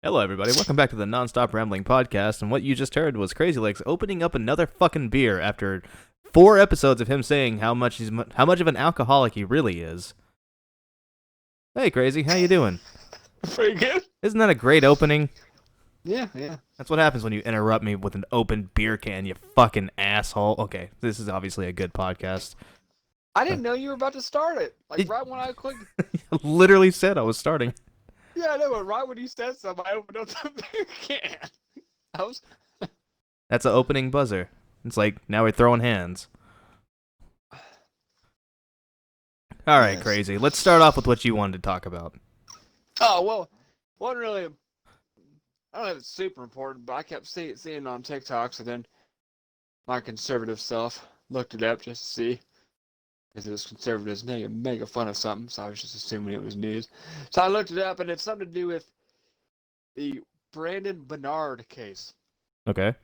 Hello, everybody. Welcome back to the Nonstop Rambling Podcast. And what you just heard was Crazy Legs opening up another fucking beer after 4 episodes of him saying how much of an alcoholic he really is. Hey, Crazy, how you doing? Pretty good. Isn't that a great opening? Yeah, yeah. That's what happens when you interrupt me with an open beer can, you fucking asshole. Okay, this is obviously a good podcast. I didn't know you were about to start it. Like It right when I clicked. literally said I was starting. Yeah, I know. But right when you said something, I opened up the beer can. I was. That's an opening buzzer. It's like now we're throwing hands. All right, Yes. Crazy. Let's start off with what you wanted to talk about. Oh well, wasn't really. I don't know if it's super important, but I kept seeing it on TikTok. So then my conservative self looked it up just to see, because it was conservatives mega fun of something. So I was just assuming it was news. So I looked it up, and it's something to do with the Brandon Bernard case. Okay.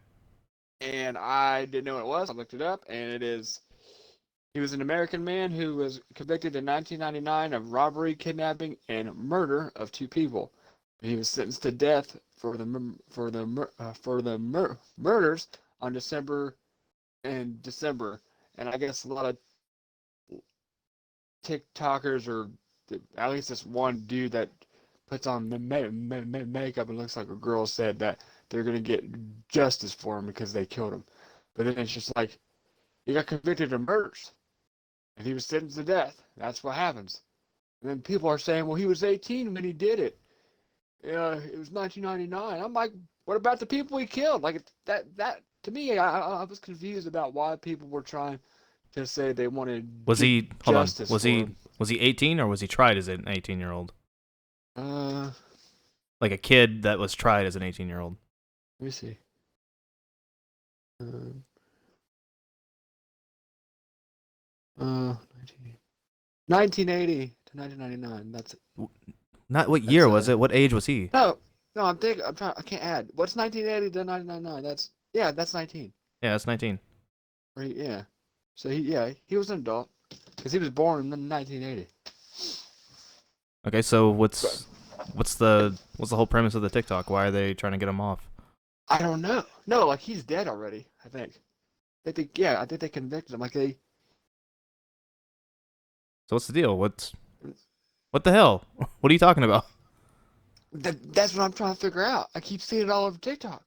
And I didn't know what it was. I looked it up, and he was an American man who was convicted in 1999 of robbery, kidnapping, and murder of two people. He was sentenced to death for the murders on December, and I guess a lot of TikTokers, or at least this one dude that puts on makeup and looks like a girl, said that they're gonna get justice for him because they killed him. But then it's just like he got convicted of murders and he was sentenced to death. That's what happens. And then people are saying, well, he was 18 when he did it. It was 1999. I'm like, what about the people he killed? Like that to me, I was confused about why people were trying to say they wanted Was he? Hold on. justice Was for he? him. Was he 18 or was he tried as an 18-year-old? Uh, Like a kid that was tried as an 18-year-old. Let me see. Um, 1980 to 1999. Not what That's year was it? What age was he? no, no. I'm thinking. I'm trying. I can't add. What's 1980 to 1999? That's 19. Yeah, that's 19. Right? Yeah. So he was an adult because he was born in 1980. Okay, so But what's the whole premise of the TikTok? Why are they trying to get him off? I don't know. No, like he's dead already. I think. I think they convicted him. Like they. So what's the deal? What the hell? What are you talking about? That's what I'm trying to figure out. I keep seeing it all over TikTok.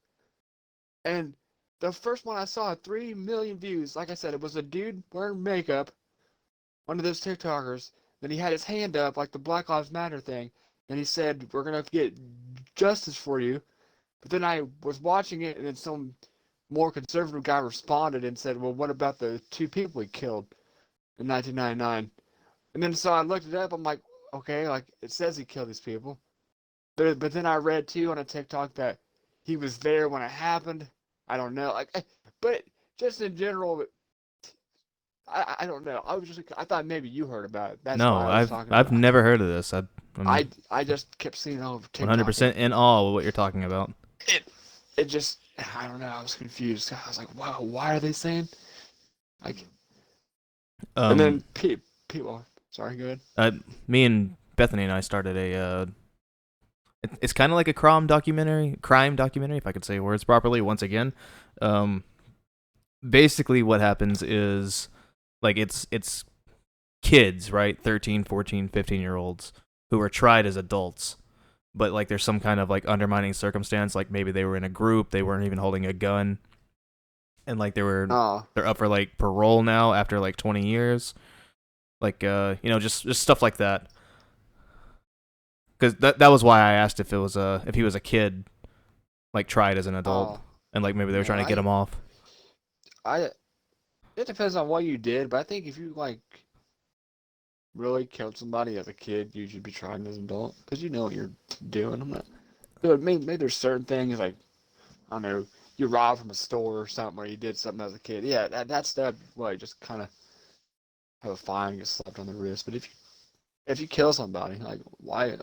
And the first one I saw had 3 million views. Like I said, it was a dude wearing makeup, one of those TikTokers. Then he had his hand up, like the Black Lives Matter thing. And he said, we're going to get justice for you. But then I was watching it, and then some more conservative guy responded and said, well, what about the two people he killed in 1999? And then so I looked it up. I'm like, okay, like it says he killed these people. But then I read too on a TikTok that he was there when it happened. I don't know. But just in general, I don't know. I thought maybe you heard about it. That's No, why I was I've talking I've about. never heard of this. I'm I just kept seeing it all over TikTok, and 100% in awe of what you're talking about. it it just, I don't know. I was confused. I was like, wow, why are they saying like? And Um, then people. Sorry, go ahead. uh, Me and Bethany and I started it's kind of like a crime documentary, if I could say words properly. Once again, um, basically what happens is like it's kids, right? 13, 14, 15-year olds who are tried as adults, but like there's some kind of like undermining circumstance, like maybe they were in a group, they weren't even holding a gun, and like Oh, they're up for like parole now after like 20 years, like just stuff like that. Because that was why I asked if he was a kid like tried as an adult, oh, and like maybe they were no. trying to get him off. I. It depends on what you did, but I think if you like really killed somebody as a kid, you should be trying as an adult because you know what you're doing. I'm not. Dude, maybe there's certain things like, I don't know, you robbed from a store or something, or you did something as a kid. Yeah, that stuff. Well, you just kind of have a fine, get slapped on the wrist. But if you kill somebody, like why?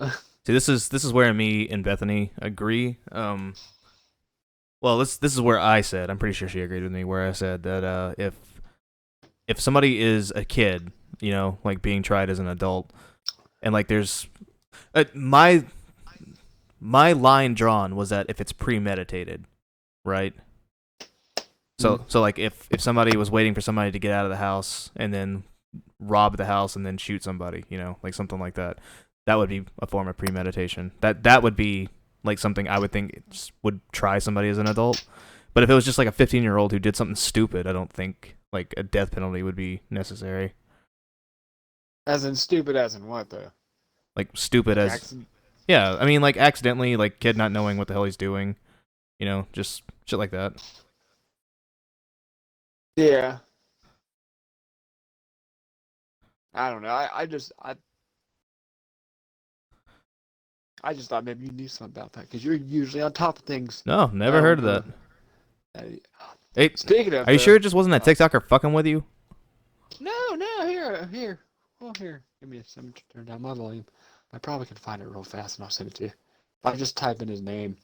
See, this is where me and Bethany agree. Well, this is where I said, I'm pretty sure she agreed with me, where I said that if somebody is a kid, like being tried as an adult, and like there's my my line drawn was that if it's premeditated, right? So like if somebody was waiting for somebody to get out of the house and then rob the house and then shoot somebody, like something like that, that would be a form of premeditation. That would be like something I would think would try somebody as an adult. But if it was just like a 15-year-old who did something stupid, I don't think like a death penalty would be necessary. As in stupid, as in what though? Like stupid Like as accident? yeah, I mean like accidentally like kid not knowing what the hell he's doing, just shit like that. Yeah. I don't know. I just thought maybe you knew something about that because you're usually on top of things. No, never heard of that. Uh, Hey, Speaking of, are you sure it just wasn't that TikToker fucking with you? no, here. Well, here, give me a second to turn down my volume. I probably can find it real fast and I'll send it to you. If I just type in his name,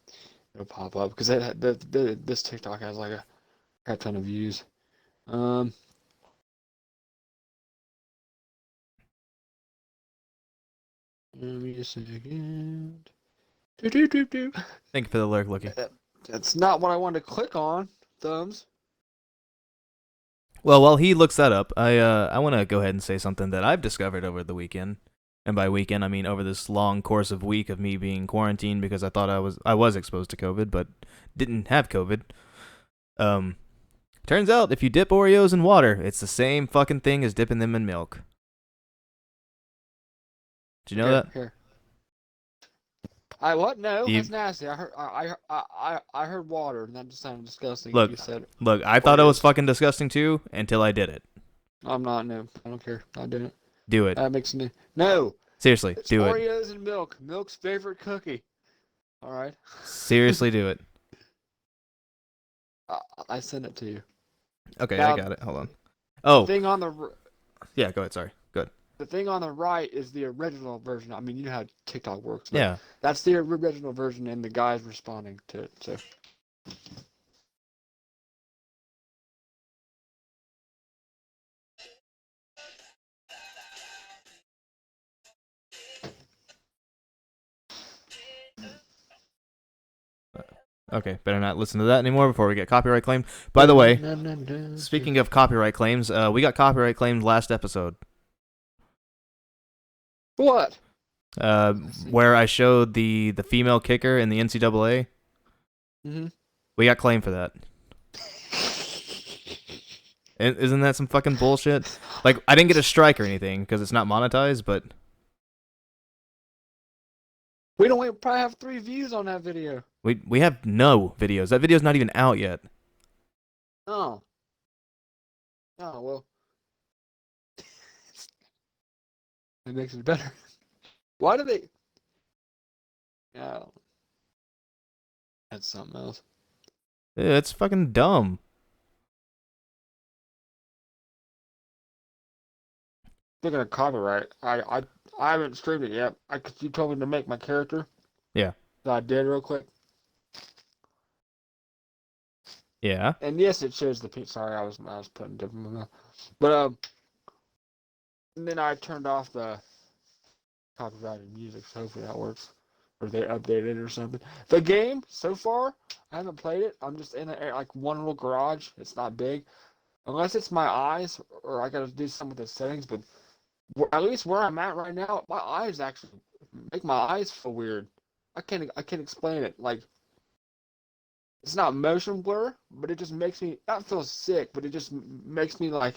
it'll pop up because this TikTok has like a crap ton of views. Give me a second. Do. Thank you for the lurk, Lookie. That's not what I wanted to click on. Thumbs. Well, while he looks that up, I want to go ahead and say something that I've discovered over the weekend. And by weekend, I mean over this long course of week of me being quarantined because I thought I was exposed to COVID, but didn't have COVID. Turns out if you dip Oreos in water, it's the same fucking thing as dipping them in milk. Did you know that? Here. I what? No, You- that's nasty. I heard water, and that just sounded disgusting. Look, You said it. Look, I thought it was fucking disgusting too until I did it. I'm not. No, I don't care. Not doing it. Do it. That makes me no. Seriously, It's do it. Oreos and milk. Milk's favorite cookie. All right. Seriously, do it. I sent it to you. Okay, Now, I got it. Hold on. Oh, The thing on the yeah, go ahead. Sorry. Good. the thing on the right is the original version. I mean, you know how TikTok works. But Yeah. That's the original version, and the guy's responding to it. So. Okay, better not listen to that anymore before we get copyright claimed. By the way, speaking of copyright claims, we got copyright claimed last episode. What? Where I showed the female kicker in the NCAA. Mm-hmm. We got claimed for that. Isn't that some fucking bullshit? Like, I didn't get a strike or anything because it's not monetized, but We probably have 3 views on that video. we have no videos. That video's not even out yet. Oh. Oh well. It makes it better. Why do they? Yeah. That's something else. Yeah, it's fucking dumb. Speaking of copyright, I haven't streamed it yet. You told me to make my character. Yeah. So I did real quick. Yeah. And yes, it shows the Sorry, I was putting different. But and then I turned off the copyrighted music. So hopefully that works, or they updated it or something. The game so far, I haven't played it. I'm just in like one little garage. It's not big, unless it's my eyes or I gotta do something with the settings. But at least where I'm at right now, my eyes actually make my eyes feel weird. I can't explain it. Like, it's not motion blur, but it just makes me not feel sick, but it just makes me like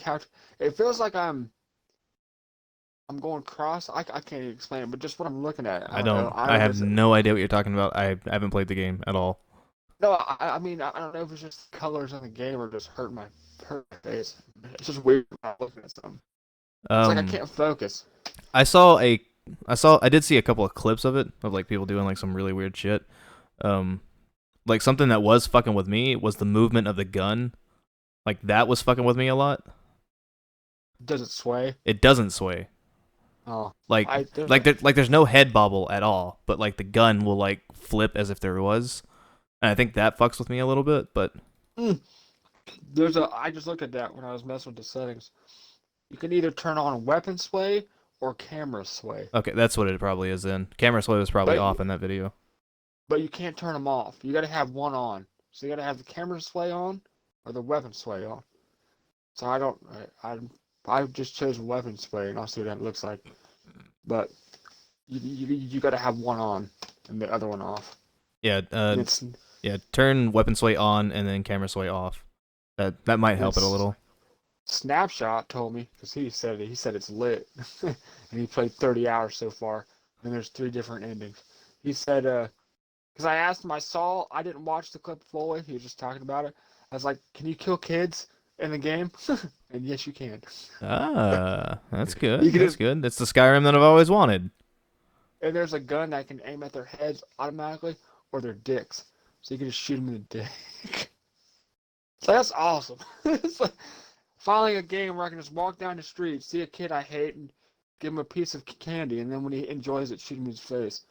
it feels like I'm going cross. I can't even explain it, but just what I'm looking at. I don't. I have no idea what you're talking about. I haven't played the game at all. No, I mean I don't know if it's just colors in the game or just hurt my face. It's just weird when I'm looking at something. It's like I can't focus. I did see a couple of clips of it of like people doing like some really weird shit. Like something that was fucking with me was the movement of the gun. Like that was fucking with me a lot. Does it sway? It doesn't sway. Oh, there's no head bobble at all, but like the gun will like flip as if there was. And I think that fucks with me a little bit, but I just looked at that when I was messing with the settings. You can either turn on weapon sway or camera sway. okay, that's what it probably is then. Camera sway was probably off in that video. but you can't turn them off. You got to have one on. So you got to have the camera display on or the weapon display on. So I don't. I just chose weapon display, and I'll see what that looks like. But you got to have one on and the other one off. Yeah, And it's yeah. Turn weapon sway on and then camera sway off. That might help it a little. Snapshot told me because he said it's lit, and he played 30 hours so far, and there's 3 different endings. He said, because I asked him, I didn't watch the clip fully. He was just talking about it. I was like, can you kill kids in the game? And yes, you can. Ah, that's good. You can That's just, good. It's the Skyrim that I've always wanted. and there's a gun that can aim at their heads automatically or their dicks, so you can just shoot them in the dick. So that's awesome. It's like finally a game where I can just walk down the street, see a kid I hate, and give him a piece of candy, and then when he enjoys it, shoot him in his face.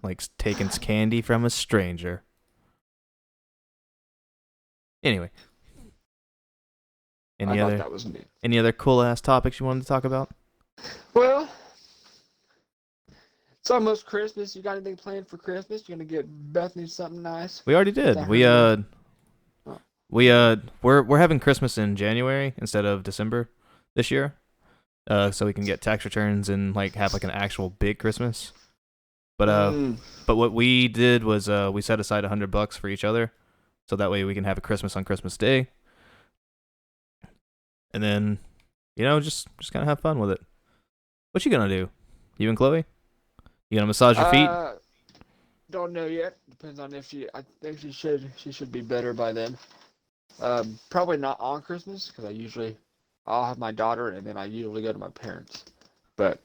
Like taking candy from a stranger. Anyway, I thought that was neat. any other cool ass topics you wanted to talk about? Well, it's almost Christmas. You got anything planned for Christmas? You gonna get Bethany something nice? We already did. We're having Christmas in January instead of December this year. So we can get tax returns and like have like an actual big Christmas. But what we did was we set aside $100 for each other, so that way we can have a Christmas on Christmas Day, and then just kind of have fun with it. What you gonna do? You and Chloe? You gonna massage your feet? Don't know yet. Depends on if she. I think she should be better by then. Probably not on Christmas because I'll have my daughter and then I usually go to my parents. But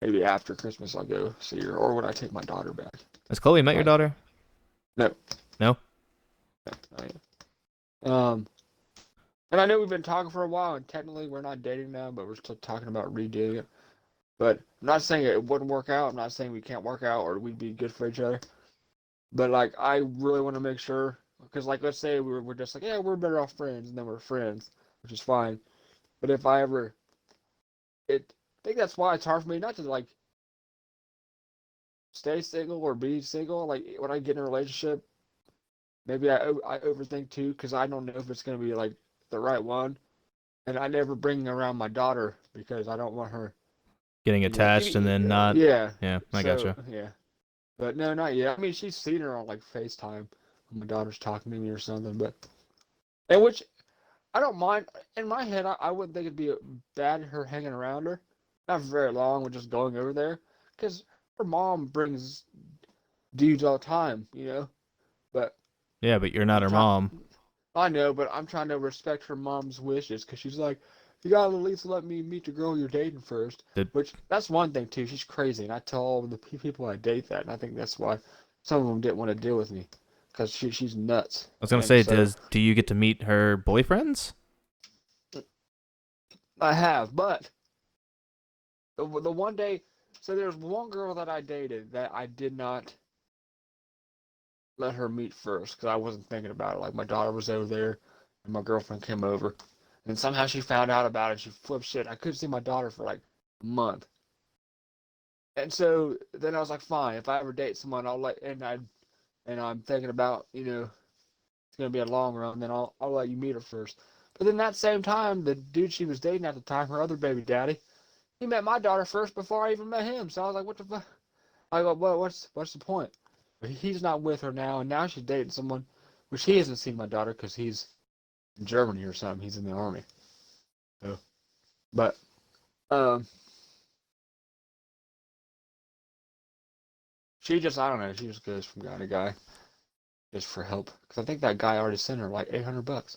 maybe after Christmas I'll go see her, or when I take my daughter back. Has Chloe met your daughter? No. No? No, not yet. And I know we've been talking for a while, and technically we're not dating now, but we're still talking about redoing it. But I'm not saying it wouldn't work out. I'm not saying we can't work out or we'd be good for each other. But like, I really want to make sure, because like, let's say we're just like, yeah, we're better off friends, and then we're friends, which is fine. But if I ever, I think that's why it's hard for me not to like stay single or be single. Like when I get in a relationship, maybe I overthink too, because I don't know if it's gonna be like the right one, and I never bring around my daughter because I don't want her Getting attached and then not. Yeah. Yeah, I So, gotcha. yeah. But no, not yet. I mean, she's seen her on like FaceTime when my daughter's talking to me or something. But and which I don't mind. In my head, I wouldn't think it'd be bad her hanging around her, not for very long. We're just going over there because her mom brings dudes all the time, you know. But Yeah, but you're not I'm her trying. mom. I know, but I'm trying to respect her mom's wishes because she's like, you gotta at least let me meet the girl you're dating first. Which that's one thing too. She's crazy, and I tell all the people I date that, and I think that's why some of them didn't want to deal with me because she's nuts. I was gonna And say, so do you get to meet her boyfriends? I have, but the one day, so there's one girl that I dated that I did not let her meet first because I wasn't thinking about it. Like my daughter was over there, and my girlfriend came over, and somehow she found out about it. She flipped shit. I couldn't see my daughter for like a month. And so then I was like, fine, if I ever date someone, I'll let, and I'm thinking about, it's gonna be a long run, then I'll let you meet her first. But then that same time, the dude she was dating at the time, her other baby daddy, he met my daughter first before I even met him. So I was like, what the fuck? I go, well, what's the point? But he's not with her now, and now she's dating someone, which he hasn't seen my daughter because he's in Germany or something. He's in the army. So, but she just, I don't know, she just goes from guy to guy just for help. Because I think that guy already sent her like $800.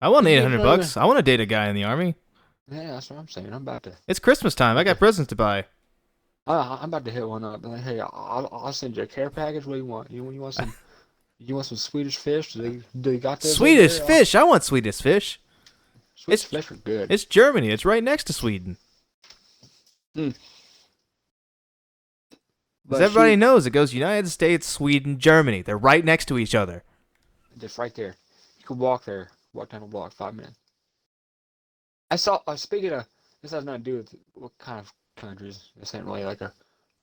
I want $800. I want to date a guy in the army. Yeah, that's what I'm saying. I'm about to. It's Christmas time. I got presents to buy. I'm about to hit one up. Like, hey, I'll send you a care package. What do you want? You want some? You want some Swedish fish? Do they got those? Swedish fish. I want Swedish fish. Swedish fish are good. It's Germany. It's right next to Sweden. As everybody knows, it goes United States, Sweden, Germany. They're right next to each other. Just right there. You can walk there. Walk down the block, 5 minutes. I saw. Speaking of, this has nothing to do with what kind of countries. This ain't really like a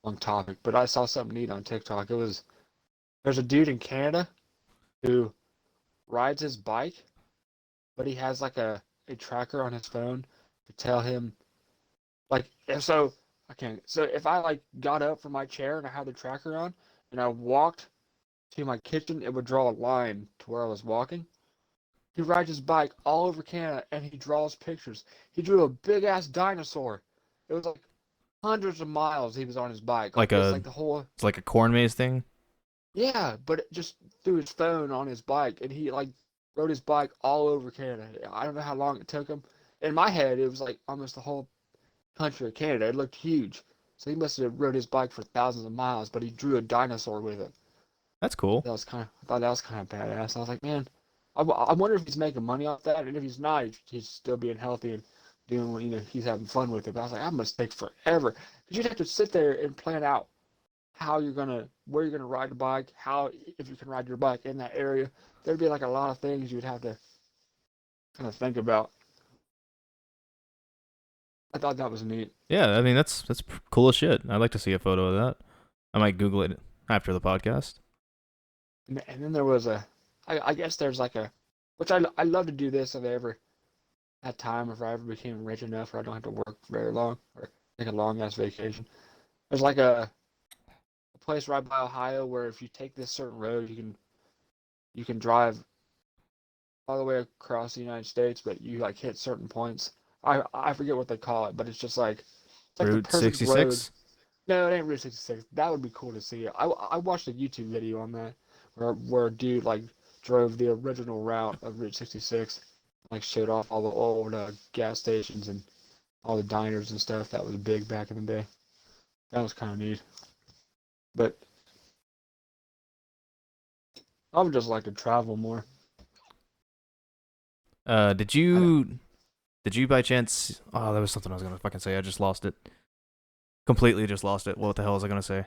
wrong topic, but I saw something neat on TikTok. There's a dude in Canada who rides his bike, but he has like a tracker on his phone to tell him like if so I can't so if I like got up from my chair and I had the tracker on and I walked to my kitchen, it would draw a line to where I was walking. He rides his bike all over Canada and he draws pictures. He drew a big ass dinosaur. It was like hundreds of miles he was on his bike. Like Like it's a like the whole it's like a corn maze thing. yeah, but it just through his phone on his bike and he like rode his bike all over Canada. I don't know how long it took him. In my head, it was like almost the whole country of Canada. It looked huge. So he must have rode his bike for thousands of miles, but he drew a dinosaur with it. That's cool. I thought that was kind of badass. I was like, man, I wonder if he's making money off that, and if he's not, he's still being healthy and doing what he's having fun with it. But I was like, that must take forever because you'd have to sit there and plan out where you're gonna ride the bike, how if you can ride your bike in that area. There'd be like a lot of things you'd have to kind of think about. I thought that was neat. Yeah, I mean that's cool as shit. I'd like to see a photo of that. I might Google it after the podcast. And then there was I guess there's like which I love to do this if I ever had time, if I ever became rich enough where I don't have to work very long or take a long ass vacation. There's like a place right by Ohio where if you take this certain road, you can drive all the way across the United States, but you like hit certain points. I forget what they call it, but it's like the Route perfect road. 66. No, it ain't Route 66. That would be cool to see. I watched a YouTube video on that where a dude like drove the original route of Route 66, like showed off all the old gas stations and all the diners and stuff that was big back in the day. That was kind of neat. But I would just like to travel more. Did you by chance? Oh, there was something I was gonna fucking say. I just lost it. Completely just lost it. What the hell was I gonna say?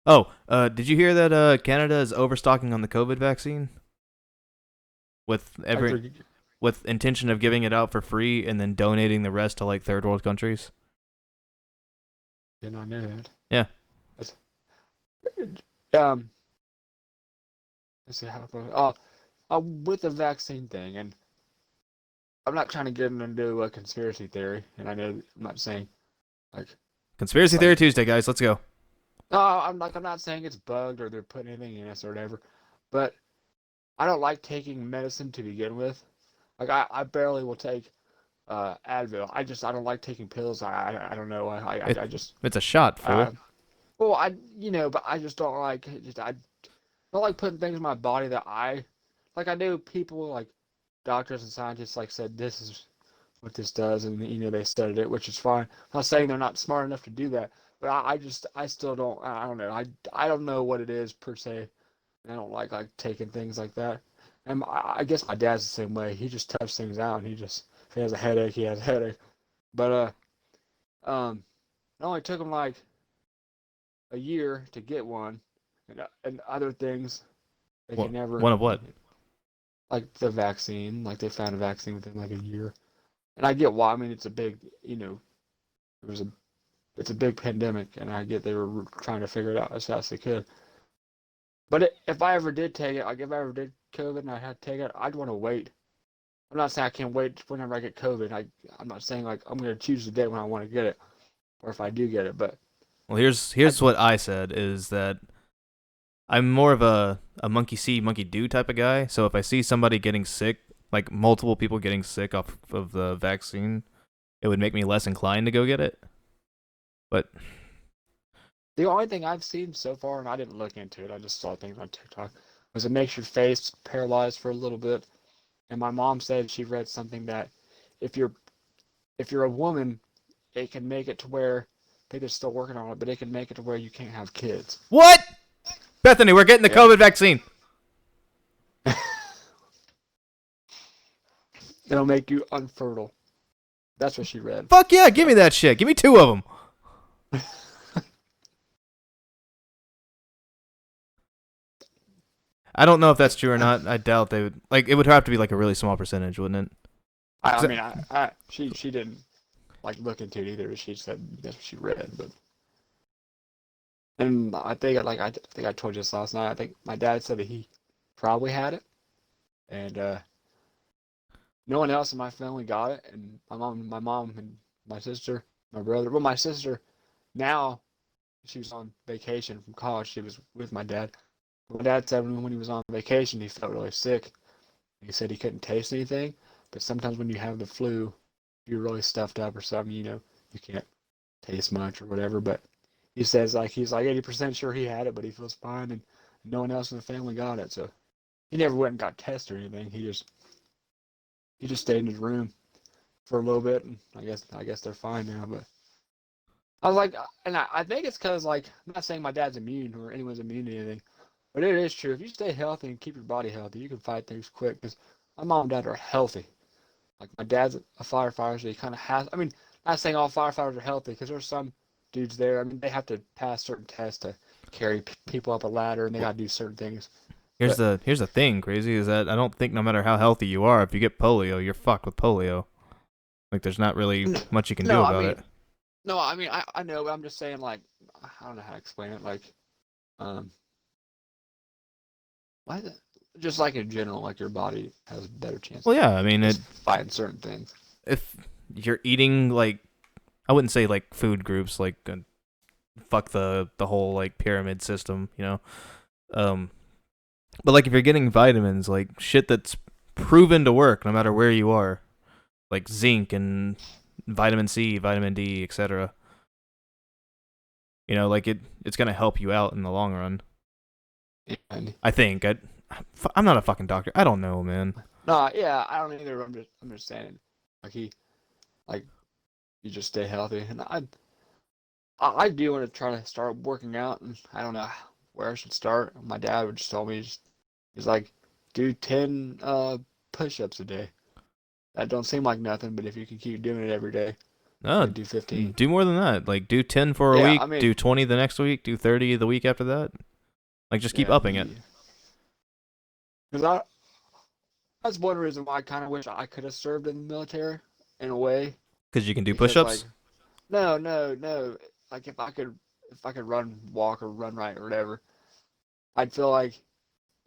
Oh, did you hear that Canada is overstocking on the COVID vaccine? With with intention of giving it out for free and then donating the rest to like third world countries. Did not know that. Yeah. That's, um, let's see how. With the vaccine thing, and I'm not trying to get into a conspiracy theory, and I know I'm not saying like Conspiracy Theory Tuesday, guys. Let's go. no, I'm not saying it's bugged or they're putting anything in us or whatever, but I don't like taking medicine to begin with. Like I barely will take Advil. I don't like taking pills. I don't know. I just It's a shot, fool. well but I just don't like I don't like putting things in my body that I know people like doctors and scientists like said this is what this does and they studied it, which is fine. I'm not saying they're not smart enough to do that, but I still don't I don't know. I don't know what it is per se. I don't like taking things like that. And I guess my dad's the same way. He just touches things out and if he has a headache, he has a headache. But it only took him like a year to get one, and other things they can never. One of what? Like the vaccine, like they found a vaccine within like a year, and I get why. I mean, it's a big, it's a big pandemic, and I get they were trying to figure it out as fast as they could. But if I ever did take it, like if I ever did COVID and I had to take it, I'd want to wait. I'm not saying I can't wait whenever I get COVID. I'm not saying like I'm gonna choose the day when I want to get it, or if I do get it. But well, here's what I said is that I'm more of a monkey see, monkey do type of guy. So if I see somebody getting sick, like multiple people getting sick off of the vaccine, it would make me less inclined to go get it. But the only thing I've seen so far, and I didn't look into it, I just saw things on TikTok, was it makes your face paralyzed for a little bit. And my mom said she read something that if you're a woman, it can make it to where I think they're still working on it, but it can make it to where you can't have kids. what? Bethany, we're getting the COVID vaccine. It'll make you unfertile. That's what she read. Fuck yeah, give me that shit. Give me 2 of them. I don't know if that's true or not. I doubt they would. Like, it would have to be like a really small percentage, wouldn't it? She didn't like look into it either. She said that's what she read, but And I think I told you this last night. I think my dad said that he probably had it, and no one else in my family got it. And my mom, and my sister, my brother. Well, my sister now she was on vacation from college. She was with my dad. My dad said when he was on vacation, he felt really sick. He said he couldn't taste anything, but sometimes when you have the flu, you're really stuffed up or something, you can't taste much or whatever. But he says like he's like 80% sure he had it, but he feels fine, and no one else in the family got it. So he never went and got tested or anything. He just stayed in his room for a little bit, and I guess they're fine now. But I was like, and I think it's because like I'm not saying my dad's immune or anyone's immune to anything, but it is true. If you stay healthy and keep your body healthy, you can fight things quick. Because my mom and dad are healthy. Like my dad's a firefighter, so he kind of has. I mean, not saying all firefighters are healthy, because there's some dudes there. I mean, they have to pass certain tests to carry people up a ladder, and they got to do certain things. Here's But the thing, crazy, is that I don't think no matter how healthy you are, if you get polio, you're fucked with polio. Like there's not really much you can do no, I about mean, it. no, I mean, I know, but I'm just saying, like, I don't know how to explain it. Like, um, why is it? Just like in general, like your body has a better chance Well, of yeah, I mean just fighting certain things. if you're eating like I wouldn't say like food groups like fuck the whole like pyramid system, you know. Um but like if you're getting vitamins, like shit that's proven to work no matter where you are, like zinc and vitamin C, vitamin D, etc. You know, like it's going to help you out in the long run. And I think I'm not a fucking doctor. I don't know, man. no, yeah, I don't either. I'm just saying, like like you just stay healthy, and I do want to try to start working out, and I don't know where I should start. My dad would just tell me, he's like, do 10 push-ups a day. That don't seem like nothing, but if you can keep doing it every day, No, like do 15. do more than that. Like do 10 for a Yeah, week, I mean, do 20 the next week, do 30 the week after that. Like just keep yeah, upping it. because that's one reason why I kind of wish I could have served in the military in a way, Cuz you can do because like, push-ups. no, no, no, like if I could run, walk, or run right or whatever, I'd feel like,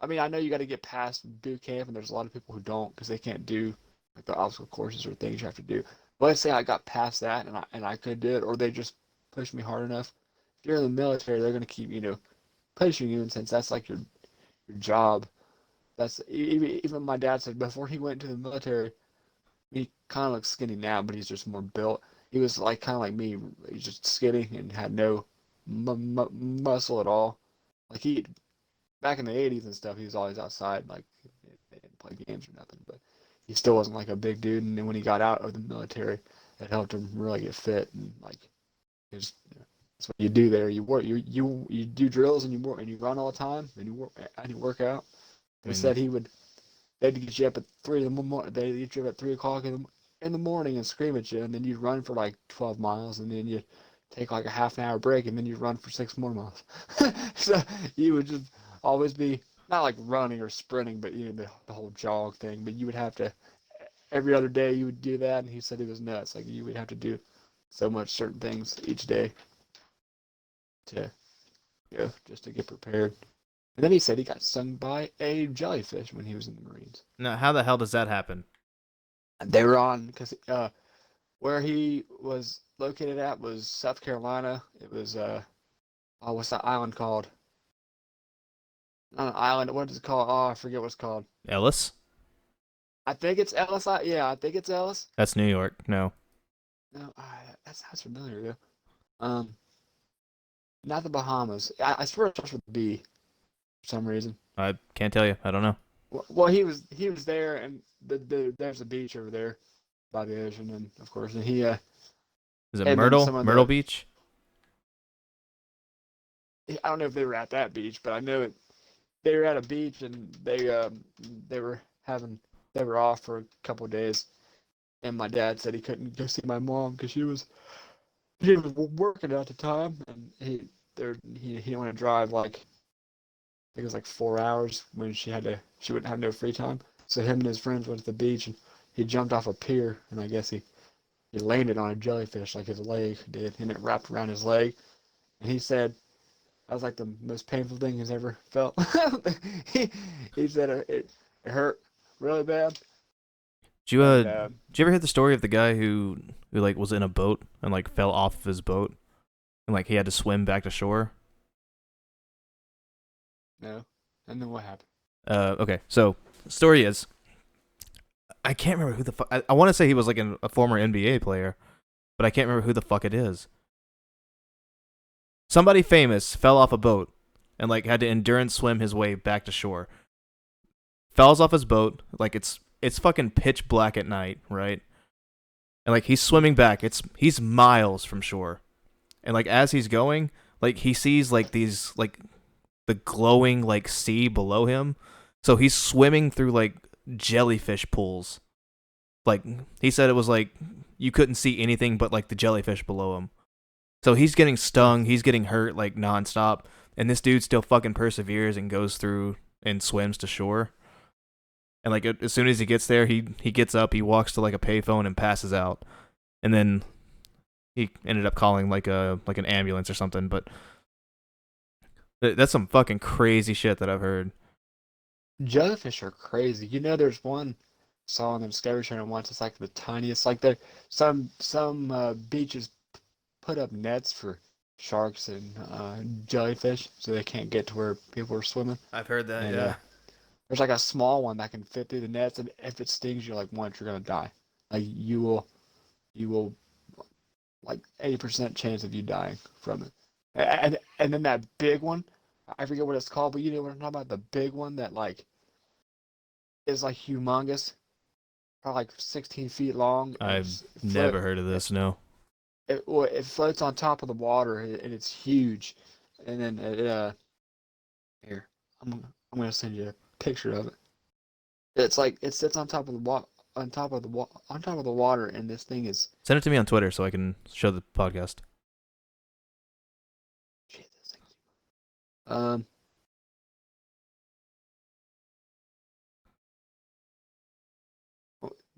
I mean, I know you got to get past boot camp, and there's a lot of people who don't because they can't do like the obstacle courses or things you have to do. But let's say I got past that, and I could do it, or they just push me hard enough. If you're in the military, they're gonna keep pushing you, and since that's like your job, that's even my dad said before he went into the military, he kind of looks skinny now, but he's just more built. He was like kind of like me. He's just skinny and had no muscle at all. Like he back in the '80s and stuff, he was always outside. Like they didn't play games or nothing, but he still wasn't like a big dude. And then when he got out of the military, it helped him really get fit, and like just that's what you do there. You work, you do drills, and you work, and you run all the time, and you work out. I They mean, said they'd get you up at 3 in the morning. They'd get you up at 3 o'clock in the morning and scream at you, and then you'd run for like 12 miles, and then you take like a half an hour break, and then you'd run for 6 more miles. So you would just always be not like running or sprinting, but the whole jog thing. But you would have to every other day you would do that, and he said it was nuts. Like you would have to do so much certain things each day to just to get prepared. And then he said he got stung by a jellyfish when he was in the Marines. now how the hell does that happen? And they were on because where he was located at was South Carolina. It was oh, what's that island called? Not an island. What is it called? Oh, I forget what it's called. Ellis? I think it's Ellis. Yeah, I think it's Ellis. That's New York. No. No, that sounds familiar though. Not the Bahamas. I swear it starts with a B for some reason. I can't tell you. I don't know. Well, he was there, and there's a beach over there by the ocean, and of course, and he Is it and then Myrtle? some of Myrtle the Beach? I don't know if they were at that beach, but I know they were at a beach, and they were having they were off for a couple of days, and my dad said he couldn't go see my mom because she was working at the time, and he didn't want to drive like I think it was like 4 hours when she wouldn't have no free time. So him and his friends went to the beach, and he jumped off a pier, and I guess he landed on a jellyfish like his leg did, and it wrapped around his leg. And he said That was like the most painful thing he's ever felt. he, he said it hurt really bad. And did you ever hear the story of the guy who like was in a boat and like fell off of his boat and like he had to swim back to shore? no. And then what happened? Okay, so the story is I can't remember who the fuck. I want to say he was like a former NBA player, but I can't remember who the fuck it is. Somebody famous fell off a boat and like had to endurance swim his way back to shore. Falls off his boat, like it's fucking pitch black at night, right? And like he's swimming back. He's miles from shore. And like as he's going, like he sees like these like the glowing like sea below him. So he's swimming through like jellyfish pools. Like he said it was like you couldn't see anything but like the jellyfish below him. So he's getting stung, he's getting hurt like nonstop, and this dude still fucking perseveres and goes through and swims to shore. And like as soon as he gets there, he gets up, he walks to like a payphone and passes out. And then he ended up calling like an ambulance or something, but that's some fucking crazy shit that I've heard. Jellyfish are crazy. You know, there's one saw on the Discovery Channel once. It's like the tiniest. Like there, some beaches put up nets for sharks and jellyfish, so they can't get to where people are swimming. I've heard that, And yeah. there's like a small one that can fit through the nets, and if it stings you like once, you're gonna die. Like you will like 80% chance of you dying from it. And then that big one, I forget what it's called, but you know what I'm talking about? The big one that like is like humongous, probably like 16 feet long, and I've never heard of this, no. it floats on top of the water, and it's huge. And then here, I'm gonna send you a picture of it. It's like it sits on top of the on top of the water, and this thing is Send it to me on Twitter so I can show the podcast. shit. This thing. Um,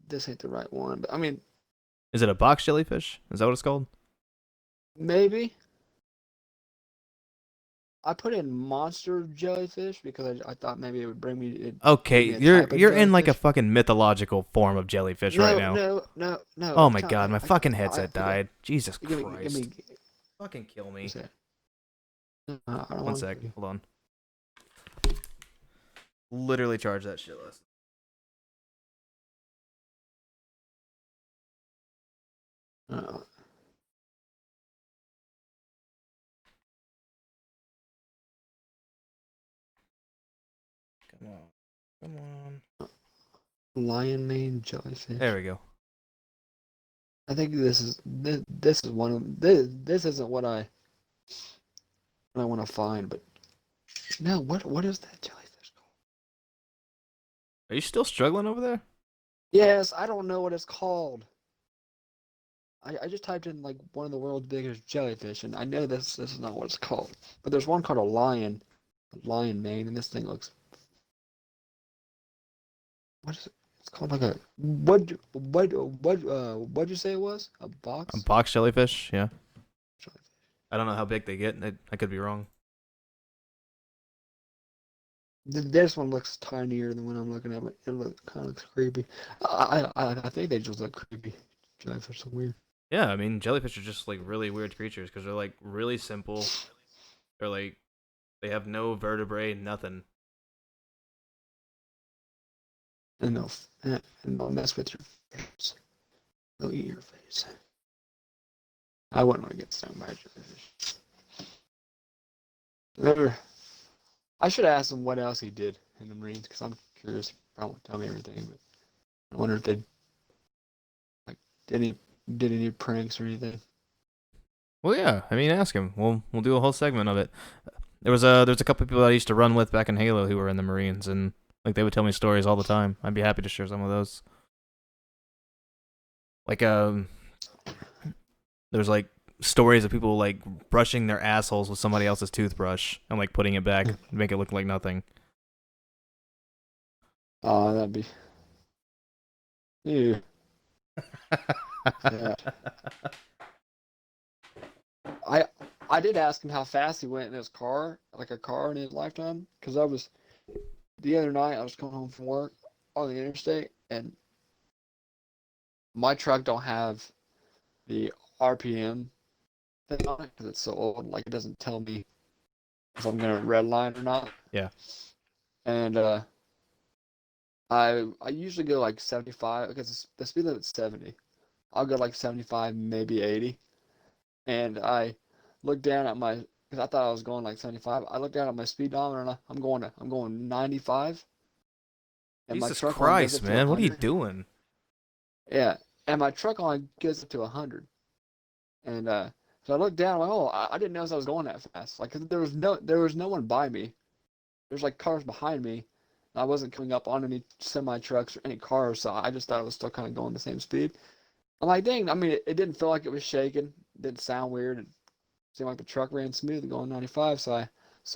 this ain't the right one, but I mean Is it a box jellyfish? Is that what it's called? maybe. I put in monster jellyfish because I thought maybe it would Okay, give me a you're type of you're in like a jellyfish. fucking mythological form of jellyfish right No, now. no, no, no. Oh I'm my telling. god, my fucking headset I got. died. Jesus Give Christ. me. Fucking kill me. What's that? I don't One want sec. to. Hold on. Literally charge that shit list. Uh, Come on. Come on. lion mane jellyfish. There we go. I think this is one of this isn't what I want to find, but no. What is that jellyfish called? Are you still struggling over there? Yes, I don't know what it's called. I just typed in like one of the world's biggest jellyfish, and I know this is not what it's called. But there's one called a lion mane, and this thing looks. What is it? It's called like a what'd you say it was? A A box? box jellyfish? Yeah. Jellyfish. I don't know how big they get. I could be wrong. This one looks tinier than when I'm looking at it. It kind of looks creepy. I think they just look creepy. Jellyfish are weird. Yeah, I mean, jellyfish are just like really weird creatures because they're like really simple. They're like they have no vertebrae, nothing. And they'll mess with your face. They'll eat your face. I wouldn't want to get stung by a jellyfish. I should ask him what else he did in the Marines because I'm curious. He probably won't tell me everything, but I wonder if they like did any pranks or anything. Well, yeah. I mean, ask him. We'll do a whole segment of it. There's a couple of people that I used to run with back in Halo who were in the Marines, and like they would tell me stories all the time. I'd be happy to share some of those. Like there's like stories of people like brushing their assholes with somebody else's toothbrush and like putting it back to make it look like nothing. Oh, that'd be. Ew. Yeah. I I did ask him how fast he went in his car, like a car in his lifetime, because I was the other night I was coming home from work on the interstate, and my truck don't have the RPM thing on it because it's so old. Like it doesn't tell me if I'm gonna red line or not. Yeah. And I usually go like 75 because the speed limit's 70. I'll go like 75, maybe 80. And I looked down at my because I thought I was going like 75. I looked down at my speedometer and I'm going 95, and my Jesus truck only goes Christ, up to man, what are you 100. doing? Yeah, and my truck only goes up to 100. And so I looked down, I'm like, oh, I didn't notice I was going that fast. Like 'cause there was no one by me. There's like cars behind me. And I wasn't coming up on any semi trucks or any cars, so I just thought it was still kind of going the same speed. I'm like, dang, I mean, it didn't feel like it was shaking. It didn't sound weird. It seemed like the truck ran smooth going 95. So I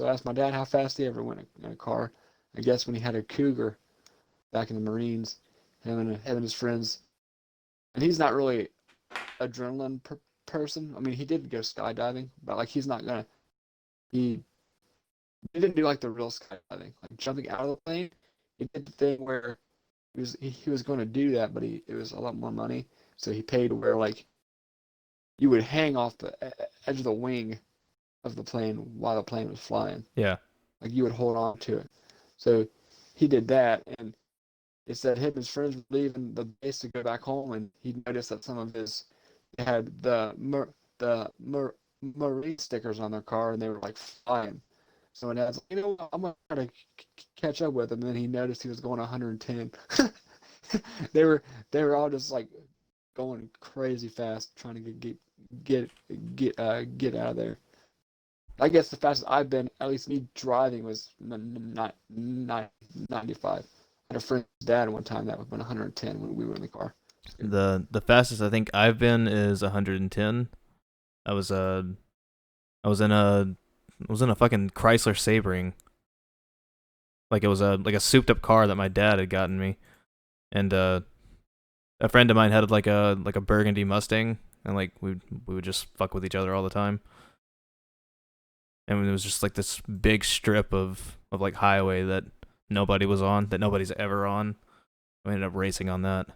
asked my dad how fast he ever went in a car. I guess when he had a Cougar back in the Marines, him and his friends. And he's not really adrenaline person. I mean, he did go skydiving, but like he's not gonna. He he didn't do like the real skydiving, like jumping out of the plane. He did the thing where he was going to do that, but it was a lot more money, so he paid where like you would hang off the edge of the wing of the plane while the plane was flying. Yeah. Like you would hold on to it. So he did that, and it said him and his friends were leaving the base to go back home, and he noticed that some of his they had Marine stickers on their car, and they were like flying. So my dad's like, you know what, I'm gonna try to catch up with him, and he noticed he was going 110. they were they were all just like going crazy fast, trying to get out of there. I guess the fastest I've been, at least me driving, was 95. I had a friend's dad one time that went 110 when we were in the car. The fastest I think I've been is 110. I was I was in a I was in a fucking Chrysler Sebring. Like it was a souped up car that my dad had gotten me, and a friend of mine had like a burgundy Mustang, and like we would just fuck with each other all the time. And it was just like this big strip of like highway that nobody was on, that nobody's ever on. I ended up racing on that.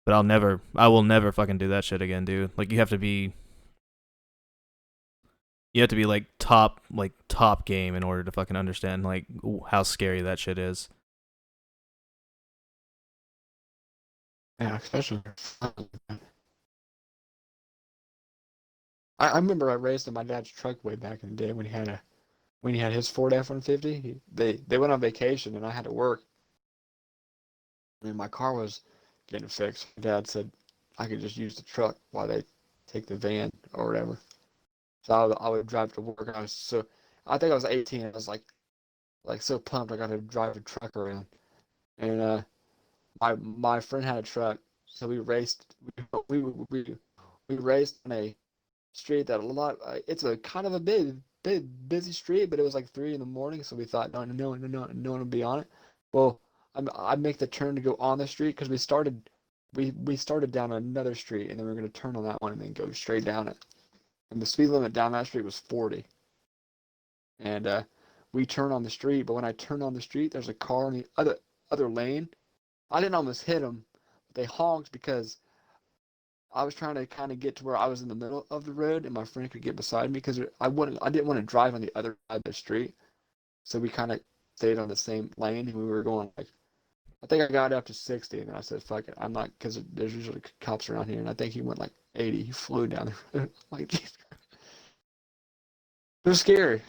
But I will never fucking do that shit again, dude. Like you have to be like top game in order to fucking understand like how scary that shit is. Yeah, especially. I remember I raced in my dad's truck way back in the day when he had his Ford F-150. They went on vacation and I had to work. I mean, my car was getting fixed. My dad said I could just use the truck while they take the van or whatever. So I would drive to work. And I think I was 18. I was like so pumped I got to drive a truck around. And my friend had a truck, so we raced. We raced on a street that a lot. It's a kind of a big busy street, but it was like 3 in the morning, so we thought no one would be on it. Well, I make the turn to go on the street because we started down another street and then we were gonna turn on that one and then go straight down it. And the speed limit down that street was 40. And we turn on the street, but when I turn on the street, there's a car in the other lane. I didn't almost hit them, but they honked because I was trying to kind of get to where I was in the middle of the road and my friend could get beside me because I didn't want to drive on the other side of the street. So we kind of stayed on the same lane and we were going like I think I got up to 60 and then I said fuck it. I'm not because there's usually cops around here and I think he went like 80. He flew down the road. Like geez. It was scary.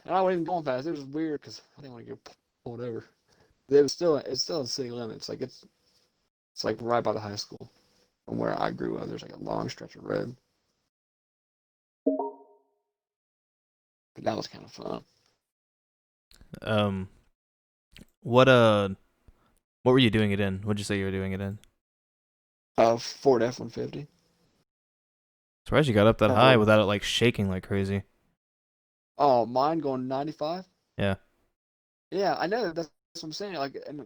And I wasn't even going fast. It was weird because I didn't want to get pulled over. It's still in city limits. Like it's like right by the high school from where I grew up. There's like a long stretch of road. But that was kind of fun. Um, what what were you doing it in? What'd you say you were doing it in? Ford F-150. Surprised you got up that Had high a without it like shaking like crazy. oh mine going 95. Yeah. Yeah, I know. That's what I'm saying. Like, and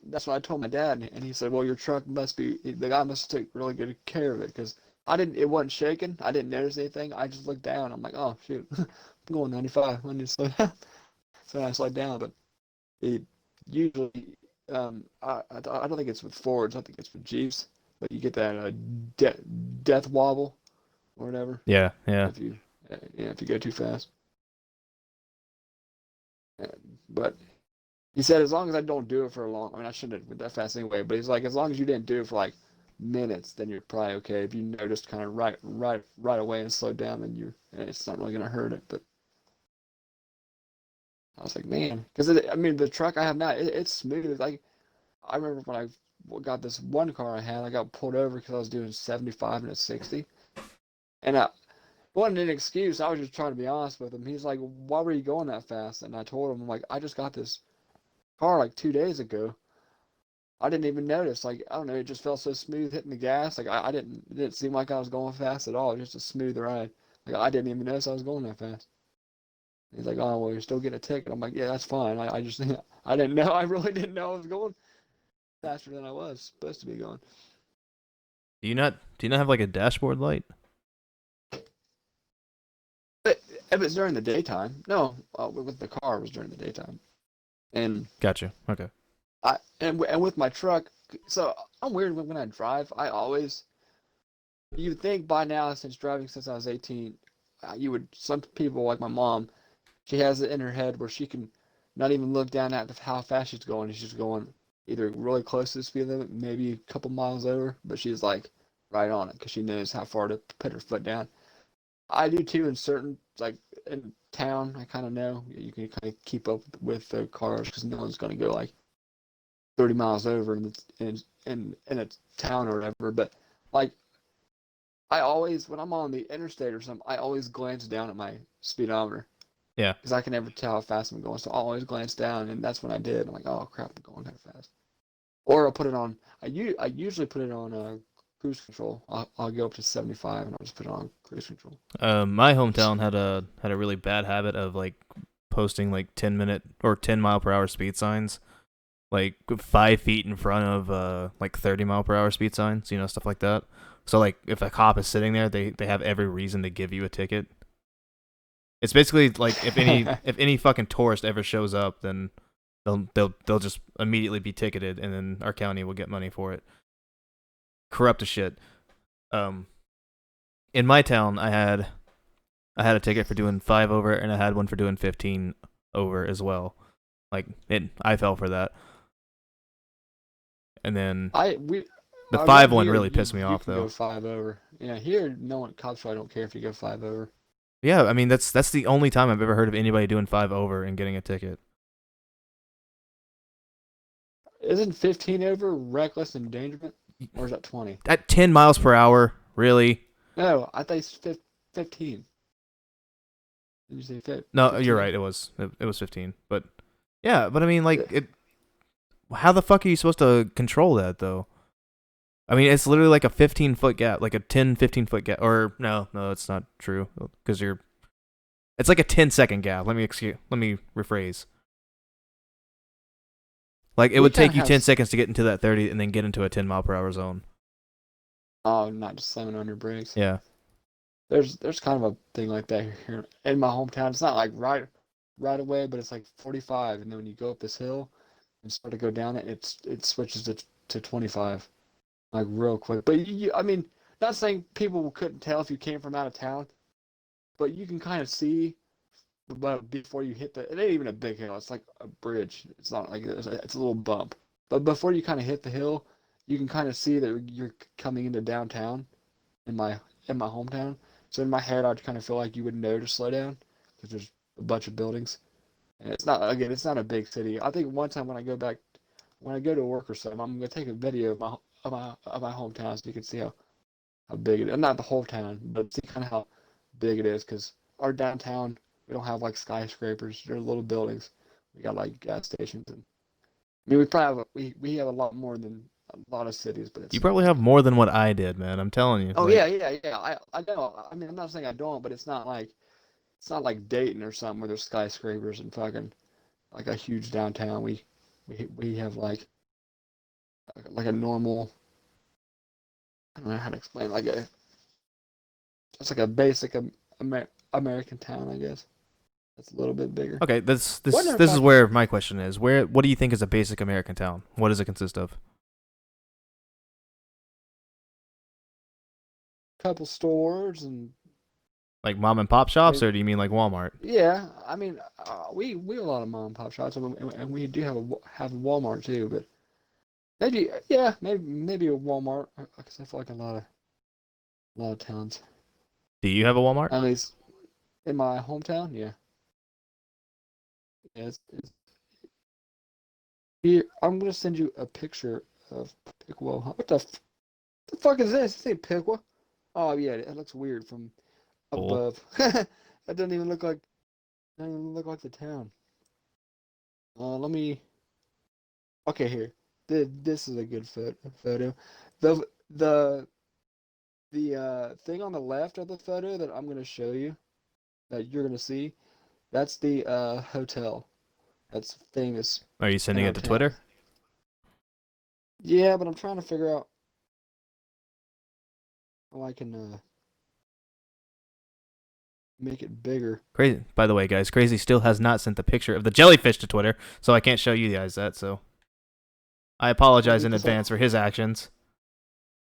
that's what I told my dad, and he said, "Well, your truck must be the guy must take really good care of it because I didn't. It wasn't shaking. I didn't notice anything. I just looked down. I'm like, oh shoot, I'm going 95. I need to slow down. So I slowed down, but it usually, I don't think it's with Fords. I think it's with Jeeps. But you get that de death wobble or whatever Yeah, yeah. if you, yeah, if you go too fast. Uh, But he said as long as I don't do it for a long, I mean I shouldn't have went that fast anyway. But he's like as long as you didn't do it for like minutes, then you're probably okay. If you noticed kind of right away and slowed down, then it's not really gonna hurt it. But I was like, man, because I mean the truck I have now, it's smooth. Like I remember when I got this one car I had, I got pulled over because I was doing 75 and a 60, and I wasn't an excuse. I was just trying to be honest with him. He's like, why were you going that fast? And I told him, I'm like, I just got this car like 2 days ago. I didn't even notice. Like, I don't know, it just felt so smooth hitting the gas. Like, I didn't, it didn't seem like I was going fast at all. Just a smooth ride. Like, I didn't even notice I was going that fast. He's like, oh, well, you're still getting a ticket. I'm like, yeah, that's fine. I just, I didn't know. I really didn't know I was going faster than I was supposed to be going. Do you not have like a dashboard light? But if it's during the daytime, no, with the car, it was during the daytime. And Gotcha. Okay. and with my truck, so I'm weird when I drive. I always you'd think by now, since driving since I was 18, you would some people like my mom, she has it in her head where she can not even look down at how fast she's going. She's just going either really close to the speed limit, maybe a couple miles over, but she's like right on it because she knows how far to put her foot down. I do too in certain like in town. I kind of know you can kind of keep up with the cars because no one's going to go like 30 miles over in a town or whatever. But like I always when I'm on the interstate or something, I always glance down at my speedometer Yeah. because I can never tell how fast I'm going. So I always glance down, and that's when I did. I'm like, oh crap, I'm going kind of fast. Or I'll put it on. I usually put it on cruise control. I'll go up to 75 and I'll just put it on cruise control. My hometown had a really bad habit of like posting like 10-minute or 10-mile-per-hour speed signs, like 5 feet in front of like 30-mile-per-hour speed signs, stuff like that. So like if a cop is sitting there, they have every reason to give you a ticket. It's basically like if any fucking tourist ever shows up, then they'll just immediately be ticketed, and then our county will get money for it. Corrupt as shit. Um, in my town, I had a ticket for doing 5 over, and I had one for doing 15 over as well. Like I fell for that, and then I we the around 5 one here really you pissed me you off can go though. 5 over. Yeah, here no one cops probably don't care if you go 5 over. Yeah, I mean that's the only time I've ever heard of anybody doing 5 over and getting a ticket. Isn't 15 over reckless endangerment, or is that 20? At 10 miles per hour, really? No, I think it's 15. Did you say No, you're 15? right. It was 15, but yeah, but I mean like it. How the fuck are you supposed to control that though? I mean, it's literally like a 15-foot gap, like a 10, 15-foot gap. Or no, it's not true because you're. It's like a 10-second gap. Let me rephrase. Like it We would kind take of you have 10 seconds to get into that 30 and then get into a 10-mile-per-hour zone. oh, not just slamming on your brakes. Yeah. There's kind of a thing like that here in my hometown. It's not like right away, but it's like 45, and then when you go up this hill and start to go down it, it switches to 25 like real quick. But I mean, not saying people couldn't tell if you came from out of town, but you can kind of see. But before you hit it ain't even a big hill. It's like a bridge. It's not like it's a little bump. But before you kind of hit the hill, you can kind of see that you're coming into downtown in my in my hometown. So in my head, I'd kind of feel like you would know to slow down because there's a bunch of buildings. And it's not a big city. I think one time when I go to work or something, I'm gonna take a video of my hometown so you can see how big it is. Not the whole town, but see kind of how big it is because our downtown, we don't have like skyscrapers. They're little buildings. We got like gas stations and I mean we probably have we have a lot more than a lot of cities, but You it's not probably have like more than what I did, man. I'm telling you. oh Like, yeah. I know. I mean I'm not saying I don't, but it's not like Dayton or something where there's skyscrapers and fucking like a huge downtown. We have like a normal I don't know how to explain like a It's like a basic American town, I guess. That's a little bit bigger. Okay, this Wonder this if this I is can where my question is. What do you think is a basic American town? What does it consist of? couple stores and Like mom and pop shops, maybe. or do you mean like Walmart? Yeah, I mean, we have a lot of mom and pop shops, and we do have a Walmart too. But maybe, yeah, maybe a Walmart, because I feel like a lot of towns, Do you have a Walmart? at least in my hometown, yeah. Yeah, here. I'm gonna send you a picture of Pickwa. The fuck is this? This ain't Pickwa. Oh yeah, it looks weird from Cool. above. That doesn't even look like the town. Let me. Okay, here. This is a good photo. The the the thing on the left of the photo that I'm gonna show you, that you're gonna see, that's the hotel that's famous Are you in sending our it to town. Twitter? Yeah, but I'm trying to figure out how I can make it bigger. Crazy. By the way, guys, Crazy still has not sent the picture of the jellyfish to Twitter, so I can't show you guys that. So I Oh, apologize in because I. advance for his actions.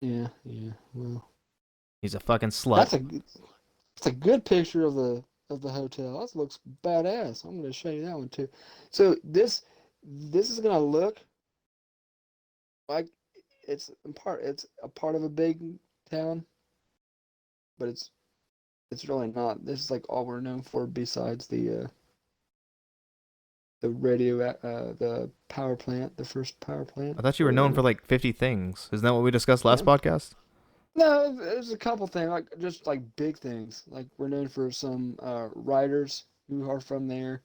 Yeah, yeah. Well, He's a fucking slut. that's a that's a good picture of the hotel. That looks badass. I'm gonna show you that one too. So this is gonna look like it's a part of a big town, but it's really not. This is like all we're known for besides the power plant, the first power plant I thought you were or known for whatever. like 50 things. Isn't that what we discussed last Yeah. podcast? No, there's a couple things, like just like big things. Like we're known for some riders who are from there,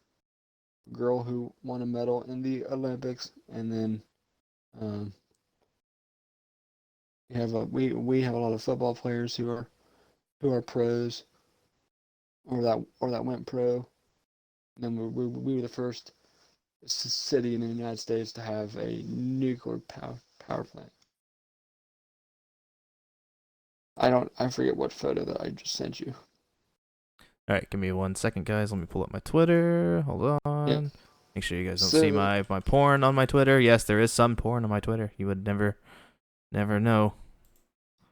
girl who won a medal in the Olympics, and then um, we have a lot of football players who are pros or that went pro. And then we were the first city in the United States to have a nuclear power plant. I forget what photo that I just sent you. All right, give me 1 second, guys. Let me pull up my Twitter. Hold Yeah. on. Make sure you guys don't see So my porn on my Twitter. Yes, there is some porn on my Twitter. You would never know.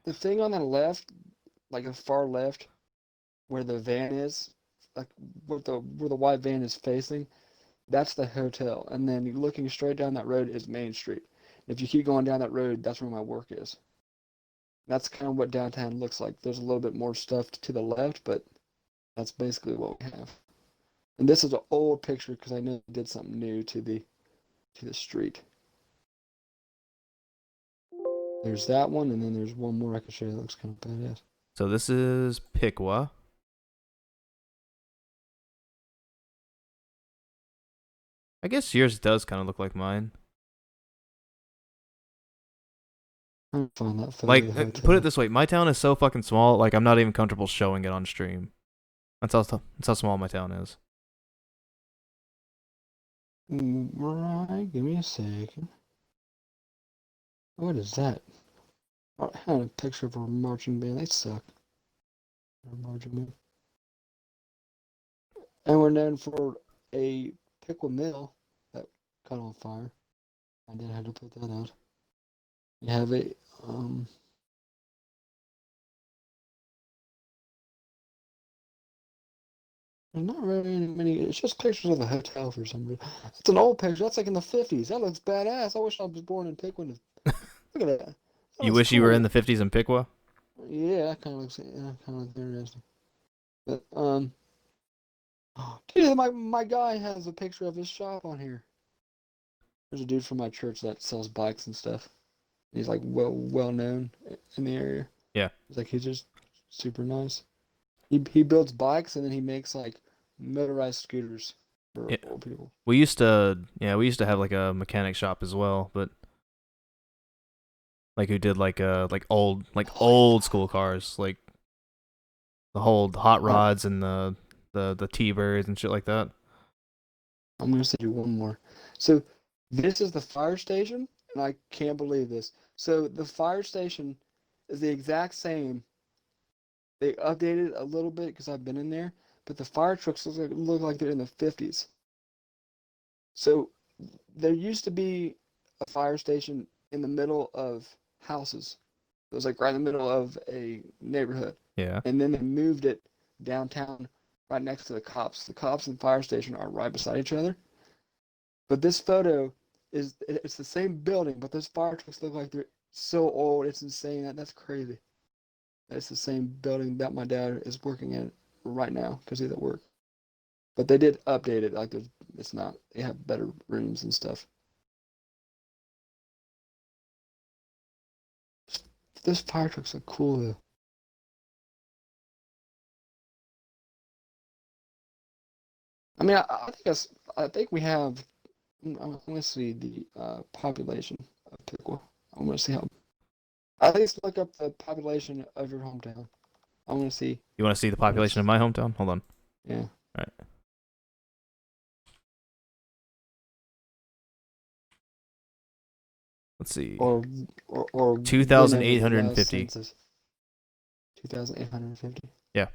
the thing on the left, like the far left, where the van is, like where the white van is facing, that's the hotel. And then looking straight down that road is Main Street. If you keep going down that road, that's where my work is. That's kind of what downtown looks like. There's a little bit more stuff to the left, but that's basically what we have. And this is an old picture because I know I did something new to the street. There's that one, and then there's one more I can show you that looks kind of badass. So this is Piqua. I guess yours does kind of look like mine. I'm gonna find that photo of Like, the put it hotel. this way, my town is so fucking small. Like, I'm not even comfortable showing it on stream. That's how small my town is. Right, give me a second. What is that? I had a picture of our marching band. They suck. Our marching band. And we're known for a pickle mill that caught on fire. I did have to put that out. We have a there's not really many. It's just pictures of the hotel for some reason. It's an old picture. That's like in the 50s. That looks badass. I wish I was born in Pickwick. Look at that. That You looks wish you were in cool. the 50s in Piqua? Yeah, that kind of looks interesting. But dude, my guy has a picture of his shop on here. There's a dude from my church that sells bikes and stuff. He's like well known in the area. Yeah. He's just super nice. He builds bikes and then he makes like motorized scooters for Yeah. old people. We used to have like a mechanic shop as well, but like who did like old school cars, like the whole hot All right, rods and the T-birds and shit like that. I'm gonna send you one more. So this is the fire station, and I can't believe this. So the fire station is the exact same They updated a little bit because I've been in there, but the fire trucks look like they're in the 50s. So there used to be a fire station in the middle of houses. It was like right in the middle of a neighborhood. Yeah. And then they moved it downtown right next to the cops. The cops and fire station are right beside each other. But this photo it's the same building, but those fire trucks look like they're so old. It's insane. That's crazy. It's the same building that my dad is working in right now because he's at work. But they did update it. Like it's not. They have better rooms and stuff. Those fire trucks are cool though. I mean, I think we have. I'm gonna see the population of Piqua. I want to see how. At least look up the population of your hometown. I want to see You want to see the what population of it's. my hometown? Hold on. Yeah. All right. Let's see. Or when was the last 2,850. census? 2,850. Yeah.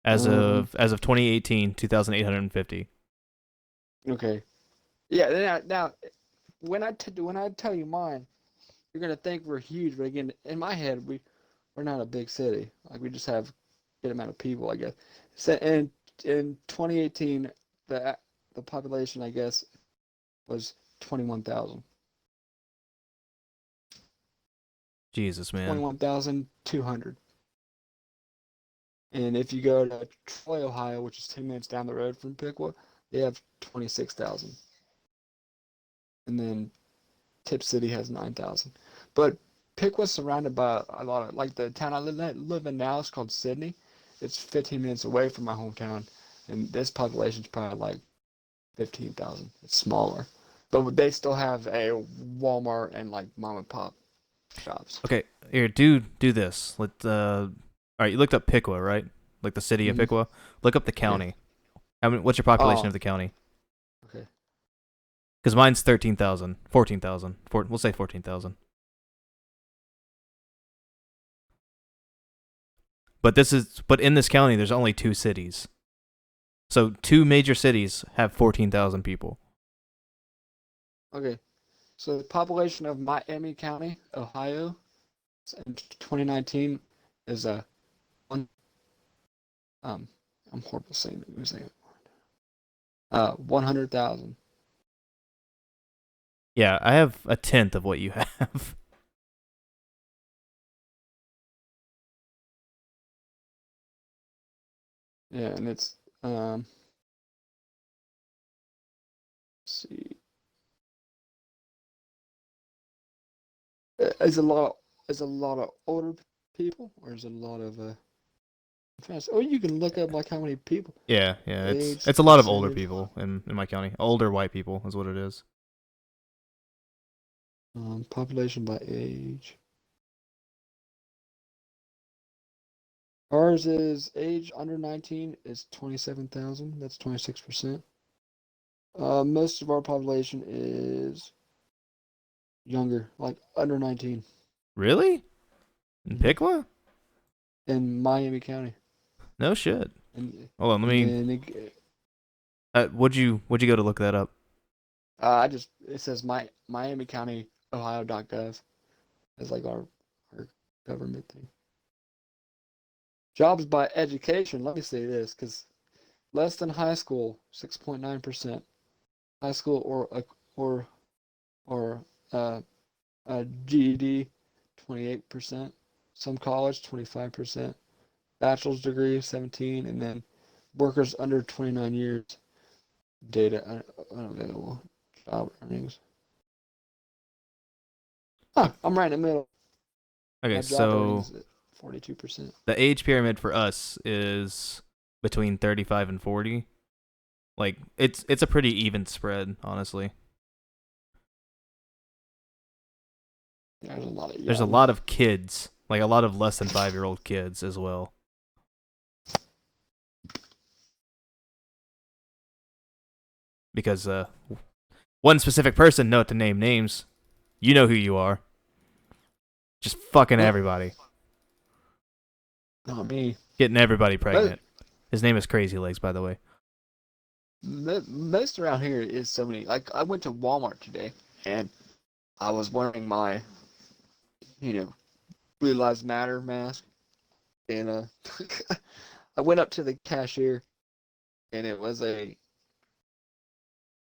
As Um. of 2018, 2,850. Okay. Yeah. Now when I tell you mine, you're gonna think we're huge, but again, in my head, we're not a big city. Like we just have a good amount of people, I guess. So in 2018, the population, I guess, was 21,000. Jesus, man. 21,200. And if you go to Troy, Ohio, which is 10 minutes down the road from Piqua, they have 26,000. And then Tip City has 9,000. But Piqua's surrounded by a lot of, like the town I live in now is called Sydney. It's 15 minutes away from my hometown. And this population is probably like 15,000. It's smaller. But they still have a Walmart and like mom and pop shops. Okay, here, do this. All right, you looked up Piqua, right? Like the city of Hmm. Piqua. Look up the Yeah. county. What's your population Oh, of the county? okay. Because mine's 13,000, 14,000. We'll say 14,000. But in this county, there's only two cities. So two major cities have 14,000 people. Okay. So the population of Miami County, Ohio, in 2019 is one. Um, I'm horrible saying it. 100,000. Yeah, I have a tenth of what you have. Yeah, and it's let's see, is a lot of older people, or is it a lot of I'm trying to say, oh, you can look up like how many people, Yeah, it's age, a lot of older percentage, people in my county. Older white people is what it is. population by age. Ours is age under 19 is 27,000. That's 26%. Most of our population is younger, like under 19 Really? In Piqua? in Miami County. No shit. And Hold on, let and me. then it, Would you go to look that up? it says Miami County Ohio.gov as like our government thing. Jobs by education. Let me say this, because less than high school, 6.9%. High school or a GED, 28%. Some college, 25%. Bachelor's degree, 17, and then workers under 29 years. Data unavailable. Job earnings. Huh, I'm right in the middle. Okay, My job so earnings at 42%. the age pyramid for us is between 35 and 40. Like it's a pretty even spread, honestly. There's a lot of There's a young. lot of kids, like a lot of less than 5-year-old kids as well. Because one specific person, not to name names, you know who you are. Just fucking Huh? everybody. Not me. Getting everybody Most, pregnant. His name is Crazy Legs, by the way. most around here is so many. Like I went to Walmart today, and I was wearing my, you know, Blue Lives Matter mask, and I went up to the cashier, and it was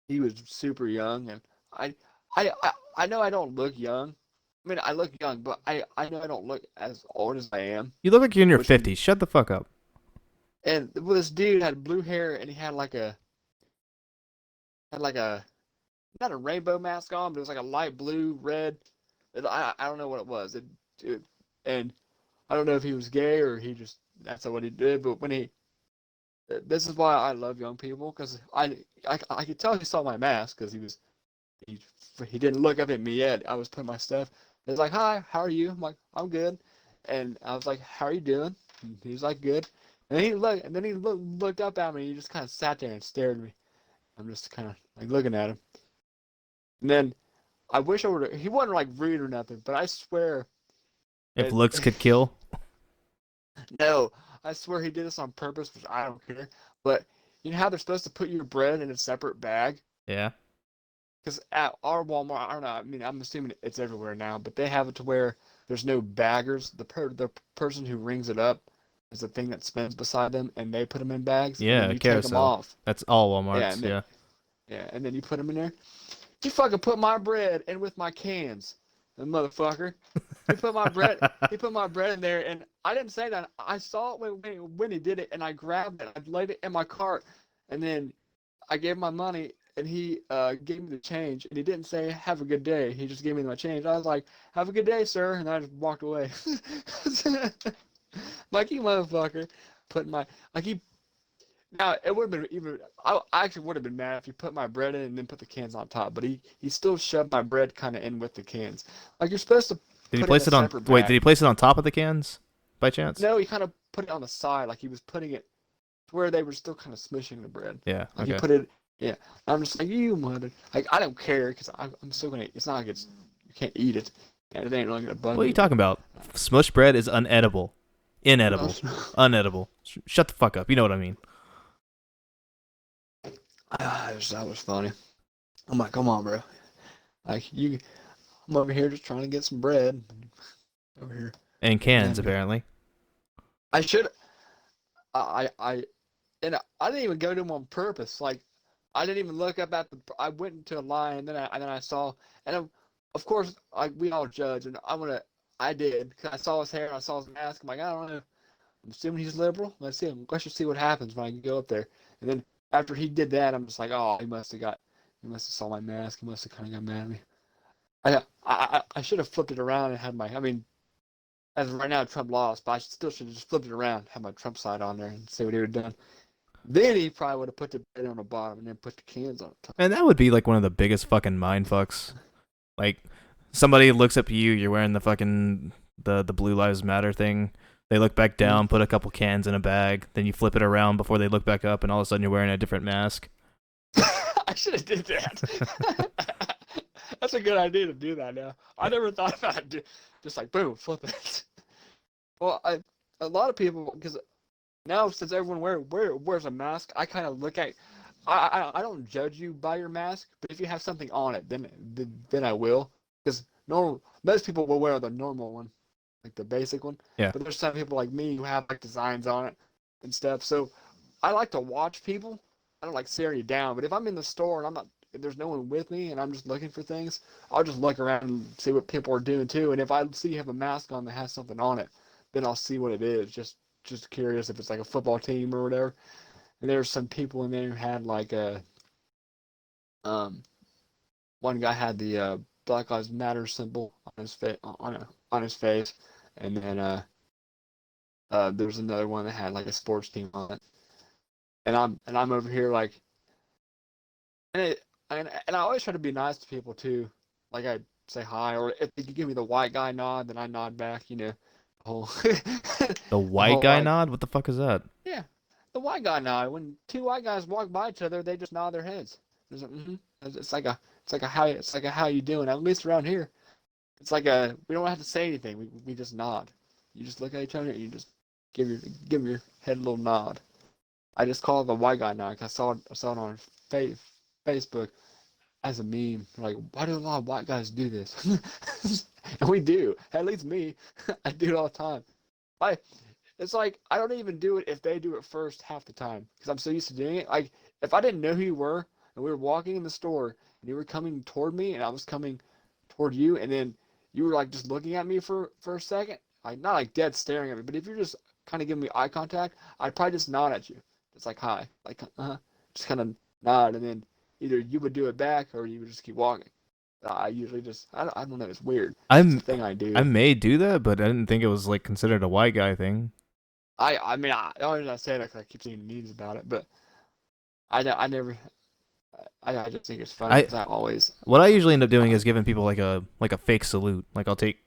he was super young, and I, I know I don't look young. I mean, I look young, but I know I don't look as old as I am, You look like you're in your which would, 50s. Shut the fuck up. and well, this dude had blue hair, and he had like a, not a rainbow mask on, but it was like a light blue, red. I don't know what it was. And I don't know if he was gay or he just that's what he did. But when he, this is why I love young people because I could tell he saw my mask because he he didn't look up at me yet. I was putting my stuff. He's like, "Hi, how are you?" I'm like, "I'm good," and I was like, "How are you doing?" And he was like, "Good." And then he looked up at me. And he just kind of sat there and stared at me. I'm just kind of like looking at him. And then I wish I would. He wasn't like rude or nothing, but I swear, If and looks could kill. no, I swear he did this on purpose, which I don't care. But you know how they're supposed to put your bread in a separate bag? Yeah. Because at our Walmart, I don't know. I mean, I'm assuming it's everywhere now, but they have it to where there's no baggers. The person who rings it up is the thing that spins beside them, and they put them in bags, and then Yeah, you take them carousel. off. That's all Yeah, Walmarts. Yeah. and then you put them in there. You fucking put my bread in with my cans, the motherfucker. He put my bread. He put my bread in there, and I didn't say that. I saw it when he did it, and I grabbed it. I laid it in my cart, and then I gave him my money, and he gave me the change. And he didn't say "Have a good day." He just gave me my change. I was like, "Have a good day, sir," and I just walked away. Like you motherfucker, put my like he. Now it would have been even. I actually would have been mad if he put my bread in and then put the cans on top. But he still shoved my bread kind of in with the cans. Like you're supposed to Did he put it in place a it on? separate Wait, did bag. he place it on top of the cans by chance? No, he kind of put it on the side, like he was putting it where they were still kind of smushing the bread. Yeah. Like he Okay. put it, yeah. I'm just like you mother. Like I don't care because I'm still gonna. It's not like it's you can't eat it, and it ain't really gonna bug What are you me. But talking about? Smush bread is unedible. no, Inedible. Unedible. Shut the fuck up. You know what I mean. that was funny. I'm like, come on, bro. Like you, I'm over here just trying to get some bread over here. And Looking cans at me. apparently. I should. I and I didn't even go to him on purpose. Like I didn't even look up at the. I went into a line, and then I saw, and of course, like we all judge, and I did because I saw his hair, and I saw his mask. I'm like, I don't know. I'm assuming he's liberal. Let's see. Let's just see what happens when I go up there. And then after he did that, I'm just like, oh, he must have saw my mask. He must have kind of got mad at me. I should have flipped it around and had my. I mean, as of right now, Trump lost, but I still should have just flipped it around, had my Trump side on there, and see what he would have done. Then he probably would have put the bread on the bottom and then put the cans on top. And that would be like one of the biggest fucking mind fucks. Like somebody looks up at you, you're wearing the fucking the Blue Lives Matter thing. They look back Mm-hmm. down, put a couple cans in a bag, then you flip it around before they look back up, and all of a sudden you're wearing a different mask. I should have did that. That's a good idea to do that now. I never thought about it. Just like boom, flip it. Well, a lot of people because now since everyone wears a mask, I kind of look at. I don't judge you by your mask, but if you have something on it, then I will. Because normal most people will wear the normal one, like the basic one. Yeah. But there's some people like me who have like designs on it and stuff. So I like to watch people. I don't like staring you down. But if I'm in the store and I'm not, if there's no one with me and I'm just looking for things, I'll just look around and see what people are doing too. And if I see you have a mask on that has something on it, then I'll see what it is. Just curious if it's like a football team or whatever. And there's some people in there who had like a um one guy had the Black Lives Matter symbol on his face on his face, and then there was another one that had like a sports team on it. And I'm over here like and it and I always try to be nice to people too. Like I say hi, or if you give me the white guy nod, then I nod back. You know, the whole The the white whole guy like nod? What the fuck is that? yeah, the white guy nod. When two white guys walk by each other, they just nod their heads. It's like, it's like a how you doing? At least around here, it's like a we don't have to say anything. We just nod. You just look at each other and you just give your head a little nod. I just call it the white guy now 'cause I saw it on Facebook as a meme. Like, why do a lot of white guys do this? And we do. At least me. I do it all the time. I It's like I don't even do it if they do it first half the time because I'm so used to doing it. Like if I didn't know who you were and we were walking in the store and you were coming toward me and I was coming toward you and then you were like just looking at me for a second, like not like dead staring at me, but if you're just kind of giving me eye contact, I'd probably just nod at you. It's like hi, like just kind of nod and then either you would do it back or you would just keep walking. I usually just I don't know. It's weird. It's a I'm thing I I do. may do that, but I didn't think it was like considered a white guy thing. I mean, the only reason I say that 'cause I keep seeing memes about it, but I never, I just think it's funny I because I always, What I usually end up doing uh, is giving people like a fake salute. I'll take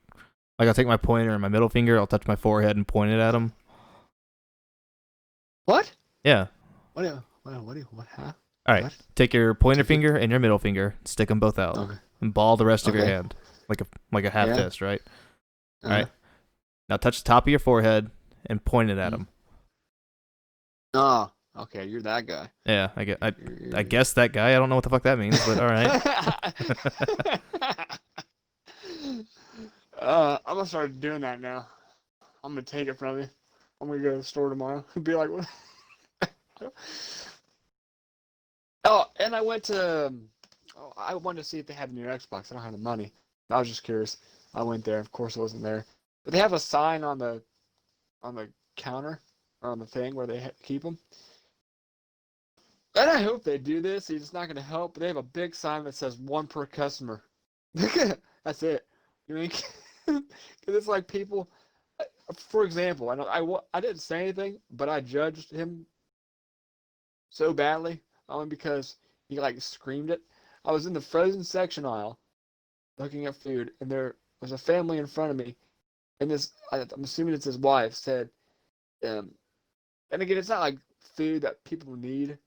my pointer and my middle finger, I'll touch my forehead and point it at them. what? Yeah. What, huh? All right. What? Take your pointer Take it? finger and your middle finger, stick them both out, Okay. and ball the rest of your Okay. hand like a half Yeah. fist, right? All Uh, right. Now touch the top of your forehead and point it at mm. them. Oh, okay. You're that guy. Yeah, I You're... guess that guy. I don't know what the fuck that means, but all right. I'm gonna start doing that now. I'm gonna take it from you. I'm gonna go to the store tomorrow and be like, what? Oh, and I went to. Oh, I wanted to see if they had a new Xbox. I don't have the money. I was just curious. I went there. Of course, it wasn't there. But they have a sign on the counter or on the thing where they keep them. And I hope they do this. It's not going to help. But they have a big sign that says one per customer. That's it. You mean? Because it's like people. For example, I didn't say anything, but I judged him so badly only because he like screamed it. I was in the frozen section aisle looking at food, and there was a family in front of me, and I'm assuming it's his wife said, um, and again, it's not like food that people need,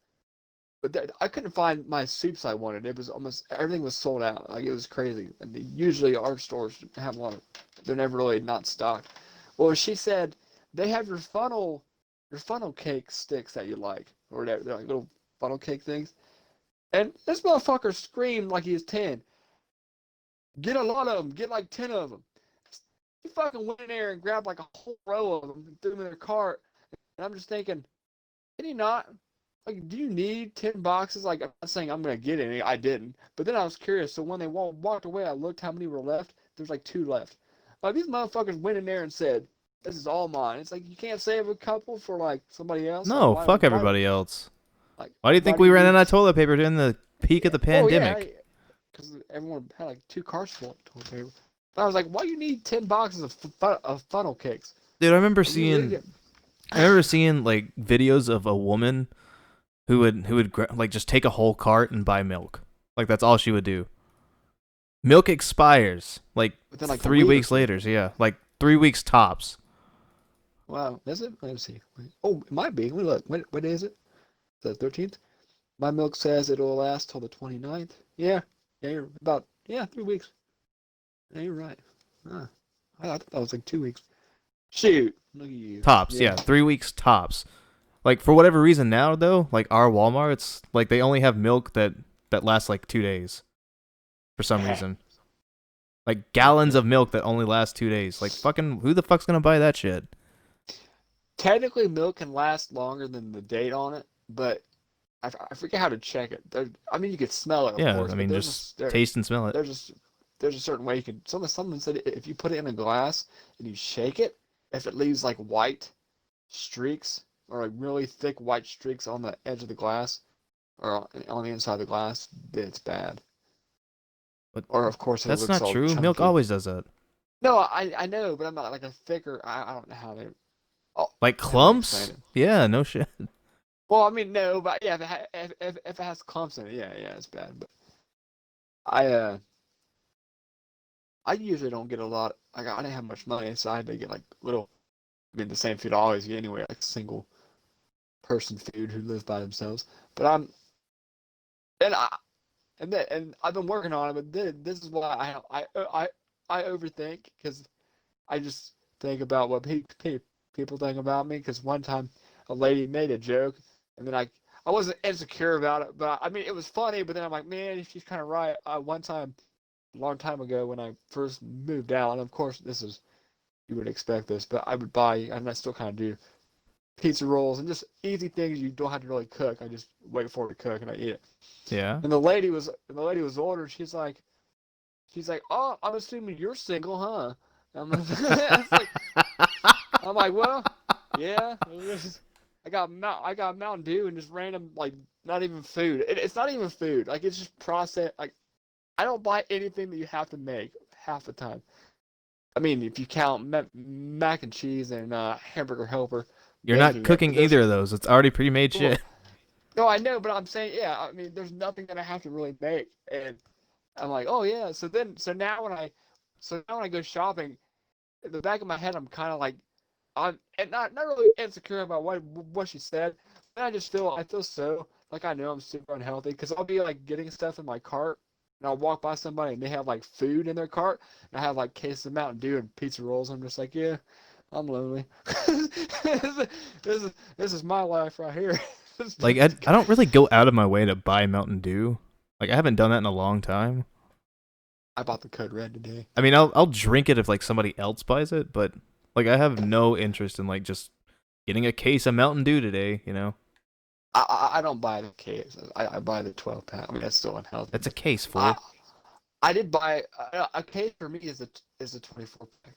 but I couldn't find my soups I wanted. It was almost everything was sold out. Like it was crazy. And usually our stores have a lot of, they're never really not stocked. Well, she said they have your funnel cake sticks that you like, or whatever. They're like little funnel cake things. And this motherfucker screamed like he was 10. Get a lot of them. Get like 10 of them. He fucking went in there and grabbed like a whole row of them and threw them in their cart. And I'm just thinking, did he not? Like, do you need 10 boxes? Like, I'm not saying I'm going to get any. I didn't. But then I was curious. So when they walked away, I looked how many were left. There's like 2 left. Like, these motherfuckers went in there and said, this is all mine. It's like, you can't save a couple for like somebody else. Like, No, fuck everybody else. Why do you why think do we you ran need out of toilet paper during the peak of the Well, yeah, pandemic? because everyone had like 2 carts full of toilet paper. But I was like, why do you need 10 boxes of funnel cakes? Dude, And you literally, I remember seeing like videos of a woman who would like just take a whole cart and buy milk. Like that's all she would do. Milk expires like within like a 3 weeks week or later. So yeah, like 3 weeks tops. wow, is it? Let's see. Oh, it might be. Let me look. What day is it? The 13th? My milk says it'll last till the 29th. Yeah. Yeah, you're about, yeah, 3 weeks. Yeah, you're right. Huh. I thought that was like 2 weeks. Shoot. Look at you. Tops, Yeah. yeah, 3 weeks tops. Like for whatever reason now though, like our Walmart's, like they only have milk that lasts like 2 days for some reason. Like gallons of milk that only last 2 days. Like fucking who the fuck's gonna buy that shit? Technically, milk can last longer than the date on it, but I forget how to check it. I mean, you could smell it, of Yeah, course, I but mean just taste and smell it. there's a certain way you can. Someone said if you put it in a glass and you shake it, if it leaves like white streaks or like really thick white streaks on the edge of the glass or on the inside of the glass, then it's bad. But Or of course, if it that's looks not all true. Milk chunky. always does that. No, I know, but I'm not like a thicker. I don't know how they. Oh, Like I don't know how to explain clumps? it. Yeah, no shit. Well, I mean, no, but yeah, if it has clumps in it, yeah, it's bad. But I uh I usually don't get a lot. Like I didn't have much money, so I had to get like little. I mean, the same food I always get anyway, like single person food who live by themselves. But and I and I've been working on it. But this is why I overthink because I just think about what people think about me because one time a lady made a joke, and then I wasn't insecure about it, but I mean it was funny. But then I'm like, man, she's kind of right. One time, a long time ago, when I first moved out, and of course this is you would expect this, but I would buy, and I still kind of do, pizza rolls and just easy things you don't have to really cook. I just wait for it to cook and I eat it. Yeah. And the lady was older. She's like, oh, I'm assuming you're single, huh? It's like, I'm like, well, yeah. I got Mountain Dew and just random like not even food. It's not even food. Like it's just processed. Like I don't buy anything that you have to make half the time. I mean, if you count mac and cheese and hamburger helper You're not making it, cooking but there's either of those. It's already pre-made well, shit. no, I know, but I'm saying, yeah. I mean, there's nothing that I have to really make, and I'm like, oh yeah. So now when I go shopping, in the back of my head, I'm kind of like, I'm and not really insecure about what she said. But I feel so like I know I'm super unhealthy because I'll be like getting stuff in my cart, and I'll walk by somebody and they have like food in their cart, and I have like cases of Mountain Dew and pizza rolls. I'm just like, yeah, I'm lonely. This is my life right here. Like I don't really go out of my way to buy Mountain Dew. Like I haven't done that in a long time. I bought the Code Red today. I mean, I'll drink it if like somebody else buys it, but like I have no interest in like just getting a case of Mountain Dew today. You know, I don't buy the case. I buy the 12 pack. I mean that's still unhealthy. that's a case, I fool. I did buy a case for me is a 24 pack.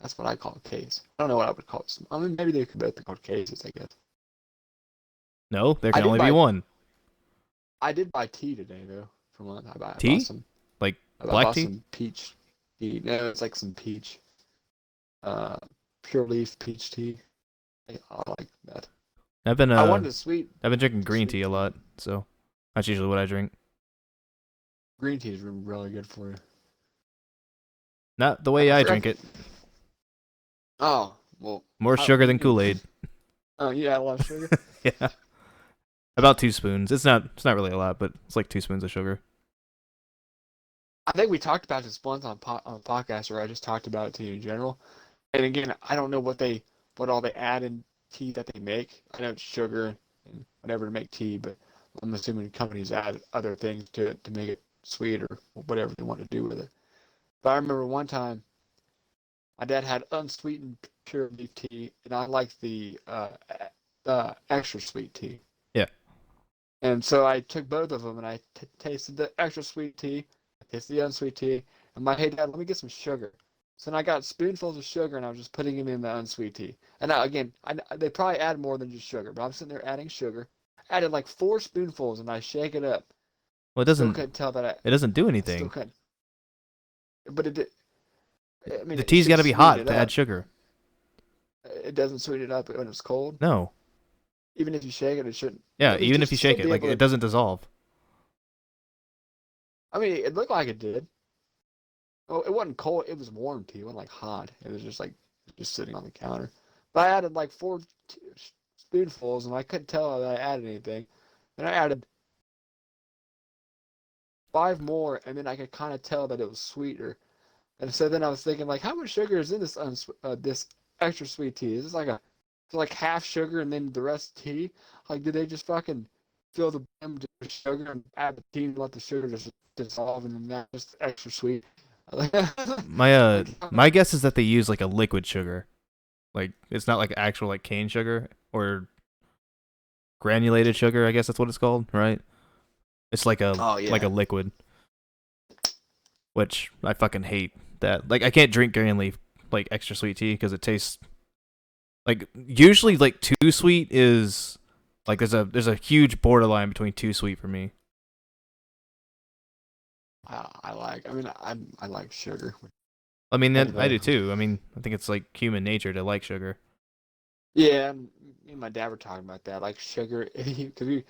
That's what I call a case. I don't know what I would call it. I mean maybe they could both be called cases. I guess. No, there I can did only be buy one. I did buy tea today though. For one, I bought Tea, some. like I black bought tea. some peach tea. No, it's like some peach. Uh, Pure leaf peach tea. I like that. I've been I wanted I've been drinking the green sweet tea a tea. lot, so that's usually what I drink. Green tea is really good for you. Not the I way I forgot. drink it. Oh well, More how sugar what do than you do? Kool-Aid. Oh, you add a lot of sugar. Yeah, about 2 spoons. It's not really a lot, but it's like 2 spoons of sugar. I think we talked about this once on a podcast, or I just talked about it to you in general. And again, I don't know what all they add in tea that they make. I know it's sugar and whatever to make tea, but I'm assuming companies add other things to it to make it sweet or whatever they want to do with it. But I remember one time my dad had unsweetened pure leaf tea, and I liked the extra sweet tea. Yeah. And so I took both of them and I tasted the extra sweet tea, I tasted the unsweet tea, and my hey dad, let me get some sugar. So then I got spoonfuls of sugar and I was just putting it in the unsweet tea. And now again, they probably add more than just sugar, but I'm sitting there adding sugar. I added like 4 spoonfuls and I shake it up. Well, Still couldn't tell that it doesn't do I still anything. couldn't. But it did. I mean, The it tea's got should to be sweeten hot it to add up. sugar. It doesn't sweeten it up when it's cold. No. Even if you shake it, it shouldn't. Yeah, I mean, even if you still shake it, be like able it to. doesn't dissolve. I mean, it looked like it did. Oh, it wasn't cold. It was warm tea. It wasn't like hot. It was just sitting on the counter. But I added like 4 spoonfuls, and I couldn't tell that I added anything. Then I added 5 more, and then I could kind of tell that it was sweeter. And so then I was thinking, like, how much sugar is in this extra sweet tea? Is this like half sugar and then the rest tea? Like, did they just fucking fill the brim with sugar and add the tea and let the sugar just dissolve and then that's just extra sweet? My Like, my guess is that they use like a liquid sugar. Like it's not like actual like cane sugar or granulated sugar, I guess that's what it's called, right? It's oh like a yeah. liquid, which I fucking hate that. Like I can't drink Granny like extra sweet tea because it tastes like usually like too sweet is like there's a huge borderline between too sweet for me. I like sugar. I mean that I Anyway, do too. I mean I think it's like human nature to like sugar. yeah, me and my dad were talking about that. Like sugar, because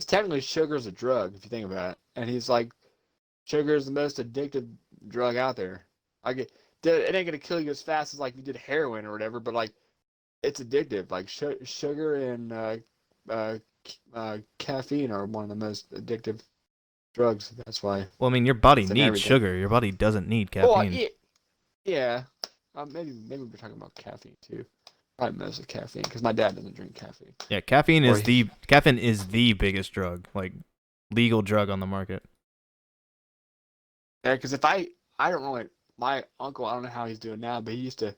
technically sugar is a drug if you think about it. And he's like, sugar is the most addictive drug out there. Like it ain't gonna kill you as fast as like you did heroin or whatever, but like it's addictive. Like sugar and uh, caffeine are one of the most addictive drugs. That's why Well, I mean your body it's in needs everything. sugar. Your body doesn't need Oh caffeine. yeah, yeah. maybe we're talking about caffeine too. Probably mostly caffeine because my dad doesn't drink caffeine. Yeah, Or he, caffeine is the biggest drug, like legal drug on the market. yeah, because if I don't really my uncle I don't know how he's doing now, but he used to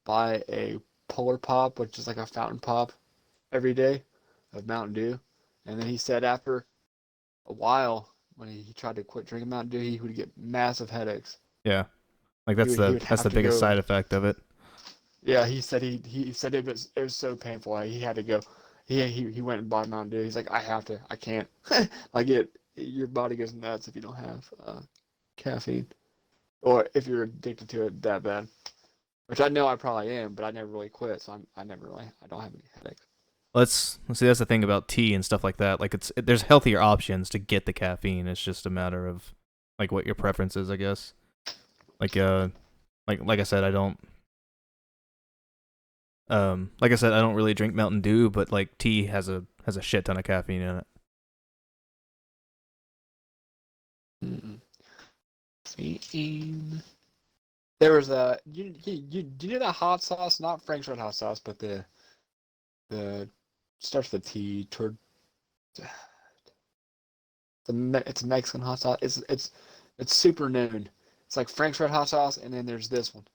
buy a Polar Pop, which is like a fountain pop, every day of Mountain Dew, and then he said after a while when he tried to quit drinking Mountain Dew, he would get massive headaches. Yeah, like He would that's have the to biggest go. side effect of it. Yeah, he said it was so painful. He had to go. He went and bought Mountain Dew. He's like, I can't. Like your body goes nuts if you don't have caffeine, or if you're addicted to it that bad. Which I know I probably am, but I never really quit, so I don't have any headaches. Let's see. That's the thing about tea and stuff like that. Like there's healthier options to get the caffeine. It's just a matter of like what your preference is, I guess. Like like I said, I don't like I said, I don't really drink Mountain Dew, but like tea has a shit ton of caffeine in it. Mm-mm. Caffeine. There was a do you know that hot sauce? Not Frank's Red Hot Sauce, but the starts with T. It's a Mexican hot sauce. It's super known. It's like Frank's Red Hot Sauce, and then there's this one.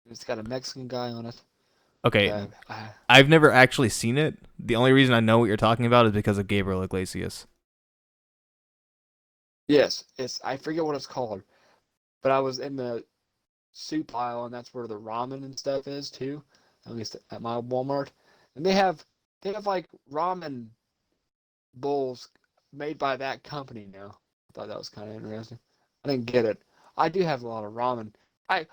It's got a Mexican guy on it. Okay, Uh, I've never actually seen it. The only reason I know what you're talking about is because of Gabriel Iglesias. yes, it's I forget what it's called, but I was in the soup aisle, and that's where the ramen and stuff is too. At least at my Walmart, and they have like ramen bowls made by that company now. I thought that was kind of interesting. I didn't get it. I do have a lot of ramen. I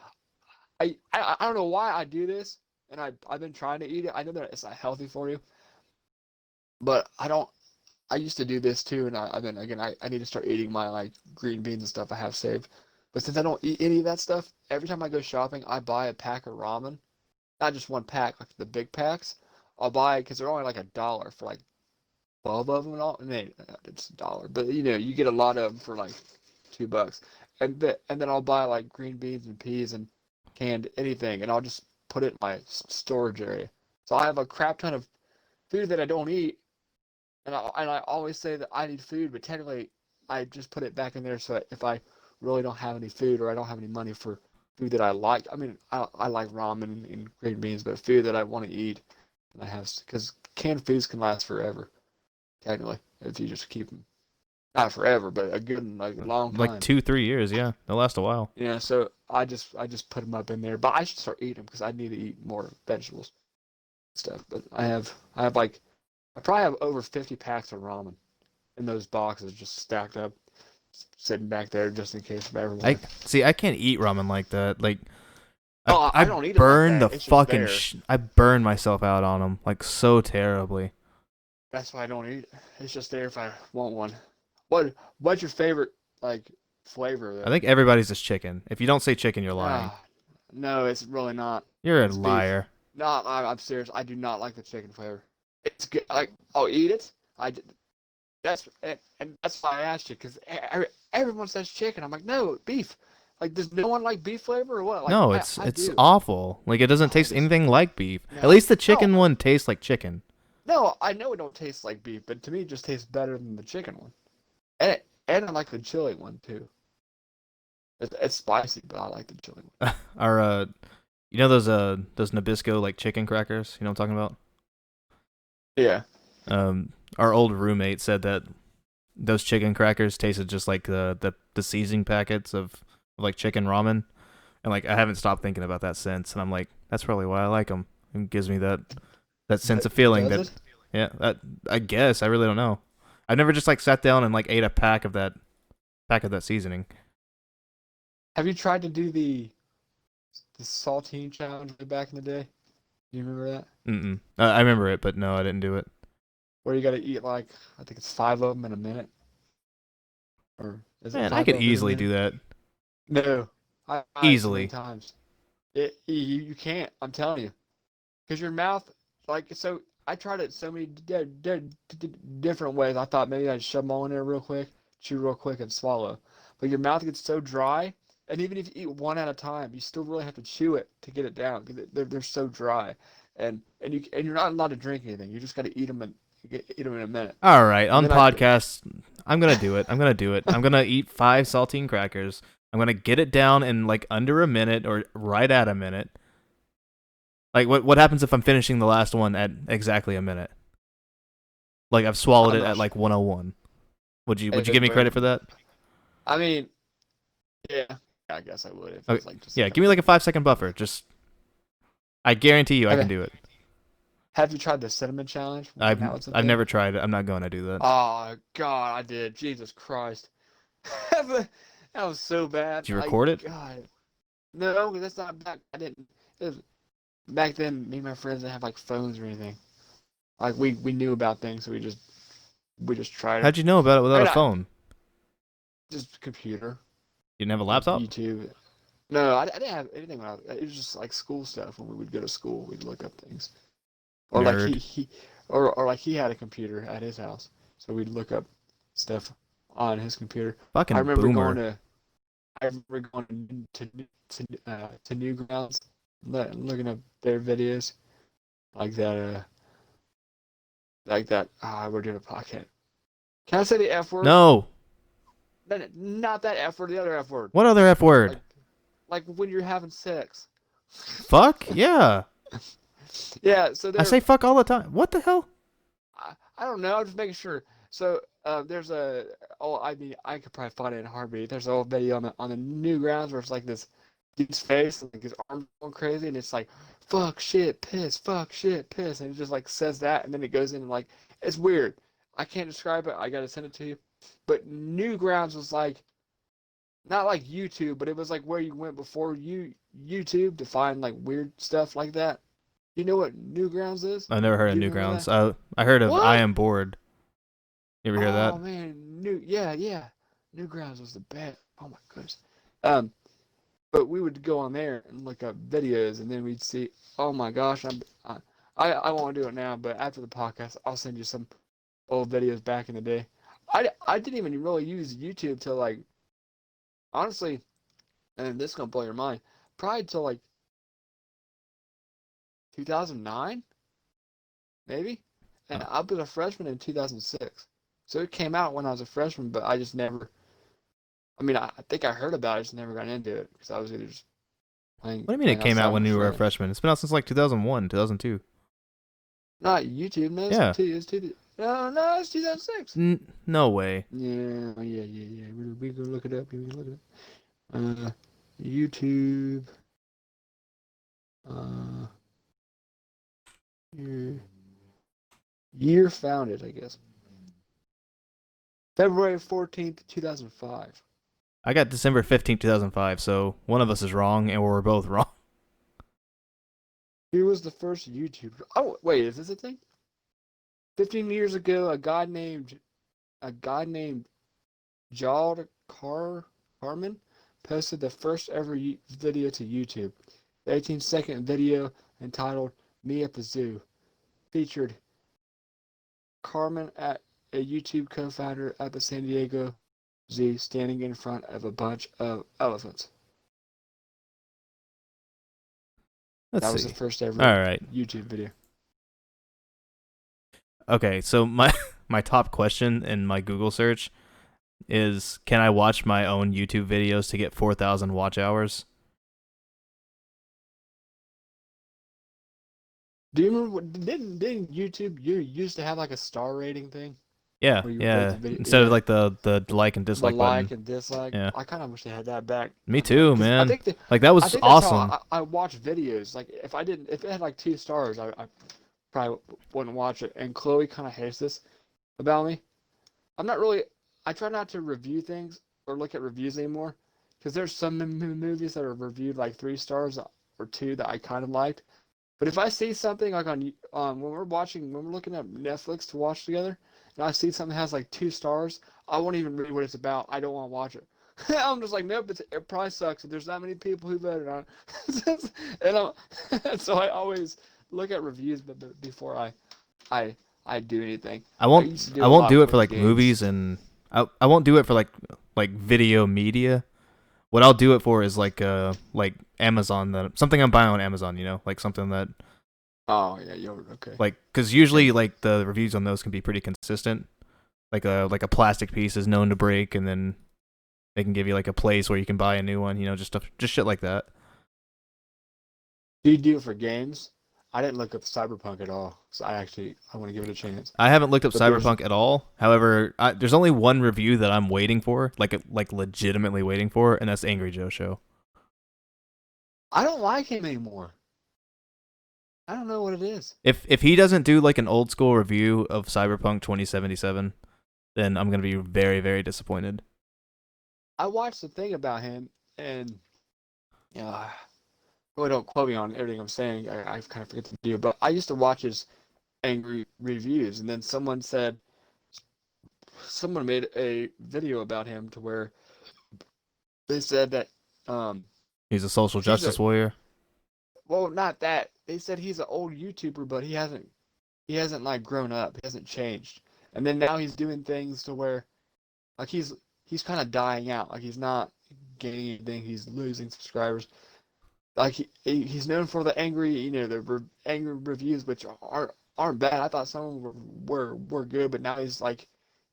I don't know why I do this, and I've been trying to eat it. I know that it's not healthy for you, but I don't. I used to do this too, and I've been again. I need to start eating my like green beans and stuff I have saved. But since I don't eat any of that stuff, every time I go shopping, I buy a pack of ramen. Not just one pack, like the big packs. I'll buy because they're only like $1 for like 12 of them and all. And it's $1, but you get a lot of them for like $2. And then I'll buy like green beans and peas and canned anything, and I'll just put it in my storage area. So I have a crap ton of food that I don't eat, and I always say that I need food, but technically I just put it back in there so that if I really don't have any food or I don't have any money for food that I like, I mean I like ramen and green beans, but food that I want to eat, and I have because canned foods can last forever technically if you just keep them not forever, but a good like long Like time. 2 3 years, yeah, they'll last a while. Yeah, so I just put them up in there, but I should start eating them because I need to eat more vegetables and stuff. But I have like I probably have over 50 packs of ramen in those boxes just stacked up, sitting back there just in case of I everyone. see. I can't eat ramen like that. Like Oh, I don't eat them like that. It's just there. I burn myself out on them like so terribly. That's why I don't eat it. It's just there if I want one. What's your favorite like flavor I though? think everybody's just chicken. If you don't say chicken, you're lying. Ah, no, it's really not. You're a It's beef. liar. No, I'm serious. I do not like the chicken flavor. It's good. Like I'll eat it. That's and that's why I asked you because everyone says chicken. I'm like, no, beef. Like, does no one like beef flavor or what? Like, No, I it's do. awful. Like it doesn't Oh, it taste is. anything like beef. At No, least the no, chicken one tastes like chicken. no. I know it don't taste like beef, but to me, it just tastes better than the chicken one. And I like the chili one too. It's spicy, but I like the chili one. Our you know those Nabisco like chicken crackers? You know what I'm talking about? Yeah. Our old roommate said that those chicken crackers tasted just like the seasoning packets of like chicken ramen, and like I haven't stopped thinking about that since. And I'm like, that's probably why I like them. It gives me that sense of feeling Does that it? yeah. I guess I really don't know. I've never just like sat down and like ate a pack of that seasoning. Have you tried to do the saltine challenge way back in the day? Do you remember that? Mm-mm. I remember it, but no, I didn't do it. Where you got to eat like I think it's 5 of them in a minute, or is it Man, I five could of them in a easily minute? do that. No, I tried it so many Easily. times. You can't. I'm telling you, because your mouth like so. I tried it so many different ways. I thought maybe I'd shove them all in there real quick, chew real quick, and swallow. But your mouth gets so dry, And even if you eat one at a time, you still really have to chew it to get it down because they're so dry. And you're not allowed to drink anything. You just got to eat them and eat them in a minute. All right, And on then I podcast, I'm gonna do it. I'm gonna do it. I'm gonna eat 5 saltine crackers. I'm gonna get it down in like under a minute or right at a minute. Like what happens if I'm finishing the last one at exactly a minute? Like I've swallowed I'm it not at sure like 101. Would if you it's give me right. credit for that? I mean, yeah, I guess I would if it Okay. was like just a Yeah, give couple me like a minutes. 5-second buffer. Just I guarantee you I Have can you, do it. have you tried the cinnamon challenge when I've that was a I've thing? never tried it. I'm not going to do that. Oh God, I did. Jesus Christ, that was so bad. Did you Like record it? God, no, that's not back. I didn't. It was, back then, me and my friends didn't have like phones or anything. Like we knew about things, so we just tried it. How'd you know about it I without mean, a phone? just computer, You didn't have a like laptop? YouTube. No, I didn't have anything when it was just like school stuff. When we would go to school, we'd look up things. Or like Nerd. or like he had a computer at his house, so we'd look up stuff on his computer. I Fucking remember going boomer. to I remember going to Newgrounds, looking up their videos like that. Like that. Ah, we're doing a podcast. Can I say the F word? No. Not that F word, the other F word. What other F word? Like like when you're having sex. Fuck? Yeah. Yeah. So I there. say fuck all the time. What the hell? I don't know. I'm just making sure. So there's a oh I mean I could probably find it in a heartbeat. There's an old video on the Newgrounds where it's like this dude's face and like his arms going crazy and it's like fuck shit piss and it just like says that and then it goes in and like it's weird. I can't describe it. I gotta send it to you. But Newgrounds was like not like YouTube, but it was like where you went before YouTube to find like weird stuff like that. You know what Newgrounds is? I've never heard Do of you remember that? Newgrounds. I heard of I What? Am Bored. You ever hear that? Oh man, yeah. Newgrounds was the best. Oh my goodness. Um, but we would go on there and look up videos, and then we'd see. Oh my gosh, I won't do it now, but after the podcast, I'll send you some old videos back in the day. I didn't even really use YouTube till like honestly, and this is gonna blow your mind. Probably till like 2009, maybe. And Oh. I was a freshman in 2006. So it came out when I was a freshman, but I just never. I mean, I think I heard about it, just never got into it because I was either just playing What do you mean it playing came outside out with when my you were a friends. freshman? It's been out since like 2001, 2002. Not YouTube, no, Yeah. no, it's 2006. No way. Yeah. We go look it up. We can look it up. YouTube. Uh, year founded, I guess. February 14th, 2005. I got December 15th, 2005, so one of us is wrong and we're both wrong. Who was the first YouTuber? Oh, wait, is this a thing? 15 years ago, a guy named Jald Carmen posted the first ever video to YouTube. The 18-second video entitled "Me at the Zoo" featured Carmen at a YouTube co-founder at the San Diego Zoo standing in front of a bunch of elephants. Let's That was the see. first ever All right. YouTube video. Okay, so my top question in my Google search is, can I watch my own YouTube videos to get 4,000 watch hours? Do you remember didn't YouTube you used to have like a star rating thing Yeah, where you rate yeah. the video? Instead of Yeah, like the like and the dislike like button. and dislike. Yeah. I kind of wish they had that back. Me too, Because I man. think that Like that I was think that's how awesome. I watch videos. Like if it had like 2 stars, I probably wouldn't watch it. And Chloe kind of hates this about me. I'm not really. I try not to review things or look at reviews anymore because there's some movies that are reviewed like 3 stars or two that I kind of liked. But if I see something like when we're looking at Netflix to watch together, and I see something that has like 2 stars, I won't even read what it's about. I don't want to watch it. I'm just like, nope, it probably sucks. If there's that many people who voted on it, so I always look at reviews, before I I do anything. I I won't used to I do a won't lot do it for with like games. movies and I won't do it for like video media. What I'll do it for is like Amazon, that something I'm buying on Amazon, like something that Oh yeah, yo, okay. like because usually And like the reviews on those can be pretty consistent. Like a plastic piece is known to break, and then they can give you like a place where you can buy a new one, just stuff, just shit like that. do you do it for games? I didn't look up Cyberpunk at all, so I want to give it a chance. I haven't looked up But there's Cyberpunk at all. However, there's only one review that I'm waiting for, like legitimately waiting for, and that's Angry Joe Show. I don't like him anymore. I don't know what it is. If he doesn't do like an old school review of Cyberpunk 2077, then I'm gonna be very very disappointed. I watched the thing about him, and really don't quote me on everything I'm saying. I kind of forget to do, but I used to watch his angry reviews, and then someone made a video about him to where they said that um He's a social he's a justice warrior. well, not that. They said he's an old YouTuber, but he hasn't like grown up. He hasn't changed. And then now he's doing things to where like he's kind of dying out. Like he's not gaining anything. He's losing subscribers. Like he's known for the angry, angry reviews, which aren't bad. I thought some of them were good, but now he's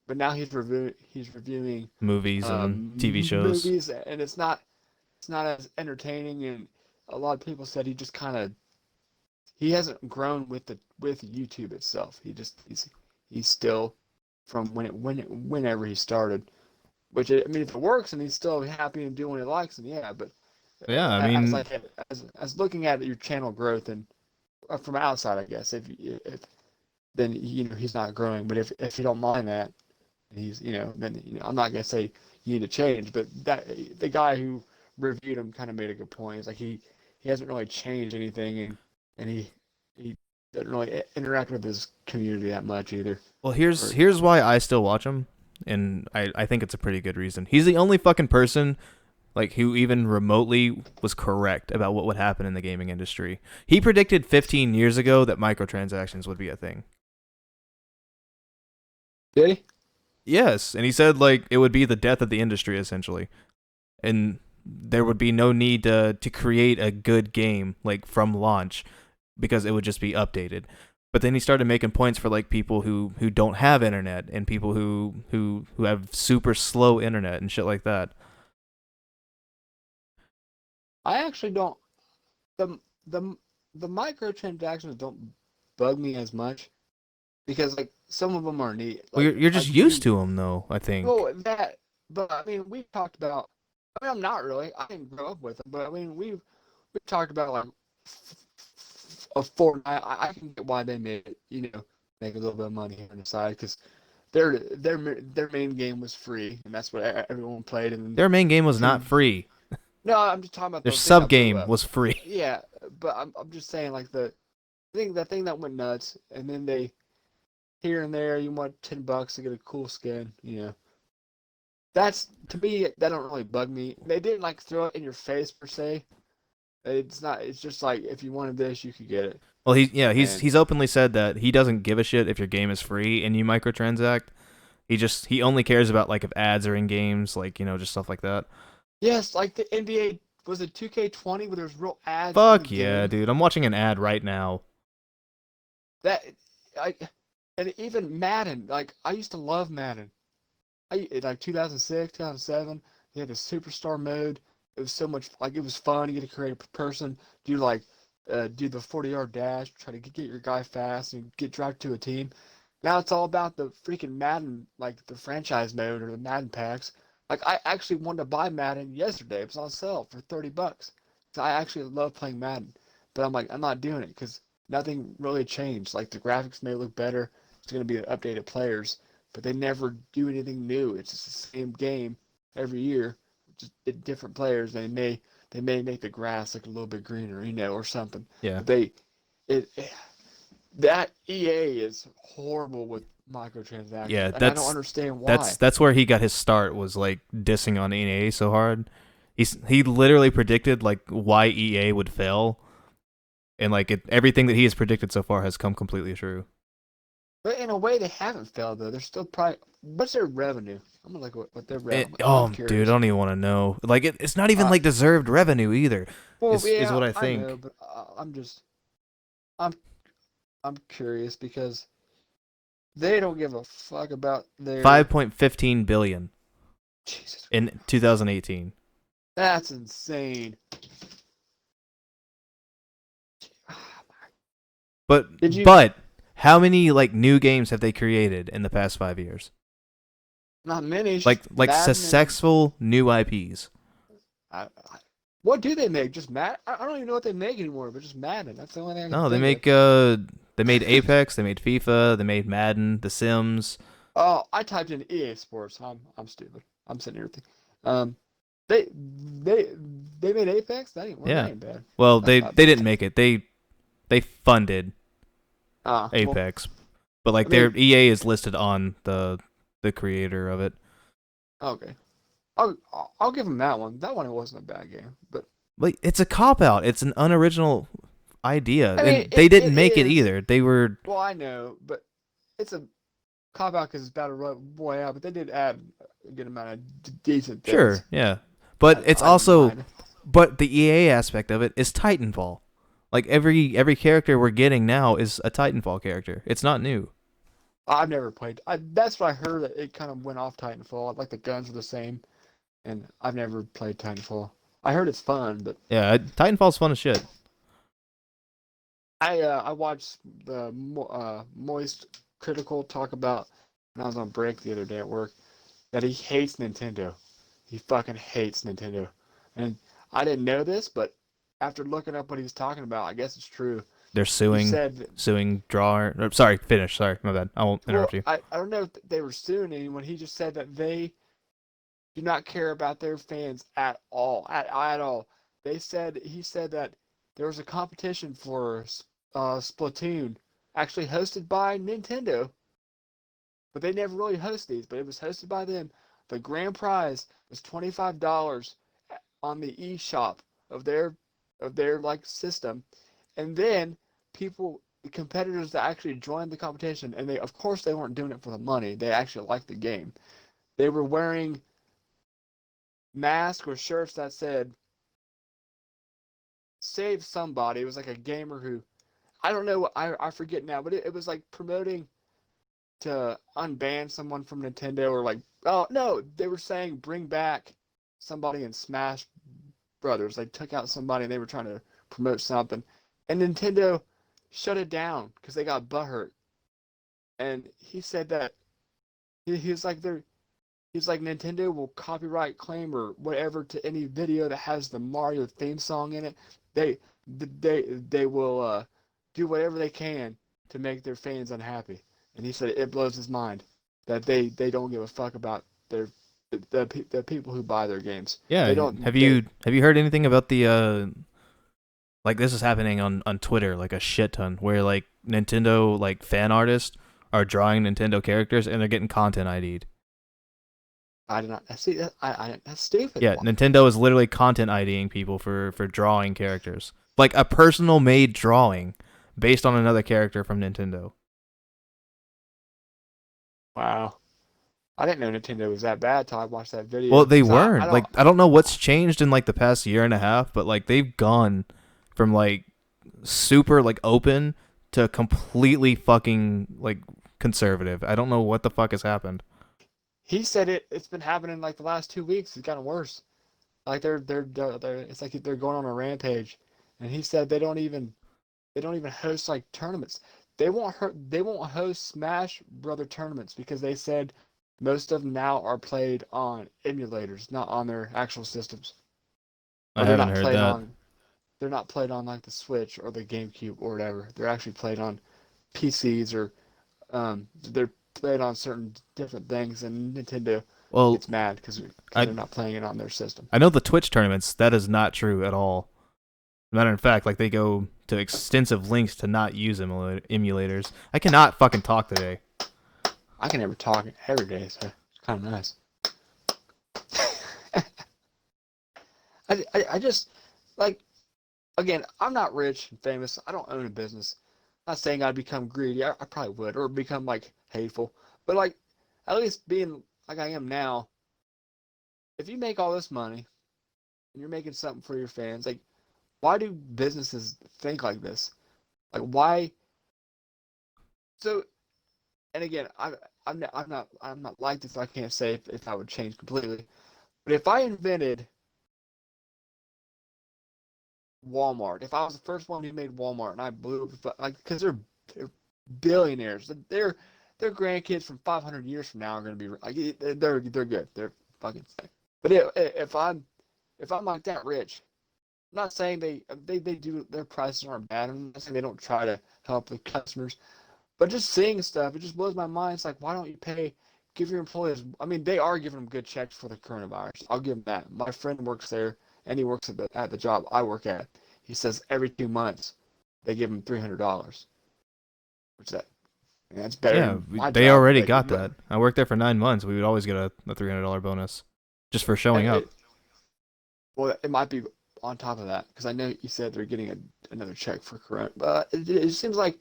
reviewing Movies and TV shows. movies, and it's not as entertaining. And a lot of people said he hasn't grown with YouTube itself. He's still from whenever he started. Which I mean, if it works and he's still happy and doing what he likes, then yeah. But Yeah, I as mean, like as looking at your channel growth and from outside, I guess if then he's not growing. But if you don't mind that, he's then I'm not gonna say you need to change, but that the guy who reviewed him kind of made a good point. It's like he hasn't really changed anything, and he doesn't really interact with his community that much either. well, Or here's why I still watch him, and I think it's a pretty good reason. He's the only fucking person like who even remotely was correct about what would happen in the gaming industry. He predicted 15 years ago that microtransactions would be a thing. did he? Yes, and he said like it would be the death of the industry essentially, and there would be no need to create a good game like from launch because it would just be updated. But then he started making points for like people who don't have internet and people who have super slow internet and shit like that. I actually don't. The the the microtransactions don't bug me as much because like some of them are neat. Well, Like you're just like used you, to them though, I think. well that. But I mean, we talked about. I mean, I'm not really. I didn't grow up with them, but I mean, we talked about like a Fortnite. I can get why they made it. Make a little bit of money here on the side because their main game was free, and that's what everyone played. And Their main game was not some free. no, I'm just talking about Their the thing sub that blew game up. was free. Yeah, but I'm just saying like the thing that went nuts, and then they here and there you want $10 to get a cool skin. That's to me that don't really bug me. They didn't like throw it in your face per se. It's not. It's just like if you wanted this, you could get it. Well, he's And he's openly said that he doesn't give a shit if your game is free and you microtransact. He only cares about like if ads are in games, like just stuff like that. yes, like the NBA was it 2K20 where there's real ads in the Fuck yeah, game. dude! I'm watching an ad right now. That I and even Madden. Like I used to love Madden. Like 2006, 2007. They had the superstar mode. It was so much like it was fun. You get to create a person, do the 40-yard dash, try to get your guy fast and get drafted to a team. Now it's all about the freaking Madden, like the franchise mode or the Madden packs. Like I actually wanted to buy Madden yesterday. It was on sale for $30. So I actually love playing Madden, but I'm like I'm not doing it because nothing really changed. Like the graphics may look better. It's going to be updated players, but they never do anything new. It's just the same game every year, just different players. They may make the grass look a little bit greener, or something. Yeah, But it that EA is horrible with microtransactions, yeah. and I don't understand why. That's where he got his start. Was like dissing on EA so hard. He literally predicted like why EA would fail, and like everything that he has predicted so far has come completely true. But in a way, they haven't failed though. They're still probably what's their revenue? I'm gonna look what they're at. I'm Oh, dude, I curious. don't even want to know. Like, it's not even Uh, like deserved revenue either. well, Is yeah, what I I know, think. but I'm I'm curious because they don't give a fuck about their 5.15 billion Jesus in Christ. 2018. That's insane. But Did you? but how many like new games have they created in the past 5 years? Not many. It's just Like Madden and successful new IPs. what do they make? Just Madden? I don't even know what they make anymore, but just Madden. That's the only thing I can No, think of. they made Apex, they made FIFA, they made Madden, The Sims. Oh, I typed in EA Sports. I'm stupid. I'm sitting here thinking. Um, they they they made Apex. That Yeah. ain't bad. Well, That's they not bad. didn't make it. They funded Well, Apex, but like I their mean, EA is listed on the creator of it. okay. I'll give them that one. That one wasn't a bad game, but Like it's a cop out. It's an unoriginal idea, I mean, and they didn't it make it is. either. They were Well, I know, but it's a cop out because it's Battle Royale. But they did add a good amount of decent things. sure, yeah, but it's I didn't also mind. but the EA aspect of it is Titanfall. Like every character we're getting now is a Titanfall character. It's not new. I've never played. That's what I heard that it kind of went off Titanfall. Like the guns are the same, and I've never played Titanfall. I heard it's fun, but Yeah, Titanfall's fun as shit. I watched the Moist Critical talk about when I was on break the other day at work that he hates Nintendo. He fucking hates Nintendo, and I didn't know this, but after looking up what he was talking about, I guess it's true. They're He suing said, drawer. Sorry, finish. Sorry, my bad. I won't interrupt well, you. I don't know if they were suing anyone. He just said that they do not care about their fans at all. At all. He said that there was a competition for Splatoon, actually hosted by Nintendo, but they never really host these. But it was hosted by them. The grand prize was $25 on the eShop of their like system, and then people, the competitors that actually joined the competition, and they of course they weren't doing it for the money. They actually liked the game. They were wearing masks or shirts that said "Save Somebody." It was like a gamer who, I don't know, I forget now, but it was like promoting to unban someone from Nintendo, or like, oh no, they were saying bring back somebody in Smash Brothers. They took out somebody and they were trying to promote something, and Nintendo shut it down because they got butthurt. And he said that he was like they're he's like Nintendo will copyright claim or whatever to any video that has the Mario theme song in it. They they will do whatever they can to make their fans unhappy. And he said it blows his mind that they don't give a fuck about their the people who buy their games. They Yeah, don't they have you heard anything about the like this is happening on Twitter like a shit ton where like Nintendo like fan artists are drawing Nintendo characters and they're getting content ID'd. I do not see that I that's stupid. Yeah, Nintendo is literally content IDing people for drawing characters. Like a personal made drawing based on another character from Nintendo. Wow. I didn't know Nintendo was that bad till I watched that Well, video they because I weren't. don't Like I don't know what's changed in like the past year and a half, but like they've gone from like super like open to completely fucking like conservative. I don't know what the fuck has happened. he said it's been happening like the last 2 weeks. It's gotten worse. Like they're it's like they're going on a rampage, and he said they don't even host like tournaments. They won't host Smash Brother tournaments because they said most of them now are played on emulators, not on their actual systems, I or they're haven't not heard played that. on like the Switch or the GameCube or whatever. They're actually played on PCs, or they're played on certain different things, and Nintendo Well, gets mad because I they're not playing it on their system. I know the Twitch tournaments that is not true at all. Matter of fact, like they go to extensive lengths to not use emulators. I cannot fucking talk today. I can never talk every day, so it's kind of nice. I just like, again, I'm not rich and famous. I don't own a business. I'm not saying I'd become greedy. I probably would, or become like hateful. But like, at least being like I am now, if you make all this money and you're making something for your fans, like why do businesses think like this? Like why? So, and again, I'm not like this. I can't say if I would change completely. But if I invented Walmart, if I was the first one who made Walmart and I blew like because they're billionaires, their grandkids from 500 years from now are going to be like they're good. They're fucking sick. But if I'm like that rich, I'm not saying they do their prices aren't bad. I'm not saying they don't try to help the customers. But just seeing stuff, it just blows my mind. It's like, why don't you give your employees? I mean, they are giving them good checks for the coronavirus. I'll give them that. My friend works there, and he works at the job I work at. He says every 2 months they give him $300, which that's better Yeah, than my they job. already Like, got that. I worked there for 9 months. We would always get a $300 bonus just for showing up. well, it might be on top of that because I know you said they're getting another check for corona, but it seems like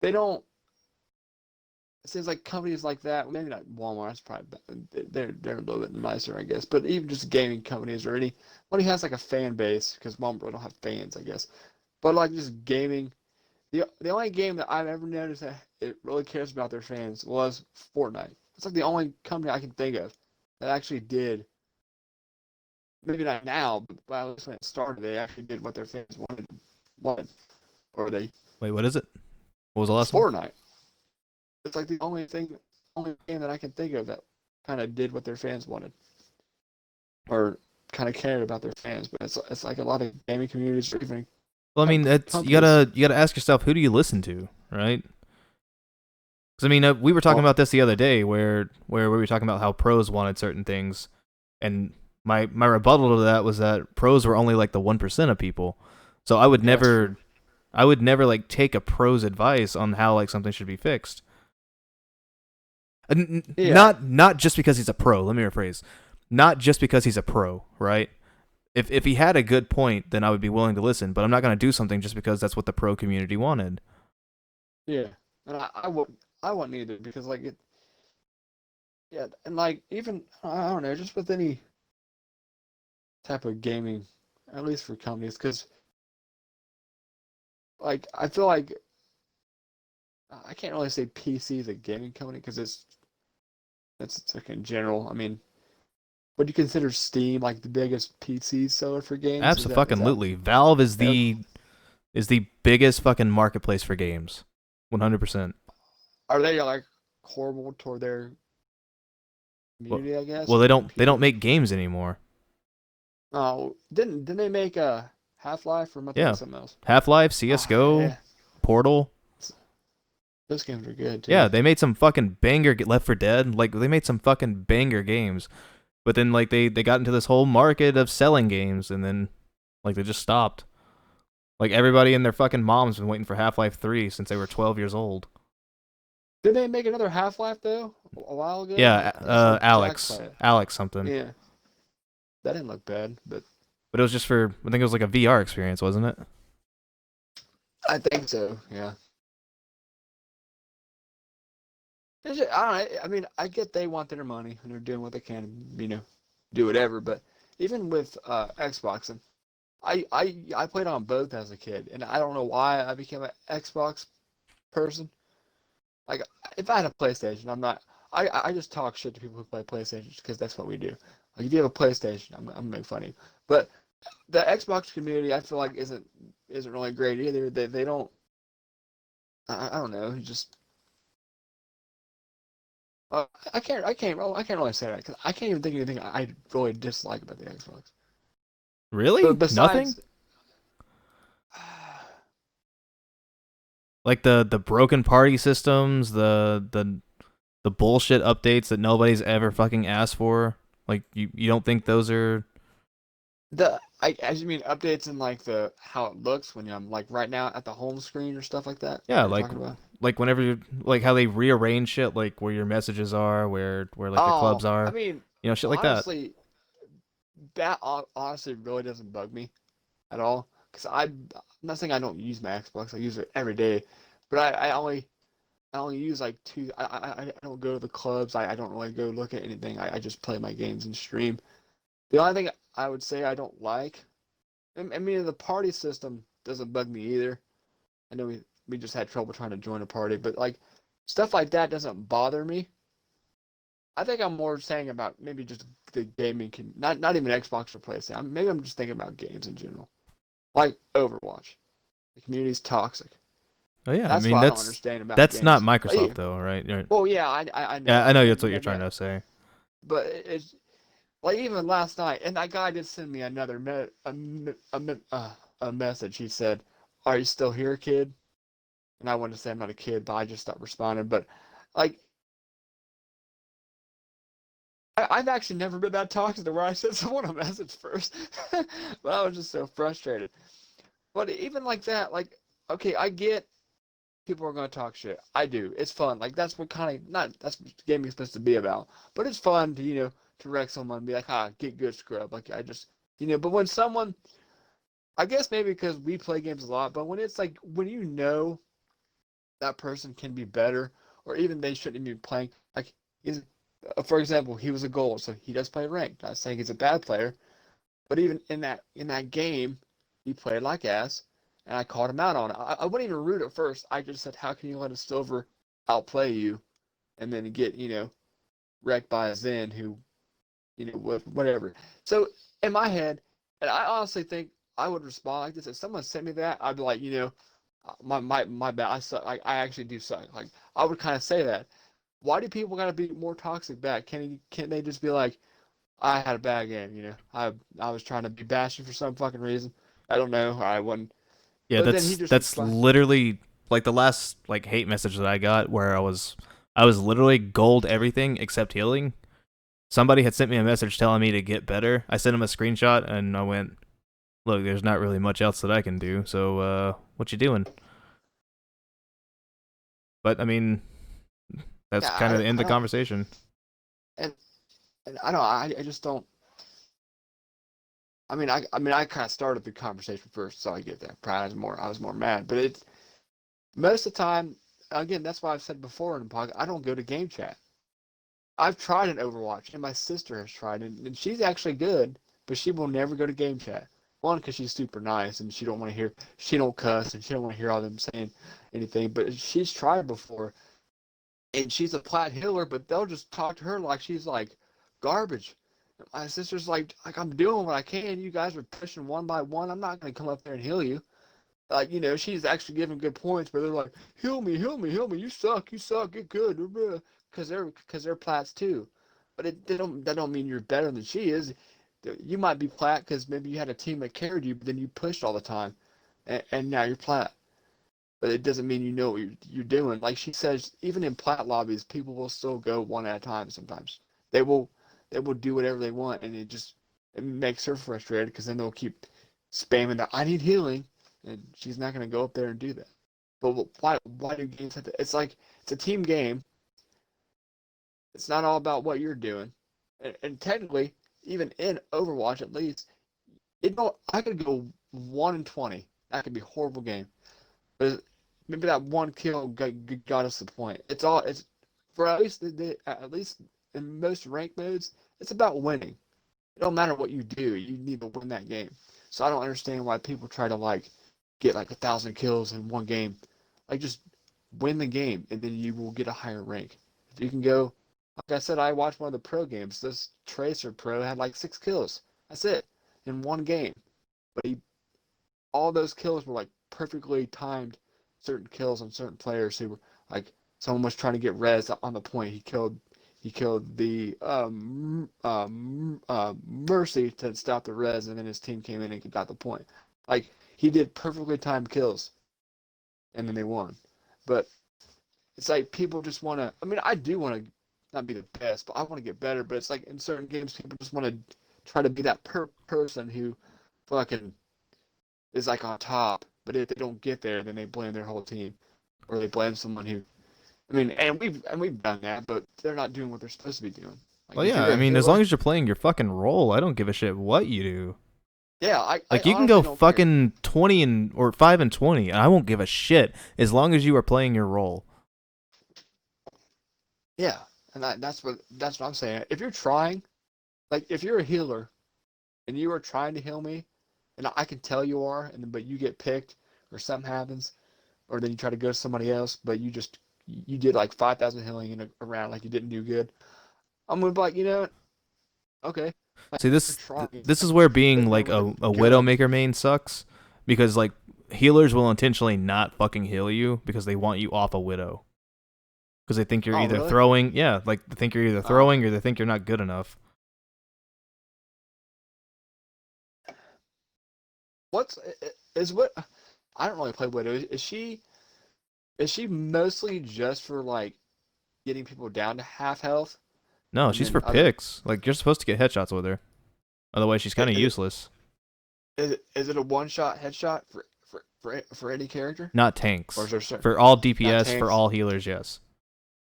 they don't. It seems like companies like that, maybe not Walmart, that's probably they're a little bit nicer, I guess. But even just gaming companies or anybody has like a fan base, because Walmart really don't have fans, I guess. But like just gaming, the only game that I've ever noticed that it really cares about their fans was Fortnite. It's like the only company I can think of that actually did. Maybe not now, but at least when it started, they actually did what their fans wanted, or they. Wait, what is it? What was the It's last one? Fortnite. It's like the only game that I can think of that kind of did what their fans wanted, or kind of cared about their fans. But it's like a lot of gaming communities or even Well, I mean, it's companies. you gotta ask yourself, who do you listen to, right? Because I mean, we were talking Well, about this the other day, where we were talking about how pros wanted certain things, and my rebuttal to that was that pros were only like the 1% of people. So yeah, that's true. I would never like take a pro's advice on how like something should be fixed. Yeah, Not just because he's a pro. Let me rephrase. Not just because he's a pro, right? If he had a good point, then I would be willing to listen. But I'm not going to do something just because that's what the pro community wanted. yeah, and I wouldn't either because like it, yeah, and like even I don't know, just with any type of gaming, at least for companies, because like I feel like I can't really say PC is a gaming company because it's like in general. I mean, would you consider Steam like the biggest PC seller for games? Is that Absolutely. Valve okay? is the biggest fucking marketplace for games. 100%. Are they like horrible toward their Well, community? I well, guess or their they don't people. make games anymore. Oh, didn't they make a Half-Life or am I thinking Yeah. something else? Half-Life, Oh CS:GO, yeah, Portal. those games are good Yeah, too. they made some fucking banger Left 4 Dead. Like they made some fucking banger games. But then like they got into this whole market of selling games and then like they just stopped. Like everybody and their fucking mom's been waiting for Half-Life 3 since they were 12 years old. Did they make another Half-Life though a while ago? Yeah, I saw Jack Alex. play it. Alex something. Yeah, that didn't look bad, but But it was just for I think it was like a VR experience, wasn't it? I think so. Yeah. I don't know. I mean, I get they want their money and they're doing what they can, do whatever. But even with Xbox, and I played on both as a kid, and I don't know why I became an Xbox person. Like, if I had a PlayStation, I'm not. I just talk shit to people who play PlayStations because that's what we do. Like, if you have a PlayStation, I'm gonna make fun of you. But the Xbox community, I feel like isn't really great either. They don't. I don't know. Just I can't really say that because I can't even think of anything I really dislike about the Xbox. But Really? Nothing? besides, Like the broken party systems, the bullshit updates that nobody's ever fucking asked for. Like you don't think those are as you mean updates in like the how it looks when I'm like right now at the home screen or stuff like that. yeah, Are you talking about? like whenever you like how they rearrange shit like where your messages are, where like your clubs Oh, I are, mean, shit like that. honestly, that honestly really doesn't bug me at all. Because I'm not saying I don't use my Xbox. I use it every day, but I only I only use like two. I don't go to the clubs. I don't really go look at anything. I just play my games and stream. The only thing I would say I don't like, I mean, the party system doesn't bug me either. I know we just had trouble trying to join a party, but like stuff like that doesn't bother me. I think I'm more saying about maybe just the gaming can not even Xbox or PlayStation. Maybe I'm just thinking about games in general, like Overwatch. The community's toxic. Oh yeah, I That's mean what I don't understand about that's not games. Microsoft though, right? Well, yeah, I Yeah, know, I know and that's what you're that, trying that to say. but it's like even last night, and that guy did send me another a message. He said, "Are you still here, kid?" And I wanted to say I'm not a kid, but I just stopped responding. But like, I've actually never been that toxic to where I sent someone a message first. But I was just so frustrated. But even like that, like, okay, I get people are gonna talk shit. I do. It's fun. Like that's what kind of not that's what gaming is supposed to be about. But it's fun to to wreck someone and be like, get good scrub. Like I just but when someone I guess maybe because we play games a lot, but when it's like when that person can be better, or even they shouldn't be playing. Like, for example, he was a gold, so he does play ranked. Not saying he's a bad player, but even in that game, he played like ass, and I called him out on it. I wouldn't even root at first. I just said, how can you let a silver outplay you, and then get wrecked by a Zen who whatever. So in my head, and I honestly think I would respond like this. If someone sent me that, I'd be like, my bad. I suck. I actually do suck. Like I would kind of say that. Why do people gotta be more toxic back? Can't they just be like, I had a bad game. I was trying to be bashing for some fucking reason. I don't know. I wasn't. Yeah, But then he just that's replied. literally like the last like hate message that I got where I was literally gold everything except healing. Somebody had sent me a message telling me to get better. I sent him a screenshot and I went, "Look, there's not really much else that I can do. So, what you doing?" But I mean, that's Yeah, kind of the end I of the don't. conversation. And I don't. I just don't. I kind of started the conversation first, so I get that. Probably I was more mad, but it's most of the time. Again, that's why I've said before in the podcast. I don't go to game chat. I've tried an Overwatch, and my sister has tried, and she's actually good, but she will never go to game chat. One, because she's super nice, and she don't cuss, and she don't want to hear all them saying anything. But she's tried before, and she's a plat healer, but they'll just talk to her like she's like garbage. My sister's like I'm doing what I can. You guys are pushing one by one. I'm not gonna come up there and heal you. Like she's actually giving good points, but they're like, heal me, heal me, heal me. You suck, get good, because they're plats too. But that don't mean you're better than she is. You might be plat because maybe you had a team that carried you, but then you pushed all the time, and now you're plat. But it doesn't mean you know what you're doing. Like she says, even in plat lobbies, people will still go one at a time. Sometimes they will they will do whatever they want, and it makes her frustrated because then they'll keep spamming that I need healing, and she's not going to go up there and do that. But why do games have to? It's like it's a team game. It's not all about what you're doing, and technically, even in Overwatch, at least, I could go 1-20. That could be a horrible game, but maybe that one kill got us the point. It's for at least in most rank modes, it's about winning. It don't matter what you do, you need to win that game. So I don't understand why people try to like get like 1,000 kills in one game. Like just win the game and then you will get a higher rank. If you can go, like I said, I watched one of the pro games. This Tracer Pro had like 6 kills. That's it in one game. But all those kills were like perfectly timed certain kills on certain players who were like someone was trying to get res on the point. He killed the Mercy to stop the res, and then his team came in and got the point. Like he did perfectly timed kills, and then they won. But it's like people just want to. I mean, I do want to not be the best, but I want to get better. But it's like in certain games, people just want to try to be that person who fucking is like on top. But if they don't get there, then they blame their whole team, or they blame someone who. I mean, and we've done that, but they're not doing what they're supposed to be doing. Like Well, if yeah, you're I a mean, as long healer, as you're playing your fucking role, I don't give a shit what you do. yeah, I Like you can go honestly don't care. fucking 20 and or 5 and 20, and I won't give a shit as long as you are playing your role. Yeah, and that's what I'm saying. If you're trying, like if you're a healer and you are trying to heal me, and I can tell you are, and but you get picked or something happens, or then you try to go to somebody else, but you did like 5,000 healing in a round, like you didn't do good. I'm gonna be like, you know what? Okay, like See, you're this trying. this is where being There's no like really a going. Widowmaker main sucks, because like healers will intentionally not fucking heal you because they want you off a Widow, because they think you're Oh, either really? throwing, yeah, like they think you're either Oh, throwing or they think you're not good enough. what's is what? I don't really play Widow. Is she mostly just for like getting people down to half health, No, and she's then for other? picks. Like you're supposed to get headshots with her. Otherwise, she's kind of Is, useless. is it a one shot headshot for any character, Not or is tanks. there certain For all not DPS, for tanks? all healers, yes.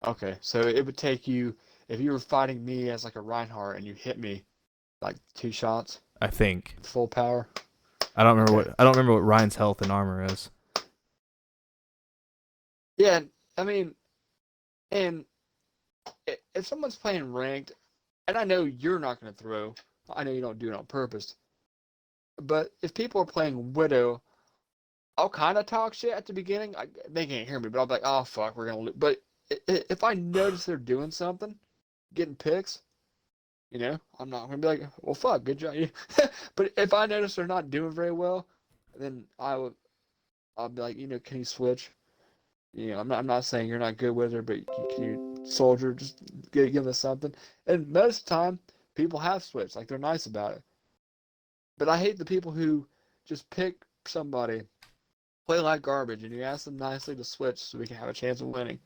Okay, so it would take you if you were fighting me as like a Reinhardt and you hit me like 2 shots, I think. full power. Okay. I don't remember what Ryan's health and armor is. Yeah, I mean, and if someone's playing ranked, and I know you're not going to throw, I know you don't do it on purpose, but if people are playing Widow, I'll kind of talk shit at the beginning. They can't hear me, but I'll be like, oh fuck, we're gonna lose. But if I notice they're doing something, getting picks, I'm not gonna be like, well, fuck, good job. But if I notice they're not doing very well, then I'll be like, can you switch? I'm not saying you're not good with her, but can you soldier just give us something? And most of the time, people have switched, like they're nice about it. But I hate the people who just pick somebody, play like garbage, and you ask them nicely to switch so we can have a chance of winning.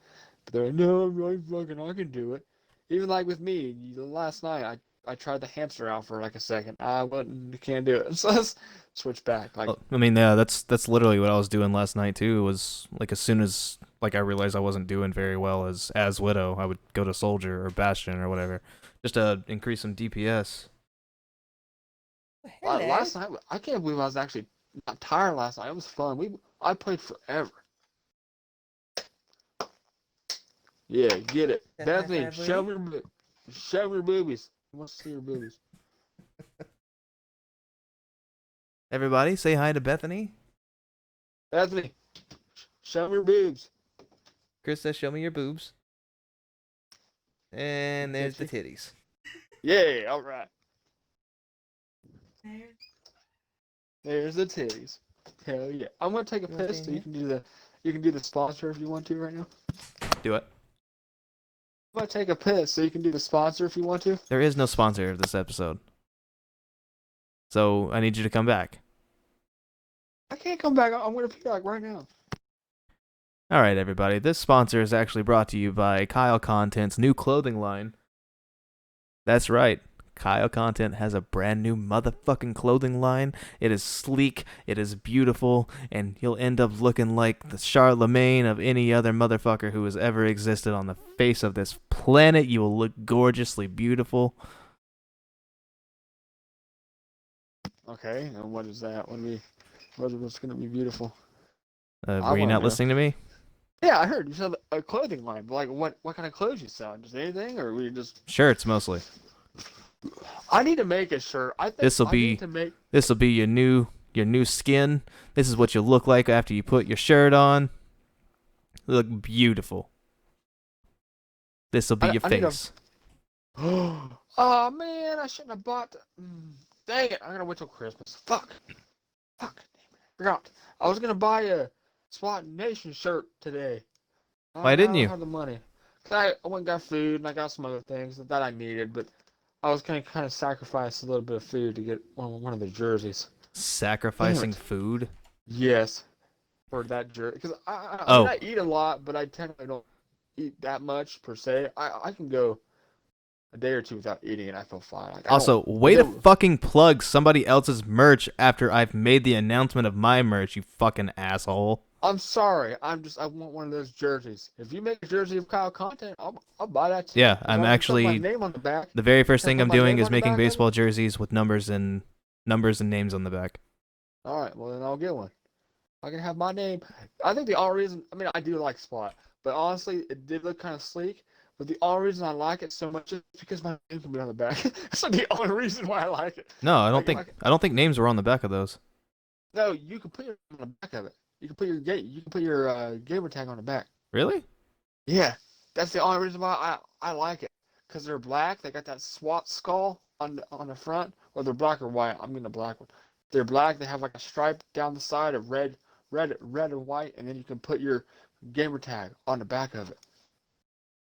But they're like, no, I can do it. Even like with me, last night I tried the hamster out for like a second. I wasn't, can't do it. So let's switch back. Like, I mean, yeah, that's literally what I was doing last night too. Was like as soon as like I realized I wasn't doing very well as Widow, I would go to Soldier or Bastion or whatever, just to increase some DPS. Hello. last night, I can't believe I was actually not tired last night. It was fun. I played forever. Yeah, get it. Bethany, show me your boobies. I want to see your boobies. Everybody, say hi to Bethany. Bethany, show me your boobs. Chris says, "Show me your boobs." And there's the Titty. titties. Yeah, all right. There's the titties. Hell yeah. I'm gonna take a You want to piss stay so in you can do the sponsor if you want to right now. here? Do it. I'm gonna take a piss so you can do the sponsor if you want to. There is no sponsor of this episode, so I need you to come back. I can't come back. I'm gonna pee like right now. All right, everybody. This sponsor is actually brought to you by Kyle Content's new clothing line. That's right. Kyle Content has a brand new motherfucking clothing line. It is sleek, it is beautiful, and you'll end up looking like the Charlemagne of any other motherfucker who has ever existed on the face of this planet. You will look gorgeously beautiful. Okay, and what is that? What's gonna be beautiful? I Were you want not to know. listening to me? Yeah, I heard you said a clothing line, but like what kind of clothes you sell? Just anything, or we just? Shirts mostly. I need to make a shirt. I think This'll I need be to make. this'll be your new skin. This is what you look like after you put your shirt on. You look beautiful. This'll be your I need a. face. Oh man, I shouldn't have bought. Dang it! I'm gonna wait till Christmas. Fuck. Damn it! I forgot. I was gonna buy a SWAT Nation shirt today. Why I didn't don't you? have the money. 'Cause I went and got food and I got some other things that I needed, but I was gonna kind of sacrifice a little bit of food to get one of the jerseys. Damn Sacrificing it. food? Yes, for that jersey. Because I mean Oh, I eat a lot, but I technically don't eat that much per se. I can go a day or two without eating and I feel fine. Like I don't. also, Like way to fucking plug somebody else's merch after I've made the announcement of my merch, you fucking asshole. I'm sorry. I want one of those jerseys. If you make a jersey of Kyle content, I'll buy that too. Yeah, As I'm long as you put my actually name on the back. the very first Can I thing put I'm my doing name is on the making back of it? baseball jerseys with numbers and names on the back. All right. Well then I'll get one. I can have my name. I think the only reason. I mean I do like Spot, but honestly it did look kind of sleek. But the only reason I like it so much is because my name can be on the back. That's like the only reason why I like it. No, I don't Like, think I don't think names were on the back of those. no, you can put your name on the back of it. You can put your gamer tag on the back. Really? Yeah, that's the only reason why I like it. Cause they're black. They got that SWAT skull on the front, or they're black or white. I'm getting the black one. They're black. They have like a stripe down the side of red and white, and then you can put your gamer tag on the back of it.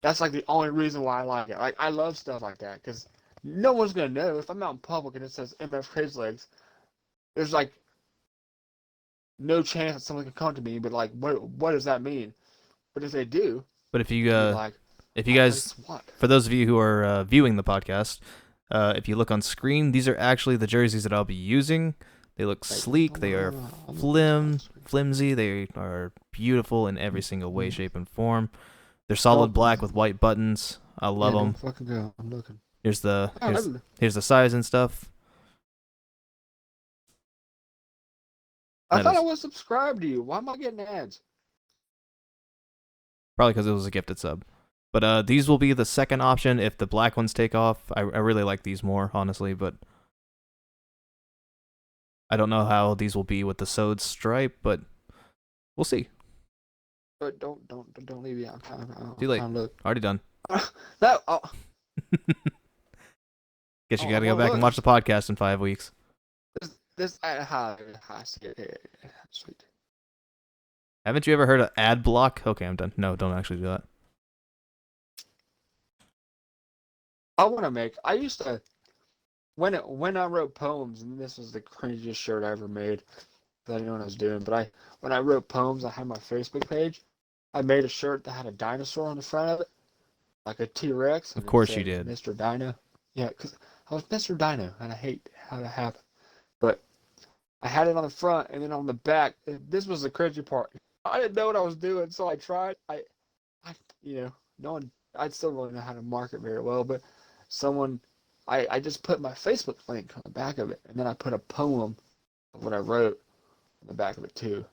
That's like the only reason why I like it. Like I love stuff like that because no one's gonna know if I'm out in public and it says MF Crazy Legs. There's like no chance that someone can come to me, but like, what does that mean? But if they do, But if you they'll be like, if you I played guys, SWAT. for those of you who are viewing the podcast, if you look on screen, these are actually the jerseys that I'll be using. They look sleek. They are flimsy. They are beautiful in every single way, shape, and form. They're solid black with white buttons. I love them. Don't fucking go. I'm looking. Here's the size and stuff. I thought I was subscribed to you. Why am I getting ads? Probably because it was a gifted sub. But these will be the second option if the black ones take off. I really like these more, honestly, but I don't know how these will be with the sewed stripe, but we'll see. But don't leave me. I'm Too late. trying to look. Already done. No. Oh. Guess you gotta go back and watch the podcast in 5 weeks. This I see it. Sweet. Haven't you ever heard of ad block? Okay, I'm done. No, don't actually do that. I used to when I wrote poems, and this was the cringiest shirt I ever made that I didn't know what I was doing. But when I wrote poems, I had my Facebook page. I made a shirt that had a dinosaur on the front of it, like a T-Rex. Of course you did. Mr. Dino. Yeah, because I was Mr. Dino, and I hate how that happened. But I had it on the front, and then on the back, this was the cringy part. I didn't know what I was doing, so I tried. No one. I still don't know how to market very well, but I just put my Facebook link on the back of it, and then I put a poem of what I wrote on the back of it too.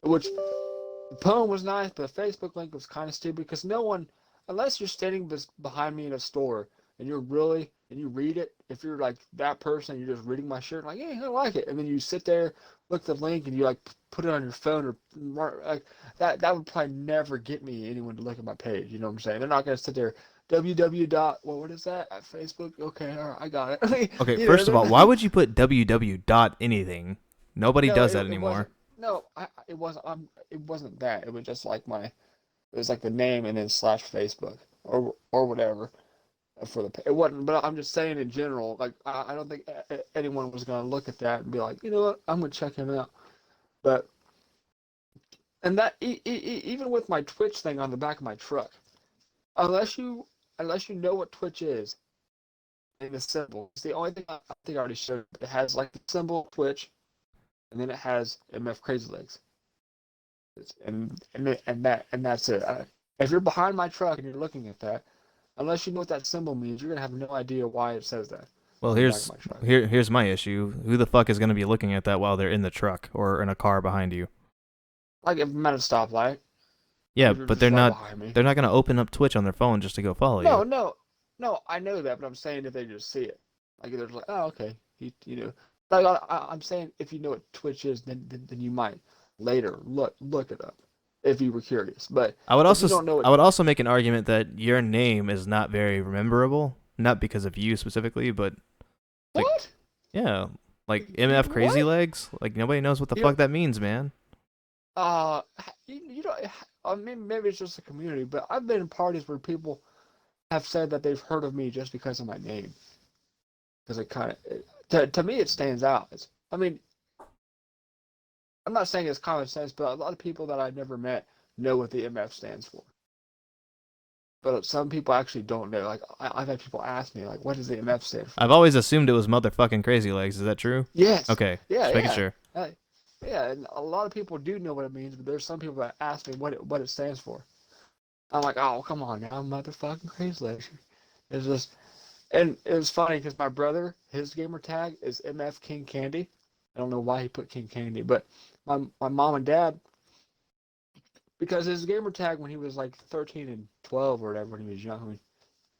Which the poem was nice, but the Facebook link was kind of stupid because no one, unless you're standing behind me in a store and you read it, if you're like that person, you're just reading my shirt, like, yeah, I like it, and then you sit there, look at the link, and you like put it on your phone or like that would probably never get me anyone to look at my page. You know what I'm saying? They're not gonna sit there. What is that at Facebook? Okay, all right, I got it. Okay, first of all, why would you put www dot anything? Nobody does that anymore. It wasn't that. It was just like it was like the name and then /Facebook or whatever for the. It wasn't, but I'm just saying in general. Like I don't think anyone was gonna look at that and be like, you know what, I'm gonna check him out. But and that even with my Twitch thing on the back of my truck, unless you know what Twitch is, and the symbol. It's the only thing I think I already showed. It has like the symbol Twitch, and then it has MF Crazy Legs. And that's it. If you're behind my truck and you're looking at that, unless you know what that symbol means, you're gonna have no idea why it says that. Well, here's my issue. Who the fuck is gonna be looking at that while they're in the truck or in a car behind you? Like if I'm at a stoplight. Yeah, but they're not gonna open up Twitch on their phone just to go follow you. No, I know that, but I'm saying if they just see it, like they're like, oh, okay, like I'm saying if you know what Twitch is, then you might later look it up if you were curious. But I would also make an argument that your name is not very rememberable, not because of you specifically, but like, what? Yeah, like MF Crazy Legs, like nobody knows what the fuck that means, man. You know, I mean, maybe it's just a community, but I've been in parties where people have said that they've heard of me just because of my name. Because it kind of, to me, it stands out. I mean, I'm not saying it's common sense, but a lot of people that I've never met know what the MF stands for. But some people actually don't know. Like, I've had people ask me, like, what does the MF stand for? I've always assumed it was motherfucking Crazy Legs. Is that true? Yes. Okay. Yeah. Just making sure. Yeah, and a lot of people do know what it means, but there's some people that ask me what it stands for. I'm like, oh, come on now, motherfucking Crazy Legs. It's just, and it was funny because my brother, his gamer tag is MF King Candy. I don't know why he put King Candy, but my mom and dad, because his gamer tag when he was like 13 and 12 or whatever when he was young. I mean,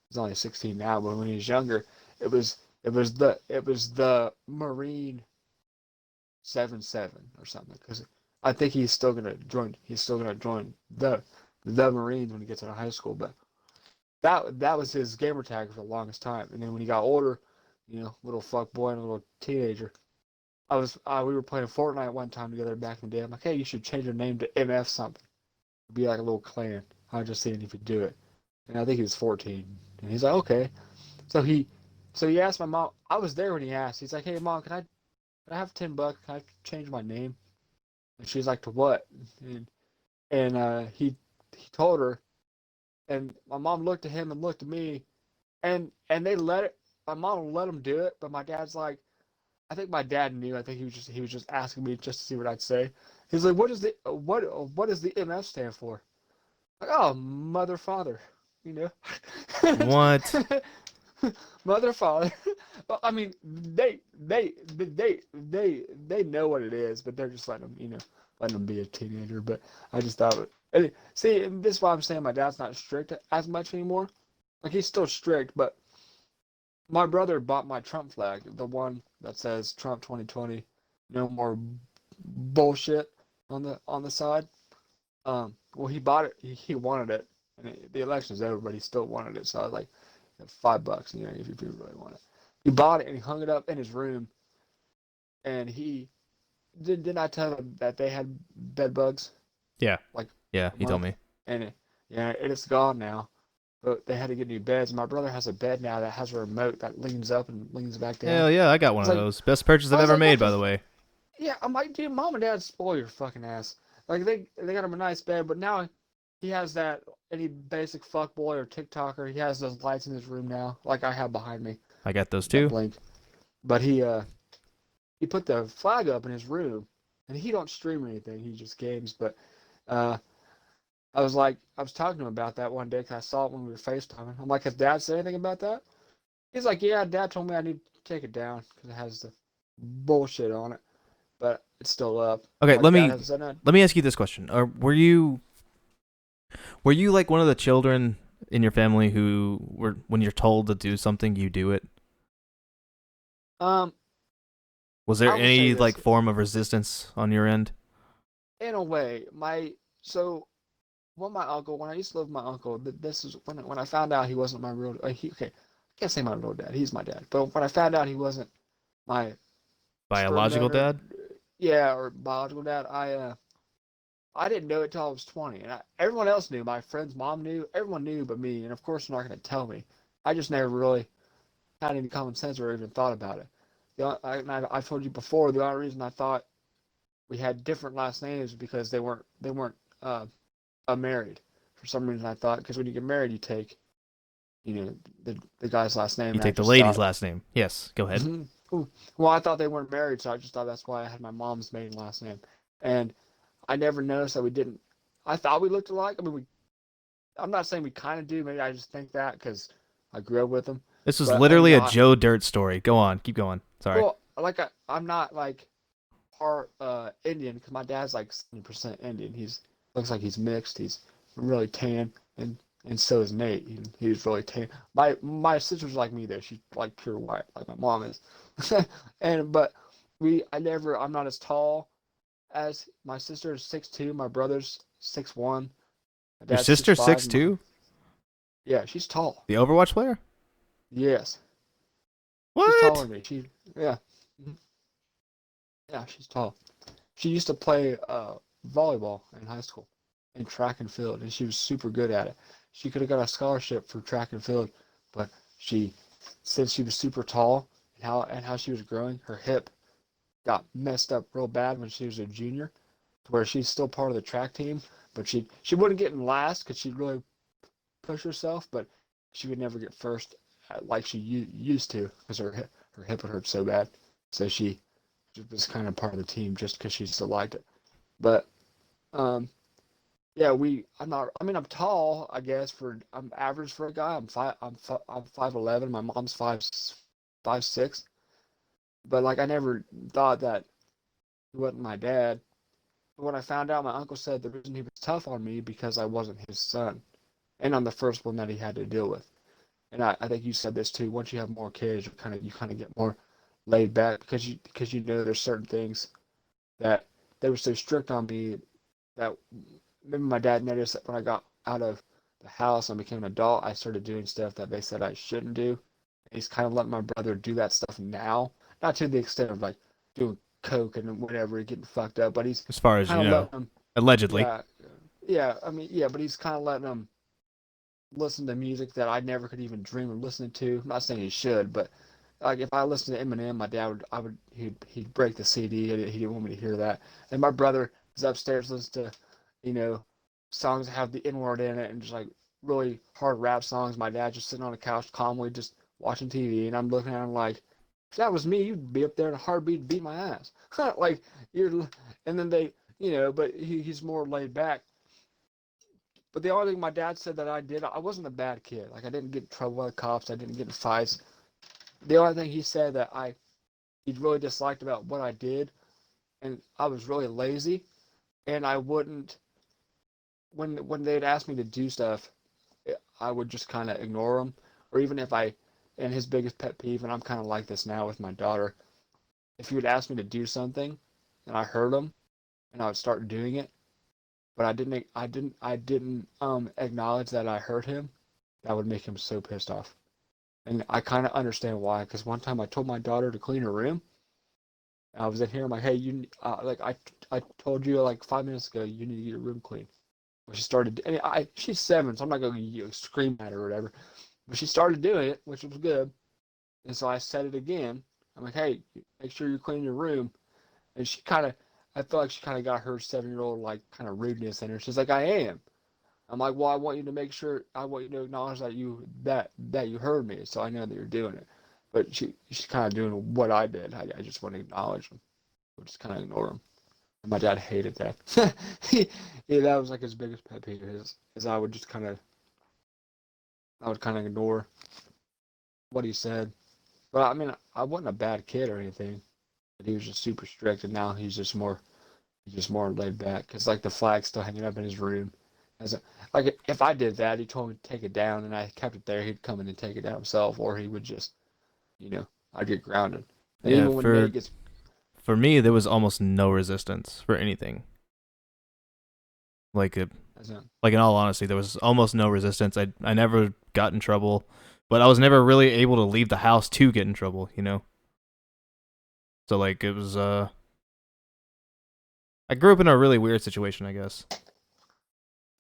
he's only 16 now, but when he was younger, it was it was the Marine 77 or something. Because I think he's still gonna join. He's still gonna join the Marines when he gets out of high school. But that was his gamer tag for the longest time. And then when he got older, little fuck boy and a little teenager, we were playing Fortnite one time together back in the day. I'm like, hey, you should change your name to MF something. It'd be like a little clan. I was just seeing if he'd do it. And I think he was 14. And he's like, okay. So he asked my mom. I was there when he asked. He's like, hey mom, can I have $10? Can I change my name? And she's like, to what? And he told her. And my mom looked at him and looked at me. And they let it. My mom let him do it. But my dad's like, I think my dad knew. I think he was just asking me just to see what I'd say. He's like, what does the MF stand for? Like, oh, mother, father, you know. What? Mother, father. Well, I mean, they know what it is, but they're just letting them be a teenager. But I just thought, see, and this is why I'm saying my dad's not strict as much anymore. Like he's still strict, but my brother bought my Trump flag, the one that says Trump 2020, no more bullshit on the side. Well, he bought it. He wanted it, and the election's over, but he still wanted it. So I was like, $5, if you really want it. He bought it and he hung it up in his room. And he didn't I tell him that they had bed bugs Yeah. like Yeah, a he told month, me. and it's gone now. But they had to get new beds. My brother has a bed now that has a remote that leans up and leans back down. Hell yeah, I got I one was of like, those. Best purchase I I've was ever like, what made, the by the way. Yeah, I'm like, dude, mom and dad spoil your fucking ass. Like they got him a nice bed, but now he has that any basic fuckboy or TikToker. He has those lights in his room now, like I have behind me I got those that too. blink. But he put the flag up in his room, and he don't stream or anything. He just games. But uh, I was talking to him about that one day because I saw it when we were FaceTiming. I'm like, has Dad said anything about that? He's like, yeah, Dad told me I need to take it down because it has the bullshit on it, but it's still up. I'm Okay, like, let Dad me hasn't said nothing. let me ask you this question. Were you like one of the children in your family who were when you're told to do something, you do it? Um, Was there I will say any this like form of resistance on your end? in a way. When my uncle, when I used to live with my uncle, this is when I found out he wasn't my real. Okay, I can't say my real dad. He's my dad. But when I found out he wasn't my sperm Biological donor, dad? yeah, or biological dad, I didn't know it till I was 20, and everyone else knew. My friend's mom knew. Everyone knew, but me. And of course, they're not going to tell me. I just never really had any common sense or even thought about it. I've told you before. The only reason I thought we had different last names because they weren't uh, married. For some reason, I thought because when you get married, you take the guy's last name, You and I take the just lady's thought, last name. Yes, go ahead. well, I thought they weren't married, so I just thought that's why I had my mom's maiden last name, and I never noticed that we didn't. I thought we looked alike. I mean, I'm not saying we kind of do. Maybe I just think that because I grew up with them. This was But literally a Joe Dirt story. Go on, keep going. Sorry. well, like I'm not like part Indian because my dad's like 70% Indian. He's looks like he's mixed. He's really tan, and so is Nate. He's really tan. My sister's like me though. She's like pure white, like my mom is. and but I'm not as tall as my sister is 6'2". My brother's 6'1". My Your dad's six sister five. six two? Yeah, she's tall. The Overwatch player? Yes, she's taller What? than me. Yeah, mhm, yeah, she's tall. She used to play volleyball in high school, in track and field, and she was super good at it. She could have got a scholarship for track and field, but she, since she was super tall and how she was growing, her hip got messed up real bad when she was a junior, to where she's still part of the track team, but she wouldn't get in last because she'd really push herself, but she would never get first like she used to because her hip would hurt so bad. So she was kind of part of the team just because she still liked it. But um, yeah, I'm not. I mean, I'm tall. I guess I'm average for a guy. I'm 5'11". My mom's 5'6". But like, I never thought that he wasn't my dad. But when I found out, my uncle said the reason he was tough on me because I wasn't his son, and I'm the first one that he had to deal with. And I think you said this too. Once you have more kids, you kind of get more laid back because you know there's certain things that they were so strict on me that maybe my dad noticed that when I got out of the house and became an adult, I started doing stuff that they said I shouldn't do. He's kind of letting my brother do that stuff now, not to the extent of like doing coke and whatever, getting fucked up, but he's As far as kind you of know, letting him, allegedly. yeah, yeah. I mean, yeah, but he's kind of letting him listen to music that I never could even dream of listening to. I'm not saying he should, but like if I listened to Eminem, my dad would, I would, he'd break the CD. He didn't want me to hear that. And my brother is upstairs listening to, you know, songs that have the N word in it and just like really hard rap songs. My dad just sitting on the couch calmly just watching TV, and I'm looking at him like, if that was me, you'd be up there in a heartbeat, beat my ass. Like you're, and then they, but he's more laid back. But the only thing my dad said that I did, I wasn't a bad kid. Like I didn't get in trouble with the cops. I didn't get in fights. The only thing he said that he really disliked about what I did, and I was really lazy, and I wouldn't when they'd ask me to do stuff, I would just kind of ignore them, or even if I, and his biggest pet peeve, and I'm kind of like this now with my daughter, if he would ask me to do something, and I heard him, and I would start doing it, but I didn't acknowledge that I hurt him, that would make him so pissed off. And I kind of understand why, because one time I told my daughter to clean her room. I was in here. I'm like, hey, I told you like 5 minutes ago you need to get your room clean. Well, she started, and she's 7, so I'm not gonna scream at her or whatever. But she started doing it, which was good. And so I said it again. I'm like, hey, make sure you clean your room. And I feel like she kind of got her 7-year-old like kind of rudeness in her. She's like, I am. I'm like, well, I want you to make sure, I want you to acknowledge that you heard me, so I know that you're doing it. But she's kind of doing what I did. I just want to acknowledge them, or just kind of ignore them. And my dad hated that. That was like his biggest pet peeve is I would kind of ignore what he said. But I mean, I wasn't a bad kid or anything. But he was just super strict, and now he's just more laid back. Cause like the flag's still hanging up in his room. As a, like if I did that, he told me to take it down, and I kept it there. He'd come in and take it down himself, or he would just, you know, I'd get grounded. And Yeah, even when Nate for gets, for me there was almost no resistance for anything. Like it, as a, like in all honesty, there was almost no resistance. I never got in trouble, but I was never really able to leave the house to get in trouble, you know? So like it was I grew up in a really weird situation, I guess.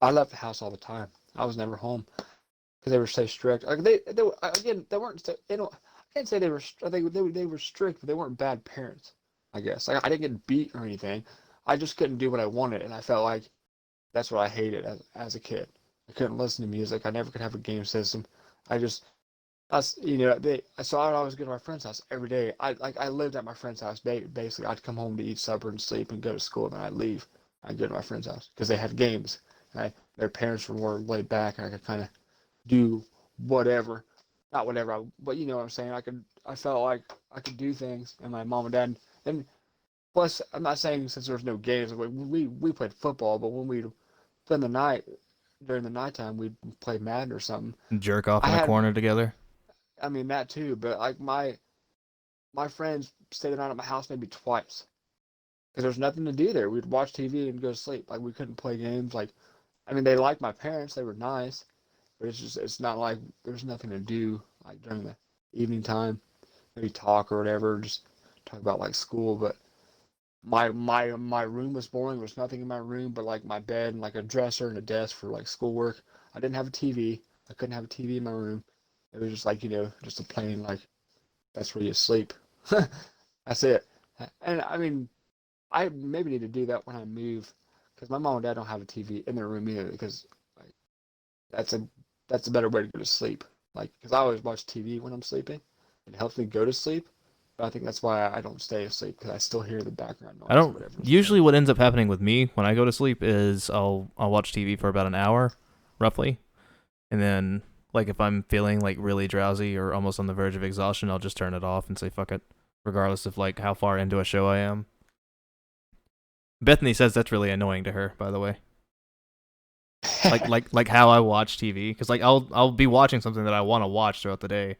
I left the house all the time. I was never home because they were so strict. Like again, they weren't. They don't. I can't say they were. I think they were strict, but they weren't bad parents. I guess. Like I didn't get beat or anything. I just couldn't do what I wanted, and I felt like that's what I hated as a kid. I couldn't listen to music. I never could have a game system. I just us, so I'd always go to my friend's house every day. I lived at my friend's house. Basically, I'd come home to eat supper and sleep and go to school. And then I'd leave. I'd go to my friend's house because they had games. And their parents were more laid back. And I could kind of do whatever, not whatever. But you know what I'm saying. I felt like I could do things. And my mom and dad. And plus, I'm not saying since there's no games. We played football, but when we'd spend the night during the nighttime, we'd play Madden or something. Jerk off I in a had corner together. I mean that too, but like my friends stayed the night at my house maybe twice because there's nothing to do there. We'd watch TV and go to sleep. Like we couldn't play games. Like I mean, they liked my parents. They were nice, but it's not like there's nothing to do like during the evening time. Maybe talk or whatever. Just talk about like school. But my room was boring. There was nothing in my room but like my bed and like a dresser and a desk for like schoolwork. I didn't have a TV. I couldn't have a TV in my room. It was just like just a plain like that's where you sleep. That's it. And I mean, I maybe need to do that when I move, because my mom and dad don't have a TV in their room either. Because like that's a that's a better way to go to sleep. Like because I always watch TV when I'm sleeping. It helps me go to sleep. But I think that's why I don't stay asleep because I still hear the background I noise or don't whatever's usually playing. what ends up happening with me when I go to sleep is I'll watch TV for about an hour, roughly, and then like if I'm feeling like really drowsy or almost on the verge of exhaustion, I'll just turn it off and say fuck it, regardless of like how far into a show I am. Bethany says that's really annoying to her, by the way. Like how I watch TV, because like I'll be watching something that I want to watch throughout the day,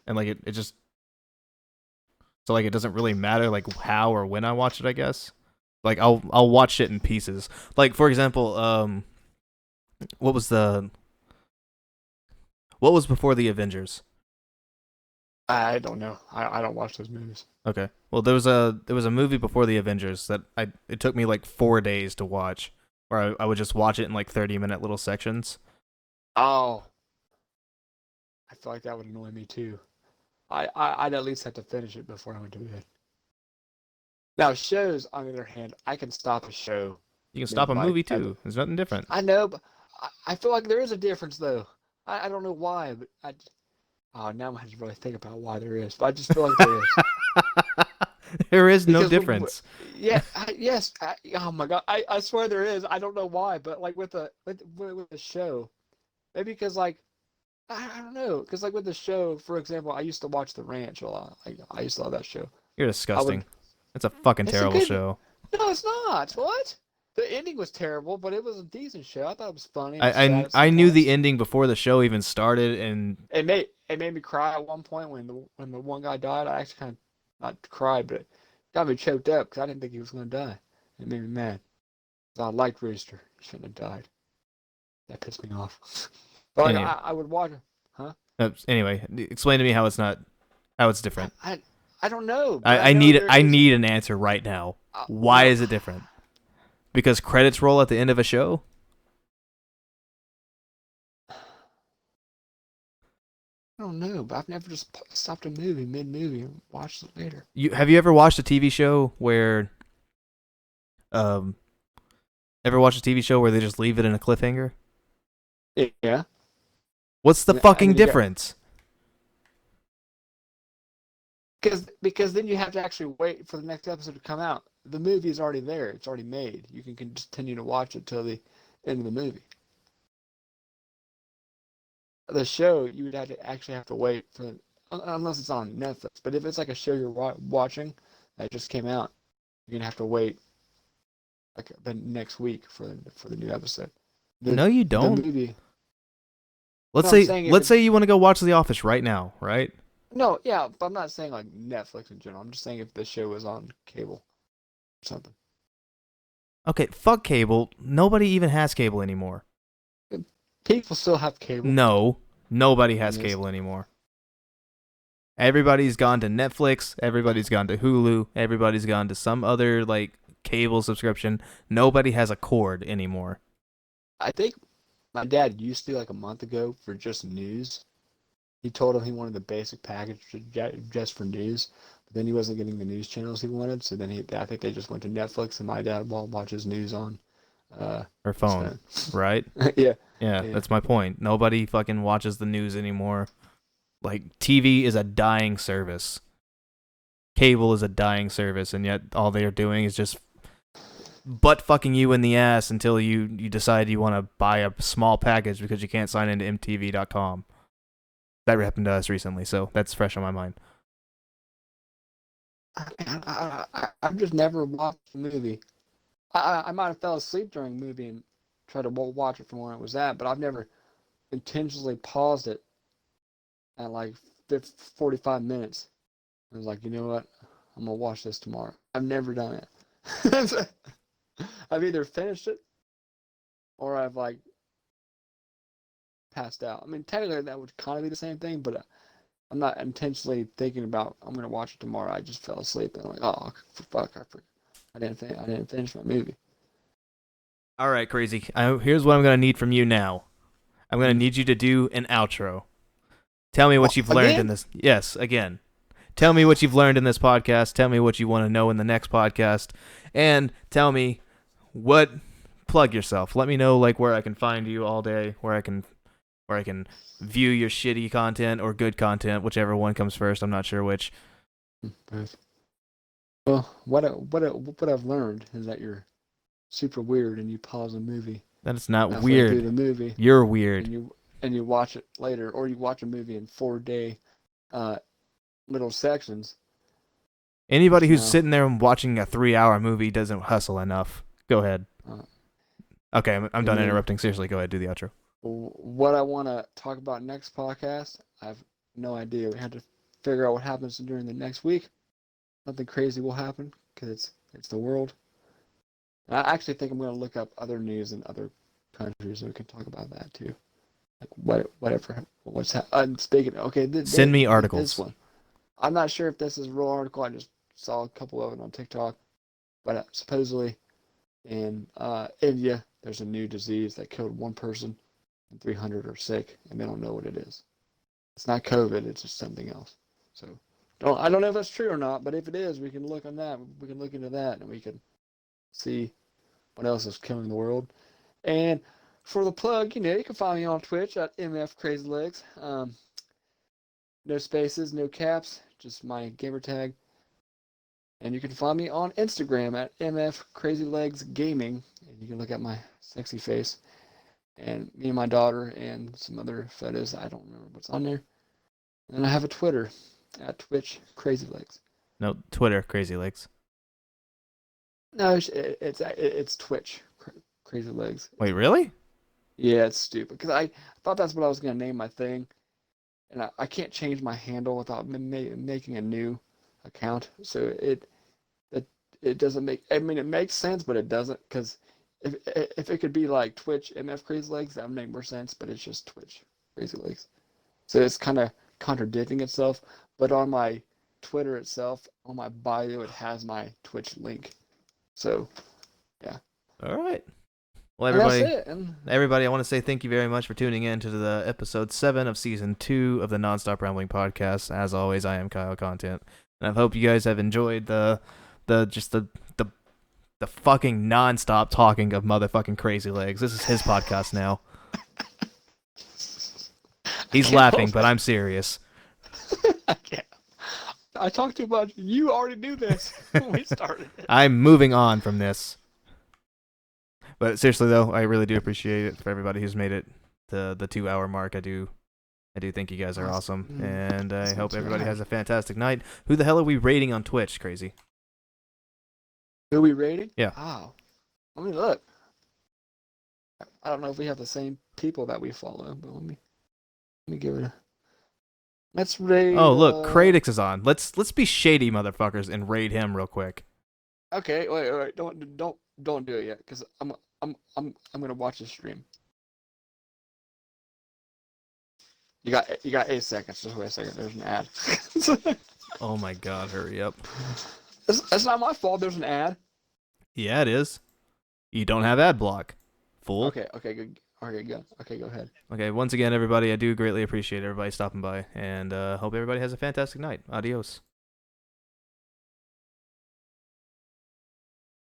and like it just so like it doesn't really matter like how or when I watch it. I guess like I'll watch it in pieces. Like for example, what was the what was before the Avengers? I don't know. I don't watch those movies. Okay, well there was a movie before the Avengers that it took me like 4 days to watch, where I would just watch it in like 30-minute little sections. Oh, I feel like that would annoy me too. I'd at least have to finish it before I went to bed. Now shows, on the other hand, I can stop a show You can stop mid a like movie too. There's nothing different. I know, but I feel like there is a difference though. I don't know why, but oh, now I'm having to really think about why there is. But I just feel like there is. There is no Because difference. yeah, yes, oh my God, I swear there is. I don't know why, but like with the show, maybe because like I don't know, because like with the show, for example, I used to watch The Ranch a lot. Like I used to love that show. You're I would. disgusting. It's a fucking It's a terrible good. show. No, it's not. What? The ending was terrible, but it was a decent show. I thought it was funny. It was I sad I, at some I knew the points. ending before the show even started, and It made me cry at one point when the one guy died. I actually kind of not cried, but it got me choked up because I didn't think he was going to die. It made me mad. 'Cause I liked Rooster. He shouldn't have died. That pissed me off. But like anyway, I would watch it. Huh? anyway, explain to me how it's not, how it's I, different. I I don't know, but I I know need there I is. need an answer right now. Why Well, is it different? Because credits roll at the end of a show. I don't know, but I've never just stopped a movie mid-movie and watched it later. Have you ever watched a TV show where um ever watched a TV show where they just leave it in a cliffhanger? Yeah. What's the I fucking mean, you got difference? because then you have to actually wait for the next episode to come out. The movie is already there; it's already made. You can continue to watch it till the end of the movie. The show you would have to actually have to wait for unless it's on Netflix. But if it's like a show you're watching that just came out, you're gonna have to wait like the next week for the new episode. The No, you the don't. movie. Let's No, I'm say saying if let's it's say you want to go watch The Office right now, right? no, yeah, but I'm not saying like Netflix in general. I'm just saying if the show was on cable or something. Okay, fuck cable. Nobody even has cable anymore. People still have cable. No, nobody has Yes. cable anymore. Everybody's gone to Netflix, everybody's gone to Hulu, everybody's gone to some other like cable subscription. Nobody has a cord anymore. I think my dad used to like a month ago for just news. He told him he wanted the basic package just for news, but then he wasn't getting the news channels he wanted. So then I think they just went to Netflix, and my dad watches news on Or his phone, phone. right? Yeah, Yeah, yeah. that's my point. Nobody fucking watches the news anymore. Like TV is a dying service. Cable is a dying service, and yet all they are doing is just butt fucking you in the ass until you decide you want to buy a small package because you can't sign into MTV.com. That happened to us recently, so that's fresh on my mind. I've just never watched a movie. I might have fell asleep during a movie and tried to watch it from where it was at, but I've never intentionally paused it at like 45 minutes. I was like, you know what? I'm gonna watch this tomorrow. I've never done it. I've either finished it or I've like passed out. I mean, technically that would kind of be the same thing, but I'm not intentionally thinking about I'm gonna watch it tomorrow. I just fell asleep and I'm like, oh fuck, I didn't finish my movie. All right, crazy. Here's what I'm gonna need from you now. I'm gonna Mm. need you to do an outro. Tell me what you've learned in Again? this. Yes, again. Tell me what you've learned in this podcast. Tell me what you want to know in the next podcast, and tell me what. Plug yourself. Let me know like where I can find you all day, where I can view your shitty content or good content, whichever one comes first. I'm not sure which. Both. Well, what I've learned is that you're super weird and you pause a movie That is not halfway through weird. the movie You're weird. and you watch it later, or you watch a movie in 4 day uh, little sections, Anybody who's No. sitting there and watching a 3-hour movie doesn't hustle enough. Go ahead. Uh, Okay, I'm and done then interrupting. Seriously, go ahead, do the outro. what I want to talk about next podcast, I have no idea. We have to figure out what happens during the next week. Nothing crazy will happen because it's the world. And I actually think I'm going to look up other news in other countries so we can talk about that too. Like whatever, speaking. Okay, Send me this articles. one. I'm not sure if this is a real article. I just saw a couple of it on TikTok, but supposedly in India, there's a new disease that killed one person and 300 are sick, and they don't know what it is. It's not COVID. It's just something else. So I don't know if that's true or not, but if it is, we can look on that. We can look into that, and we can see what else is killing the world. And for the plug, you can find me on Twitch at MFCrazyLegs. No spaces, no caps, just my gamer tag. And you can find me on Instagram at MFCrazyLegsGaming. And you can look at my sexy face. And me and my daughter and some other photos. I don't remember what's on there. And I have a Twitter at Twitch CrazyLegs. No, Twitter, Crazy Legs. No, it's Twitch Crazy Legs. Wait, really? Yeah, it's stupid because I thought that's what I was gonna name my thing, and I can't change my handle without making a new account. So it doesn't make. I mean, it makes sense, but it doesn't because if it could be like Twitch MF Crazy Legs, that would make more sense. But it's just Twitch Crazy Legs. So it's kind of contradicting itself. But on my Twitter itself, on my bio, it has my Twitch link. So yeah. All right. Well, And that's everybody, it. And everybody, I want to say thank you very much for tuning in to the episode 7 of season 2 of the Nonstop Rambling podcast. As always, I am Kyle Content, and I hope you guys have enjoyed the fucking nonstop talking of motherfucking Crazy Legs. This is his podcast now. He's laughing, but I'm serious. I can't. I talk too much. You already knew this when we started it. I'm moving on from this. But seriously though, I really do appreciate it for everybody who's made it to the 2-hour mark. I do think you guys are awesome, and I hope everybody has a fantastic night. Who the hell are we rating on Twitch, Crazy? Who are we rating? Yeah. Oh. Let me look. I don't know if we have the same people that we follow, but let me give it a. Let's rate. Oh look, Kradix is on. Let's be shady motherfuckers and raid him real quick. Okay, wait. Don't do it yet, because I'm gonna watch the stream. You got 8 seconds. Just wait a second. There's an ad. Oh my god, hurry up. That's not my fault. There's an ad. Yeah, it is. You don't have ad block, fool. Okay, good. Okay, good. Okay, go ahead. Okay, once again, everybody, I do greatly appreciate everybody stopping by, and hope everybody has a fantastic night. Adios.